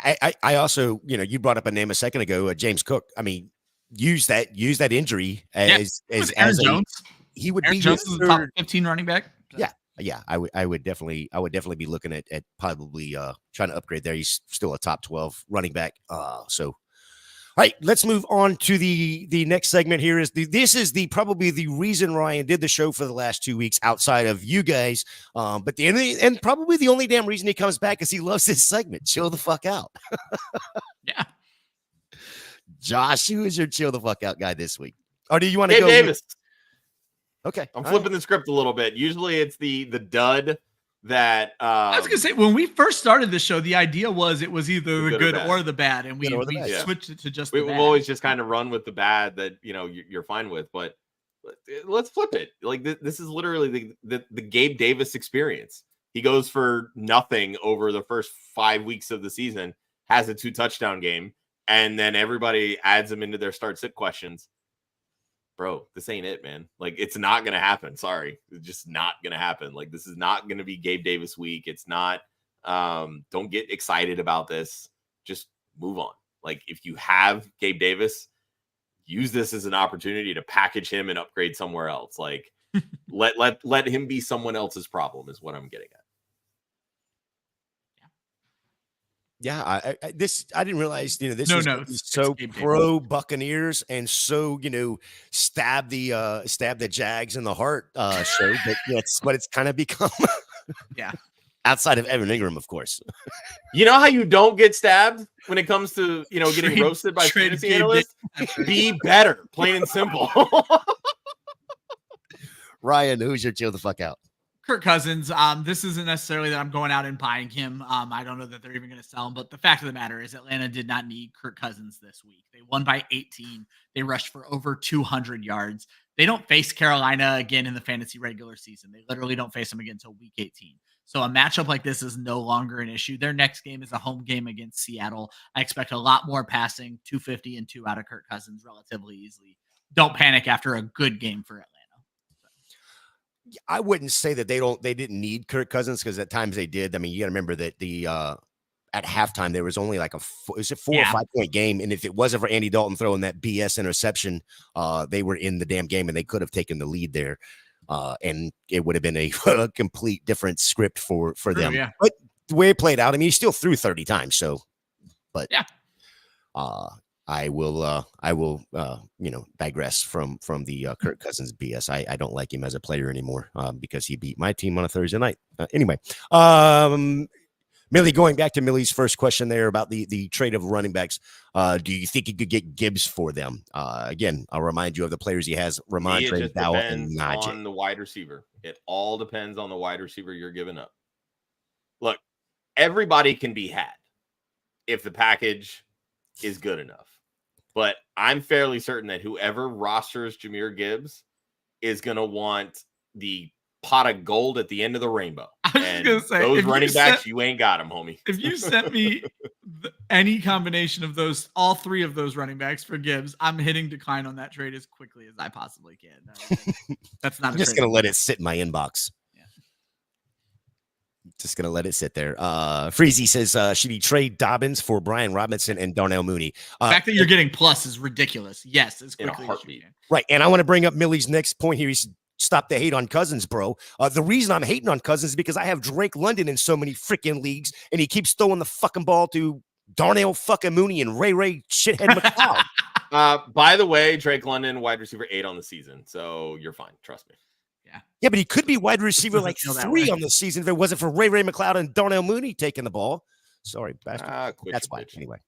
A: I also, you brought up a name a second ago, James Cook. I mean, use that injury as
C: Jones.
A: He would
C: Aaron
A: be
C: Jones is the top 15 running back.
A: So. Yeah. I would definitely be looking at probably trying to upgrade there. He's still a top 12 running back. So. All right, let's move on to the next segment here. This is probably the reason Ryan did the show for the last 2 weeks outside of you guys. But and probably the only damn reason he comes back is he loves this segment. Chill the fuck out.
C: Yeah.
A: Josh, who is your chill the fuck out guy this week? Or do you want to go?
B: Davis.
A: Okay.
B: I'm flipping the script a little bit. Usually it's the dud that
C: I was gonna say when we first started the show, the idea was it was either the good or the bad, and we switched it to just.
B: We've always just kind of run with the bad that you're fine with, but let's flip it. Like this is literally the Gabe Davis experience. He goes for nothing over the first 5 weeks of the season, has a 2 touchdown game, and then everybody adds him into their start sit questions. Bro, this ain't it, man. Like, it's not going to happen. Sorry. It's just not going to happen. Like, this is not going to be Gabe Davis week. It's not. Don't get excited about this. Just move on. Like, if you have Gabe Davis, use this as an opportunity to package him and upgrade somewhere else. Like, let him be someone else's problem is what I'm getting at.
A: Yeah, I didn't realize, this is so pro Buccaneers and so, stab the Jags in the heart show, but that's what it's kind of become.
C: Yeah.
A: Outside of Evan Engram, of course.
B: You know how you don't get stabbed when it comes to, getting roasted by fantasy analysts? Be better, plain and simple.
A: Ryan, who's your chill the fuck out?
C: Kirk Cousins. This isn't necessarily that I'm going out and buying him. I don't know that they're even going to sell him, but the fact of the matter is Atlanta did not need Kirk Cousins this week. They won by 18. They rushed for over 200 yards. They don't face Carolina again in the fantasy regular season. They literally don't face them again until week 18. So a matchup like this is no longer an issue. Their next game is a home game against Seattle. I expect a lot more passing, 250 and 2 out of Kirk Cousins relatively easily. Don't panic after a good game for Atlanta.
A: I wouldn't say that they didn't need Kirk Cousins, because at times they did. I mean, you got to remember that at halftime there was only like a 4 or 5 point game, and if it wasn't for Andy Dalton throwing that BS interception, they were in the damn game and they could have taken the lead there, and it would have been a complete different script for them.
C: Yeah.
A: But the way it played out, I mean, he still threw 30 times. So, but
C: yeah.
A: I will digress from the Kirk Cousins BS. I don't like him as a player anymore because he beat my team on a Thursday night. Anyway, Millie, going back to Millie's first question there about the trade of running backs, do you think he could get Gibbs for them? Again, I'll remind you of the players he has: Ramondre, Dow, and Najee.
B: On the wide receiver, it all depends on the wide receiver you're giving up. Look, everybody can be had if the package is good enough. But I'm fairly certain that whoever rosters Jahmyr Gibbs is going to want the pot of gold at the end of the rainbow.
C: I was going to say,
B: those running backs, you ain't got them, homie.
C: If you sent me any combination of all 3 of those running backs for Gibbs, I'm hitting decline on that trade as quickly as I possibly can. That's not.
A: I'm just going to let it sit in my inbox. Just going to let it sit there. Freezy says, should he trade Dobbins for Brian Robinson and Darnell Mooney?
C: The fact that you're getting plus is ridiculous. Yes, as quickly as you can.
A: Right. And I want to bring up Millie's next point here. He's stop the hate on Cousins, bro. The reason I'm hating on Cousins is because I have Drake London in so many freaking leagues, and he keeps throwing the fucking ball to Darnell fucking Mooney and Ray shithead McLeod.
B: By the way, Drake London, wide receiver 8 on the season. So you're fine. Trust me.
A: Yeah, but he could be wide receiver like 3 on the season if it wasn't for Ray McLeod and Darnell Mooney taking the ball. Sorry, bastard. That's why. Anyway,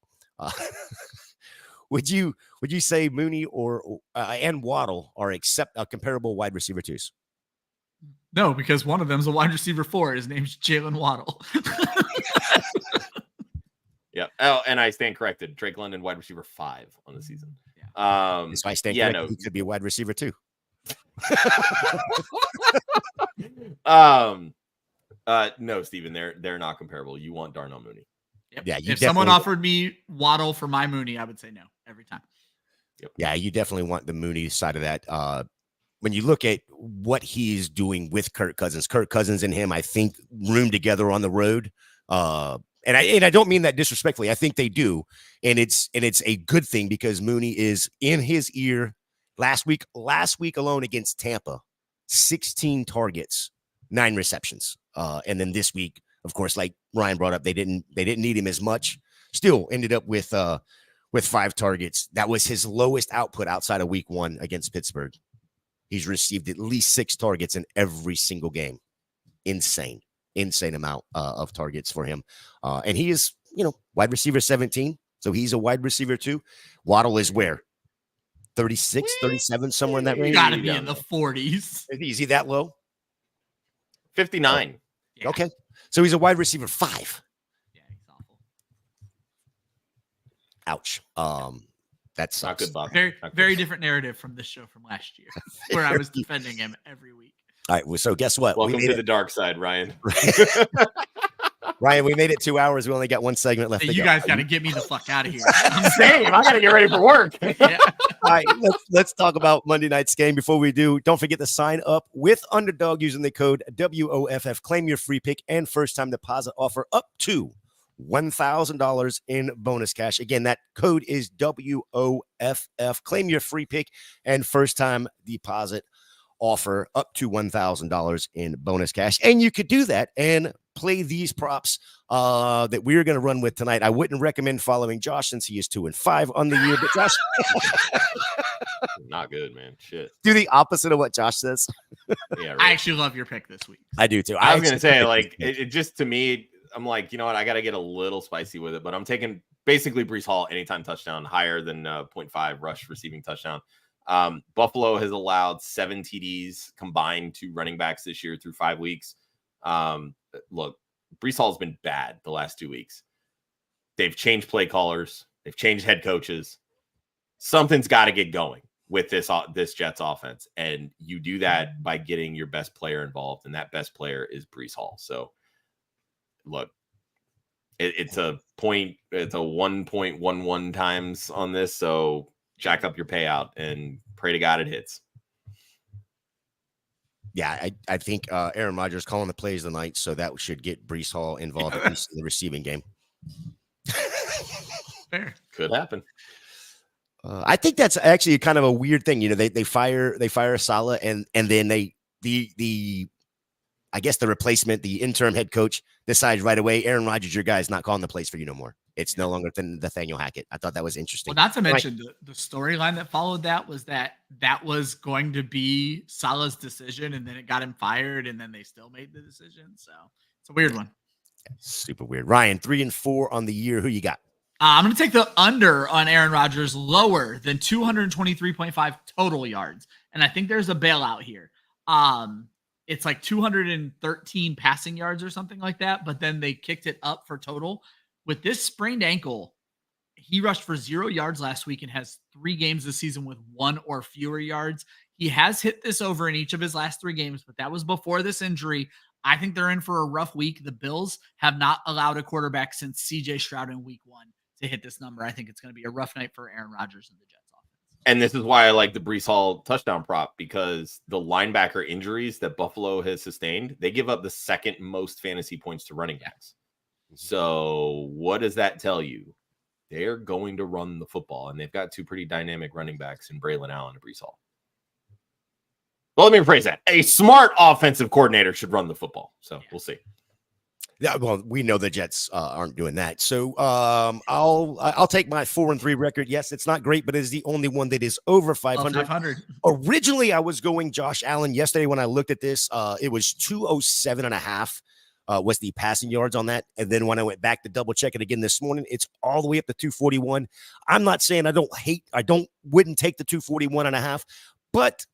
A: would you say Mooney or and Waddle are comparable wide receiver 2s?
C: No, because one of them is a wide receiver 4. His name's Jalen Waddle.
B: Yeah. Oh, and I stand corrected. Drake London, wide receiver 5 on the season.
A: So I stand corrected. No. He could be a wide receiver 2.
B: No, Steven, they're not comparable. You want Darnell Mooney.
C: Yep. Yeah, if someone offered me Waddle for my Mooney, I would say no every time.
B: Yep.
A: Yeah, you definitely want the Mooney side of that. When you look at what he's doing with Kirk Cousins and him, I think room together on the road. And I don't mean that disrespectfully. I think they do, and it's a good thing because Mooney is in his ear. Last week alone against Tampa, 16 targets, 9 receptions. And then this week, of course, like Ryan brought up, they didn't need him as much. Still ended up with 5 targets. That was his lowest output outside of week 1 against Pittsburgh. He's received at least 6 targets in every single game. Insane amount of targets for him. And he is, wide receiver 17. So he's a wide receiver 2. Waddle is where? 36, 37, somewhere in that range.
C: You got to be in the 40s.
A: Is he that low?
B: 59.
C: Yeah.
A: Okay. So he's a wide receiver 5.
C: Yeah, he's awful.
A: Ouch. That sucks.
B: Not good, Bob.
C: Very different narrative from this show from last year, where I was defending him every week.
A: All right. Well, so guess what?
B: Welcome to the dark side, Ryan.
A: Ryan, we made it 2 hours. We only got 1 segment left.
C: You guys got to get me the fuck out of here.
B: Same. I got to get ready for work.
C: Yeah.
A: All right, let's talk about Monday night's game. Before we do, don't forget to sign up with Underdog using the code WOFF. Claim your free pick and first-time deposit offer up to $1,000 in bonus cash. Again, that code is WOFF. Claim your free pick and first-time deposit offer up to $1,000 in bonus cash. And you could do that and play these props that we're going to run with tonight. I wouldn't recommend following Josh since he is 2-5 on the year, but Josh
B: not good, man. Shit.
A: Do the opposite of what Josh says.
B: Yeah, right.
C: I actually love your pick this week.
A: I do too.
B: I was going to say, like, it just, to me, I'm like, you know what? I got to get a little spicy with it, but I'm taking basically Breece Hall anytime touchdown, higher than 0.5 rush receiving touchdown. Buffalo has allowed 7 TDs combined to running backs this year through 5 weeks. Look, Breece Hall's been bad the last 2 weeks. They've changed play callers. They've changed head coaches. Something's got to get going with this Jets offense. And you do that by getting your best player involved. And that best player is Breece Hall. So look, it's a 1.11 times on this. So jack up your payout and pray to God it hits.
A: Yeah, I think Aaron Rodgers calling the plays tonight, so that should get Breece Hall involved at least in the receiving game.
B: Fair. Could happen.
A: I think that's actually kind of a weird thing. You know, they fire Saleh and then I guess the replacement, the interim head coach, decides right away, Aaron Rodgers, your guy, is not calling the plays for you no more. It's no longer Nathaniel Hackett. I thought that was interesting.
C: Well, not to mention the storyline that followed that was that was going to be Saleh's decision, and then it got him fired, and then they still made the decision. So it's a weird one.
A: Super weird. Ryan, 3-4 on the year. Who you got?
C: I'm going to take the under on Aaron Rodgers, lower than 223.5 total yards. And I think there's a bailout here. It's like 213 passing yards or something like that, but then they kicked it up for total. With this sprained ankle, he rushed for 0 yards last week and has 3 games this season with 1 or fewer yards. He has hit this over in each of his last 3 games, but that was before this injury. I think they're in for a rough week. The Bills have not allowed a quarterback since CJ Stroud in week 1 to hit this number. I think it's going to be a rough night for Aaron Rodgers and the Jets offense.
B: And this is why I like the Breece Hall touchdown prop, because the linebacker injuries that Buffalo has sustained, they give up the second most fantasy points to running backs. So what does that tell you? They're going to run the football, and they've got 2 pretty dynamic running backs in Braylon Allen and Breece Hall. Well, let me rephrase that. A smart offensive coordinator should run the football. So we'll see.
A: Yeah, well, we know the Jets aren't doing that. So I'll take my 4-3 record. Yes, it's not great, but it is the only one that is over 500. Originally, I was going Josh Allen. Yesterday, when I looked at this, it was 207.5 was the passing yards on that. And then when I went back to double check it again this morning, it's all the way up to 241. I'm not saying wouldn't take the 241.5, but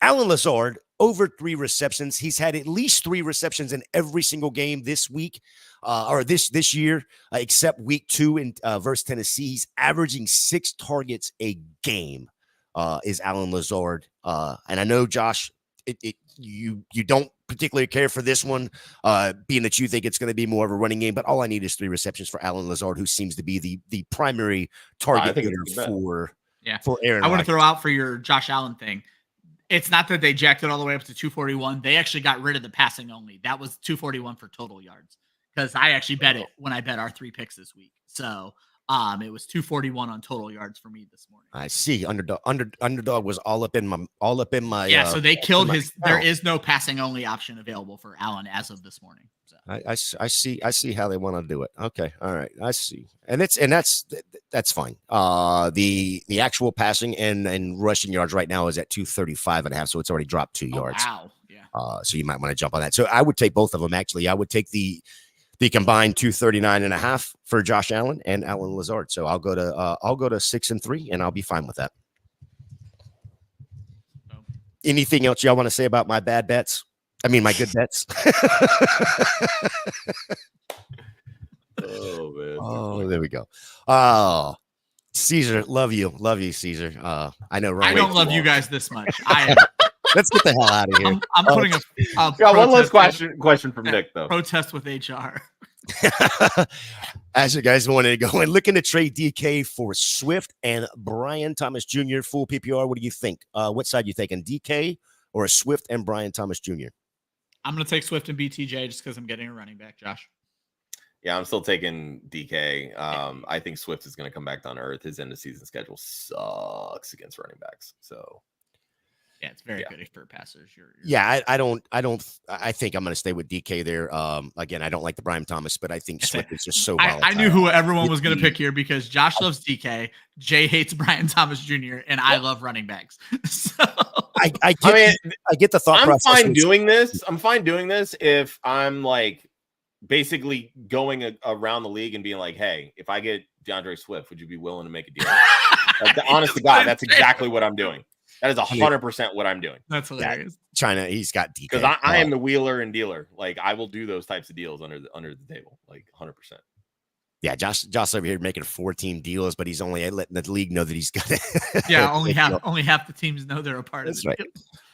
A: Alan Lazard, over 3 receptions. He's had at least 3 receptions in every single game this week or this year, except week 2 in versus Tennessee. He's averaging 6 targets a game is Alan Lazard. And I know, Josh, you don't particularly care for this one, being that you think it's going to be more of a running game, but all I need is 3 receptions for Alan Lazard, who seems to be the primary target for Aaron.
C: I want to throw out for your Josh Allen thing. It's not that they jacked it all the way up to 241. They actually got rid of the passing only. That was 241 for total yards, because I actually bet it when I bet our 3 picks this week. So it was 241 on total yards for me this morning.
A: I see. Underdog was all up in my
C: so they killed his. There is no passing only option available for Allen as of this morning. So.
A: I see how they want to do it. Okay, all right, I see, and that's fine. The actual passing and rushing yards right now is at 235.5, so it's already dropped 2 yards.
C: Wow, yeah.
A: So you might want to jump on that. So I would take both of them. Actually, I would take the combined 239.5 for Josh Allen and Alan Lazard. So I'll go to 6-3, and I'll be fine with that. Anything else y'all want to say about my bad bets? I mean, my good bets.
B: Oh, man.
A: Oh, there we go. Oh, Caesar, love you, Caesar. I know.
C: I don't love you guys this much.
A: Let's get the hell out of here.
C: I'm putting
B: got one last question from Nick, though.
C: Protest with HR.
A: As you guys wanted to go and looking to trade DK for Swift and Brian Thomas Jr. full PPR. What do you think? What side you taking, DK or Swift and Brian Thomas Jr.?
C: I'm going to take Swift and BTJ just because I'm getting a running back, Josh.
B: Yeah, I'm still taking DK. I think Swift is going to come back down to earth. His end of season schedule sucks against running backs. So
C: Yeah, it's very good for passers.
A: I think I'm going to stay with DK there. Again, I don't like the Brian Thomas, but I think Swift is just so volatile.
C: I knew who everyone was going to pick here because Josh loves DK, Jay hates Brian Thomas Jr., and I love running backs. So
A: I get the thought process.
B: I'm fine doing this if I'm like basically going around the league and being like, hey, if I get DeAndre Swift, would you be willing to make a deal? Honest to God, that's exactly what I'm doing. That is 100% what I'm doing.
C: That's hilarious.
A: China, he's got DK.
B: Because I am the wheeler and dealer. Like, I will do those types of deals under the table, like 100%.
A: Yeah, Josh over here making 14 deals, but he's only letting the league know that he's got it.
C: Yeah, only half the teams know they're a part of it.
A: Right.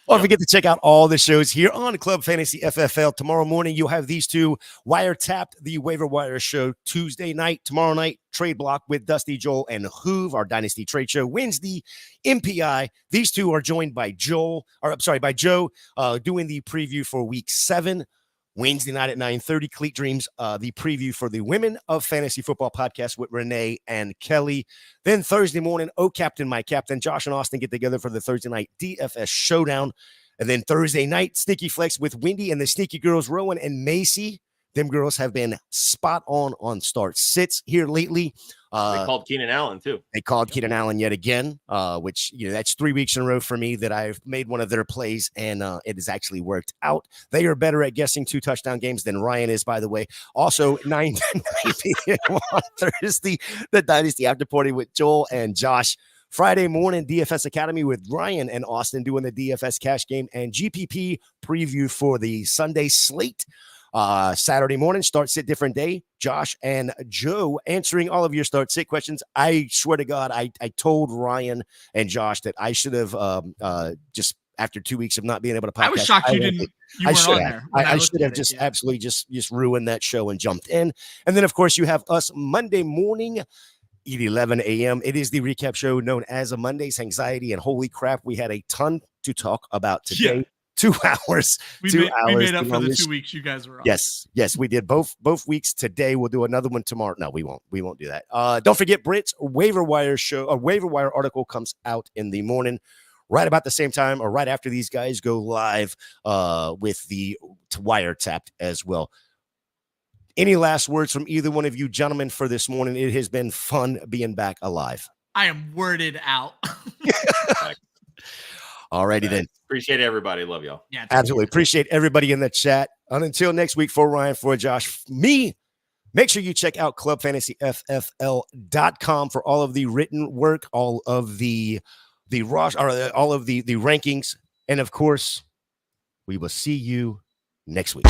A: Don't forget to check out all the shows here on Club Fantasy FFL. Tomorrow morning, you'll have these two wiretapped, the Waiver Wire show Tuesday night. Tomorrow night, Trade Block with Dusty, Joel, and Hoove, our Dynasty Trade Show. Wednesday, MPI. These two are joined by Joe, doing the preview for Week 7. Wednesday night at 9:30, Cleat Dreams, the preview for the Women of Fantasy Football podcast with Renee and Kelly. Then Thursday morning, Oh Captain, My Captain, Josh and Austin get together for the Thursday night DFS Showdown. And then Thursday night, Sneaky Flex with Wendy and the Sneaky Girls, Rowan and Macy. Them girls have been spot on start sits here lately.
B: They called Keenan Allen too.
A: They called Keenan Allen yet again, which, that's 3 weeks in a row for me that I've made one of their plays, and it has actually worked out. They are better at guessing 2 touchdown games than Ryan is, by the way. Also, 9 p.m. on Thursday, the Dynasty After Party with Joel and Josh. Friday morning, DFS Academy with Ryan and Austin doing the DFS cash game and GPP preview for the Sunday slate. Saturday morning, start sit different day. Josh and Joe answering all of your start sit questions. I swear to God, I told Ryan and Josh that I should have just after 2 weeks of not being able to podcast.
C: I was shocked you weren't on there.
A: I should have just absolutely just ruined that show and jumped in. And then, of course, you have us Monday morning at 11 a.m. It is the recap show known as a Monday's Hangxiety, and holy crap, we had a ton to talk about today. Yeah. 2 hours. We
C: made up for the 2 weeks you guys were on.
A: Yes, we did both weeks today. We'll do another one tomorrow. No, we won't do that. Don't forget Britt's Waiver Wire show. A Waiver Wire article comes out in the morning, right about the same time, or right after these guys go live with the wiretapped as well. Any last words from either one of you gentlemen for this morning? It has been fun being back alive.
C: I am worded out.
A: Alrighty then.
B: Appreciate everybody. Love y'all.
C: Yeah,
A: absolutely. Appreciate everybody in the chat. And until next week, for Ryan, for Josh, me, make sure you check out clubfantasyffl.com for all of the written work, all of the all of the rankings. And of course, we will see you next week.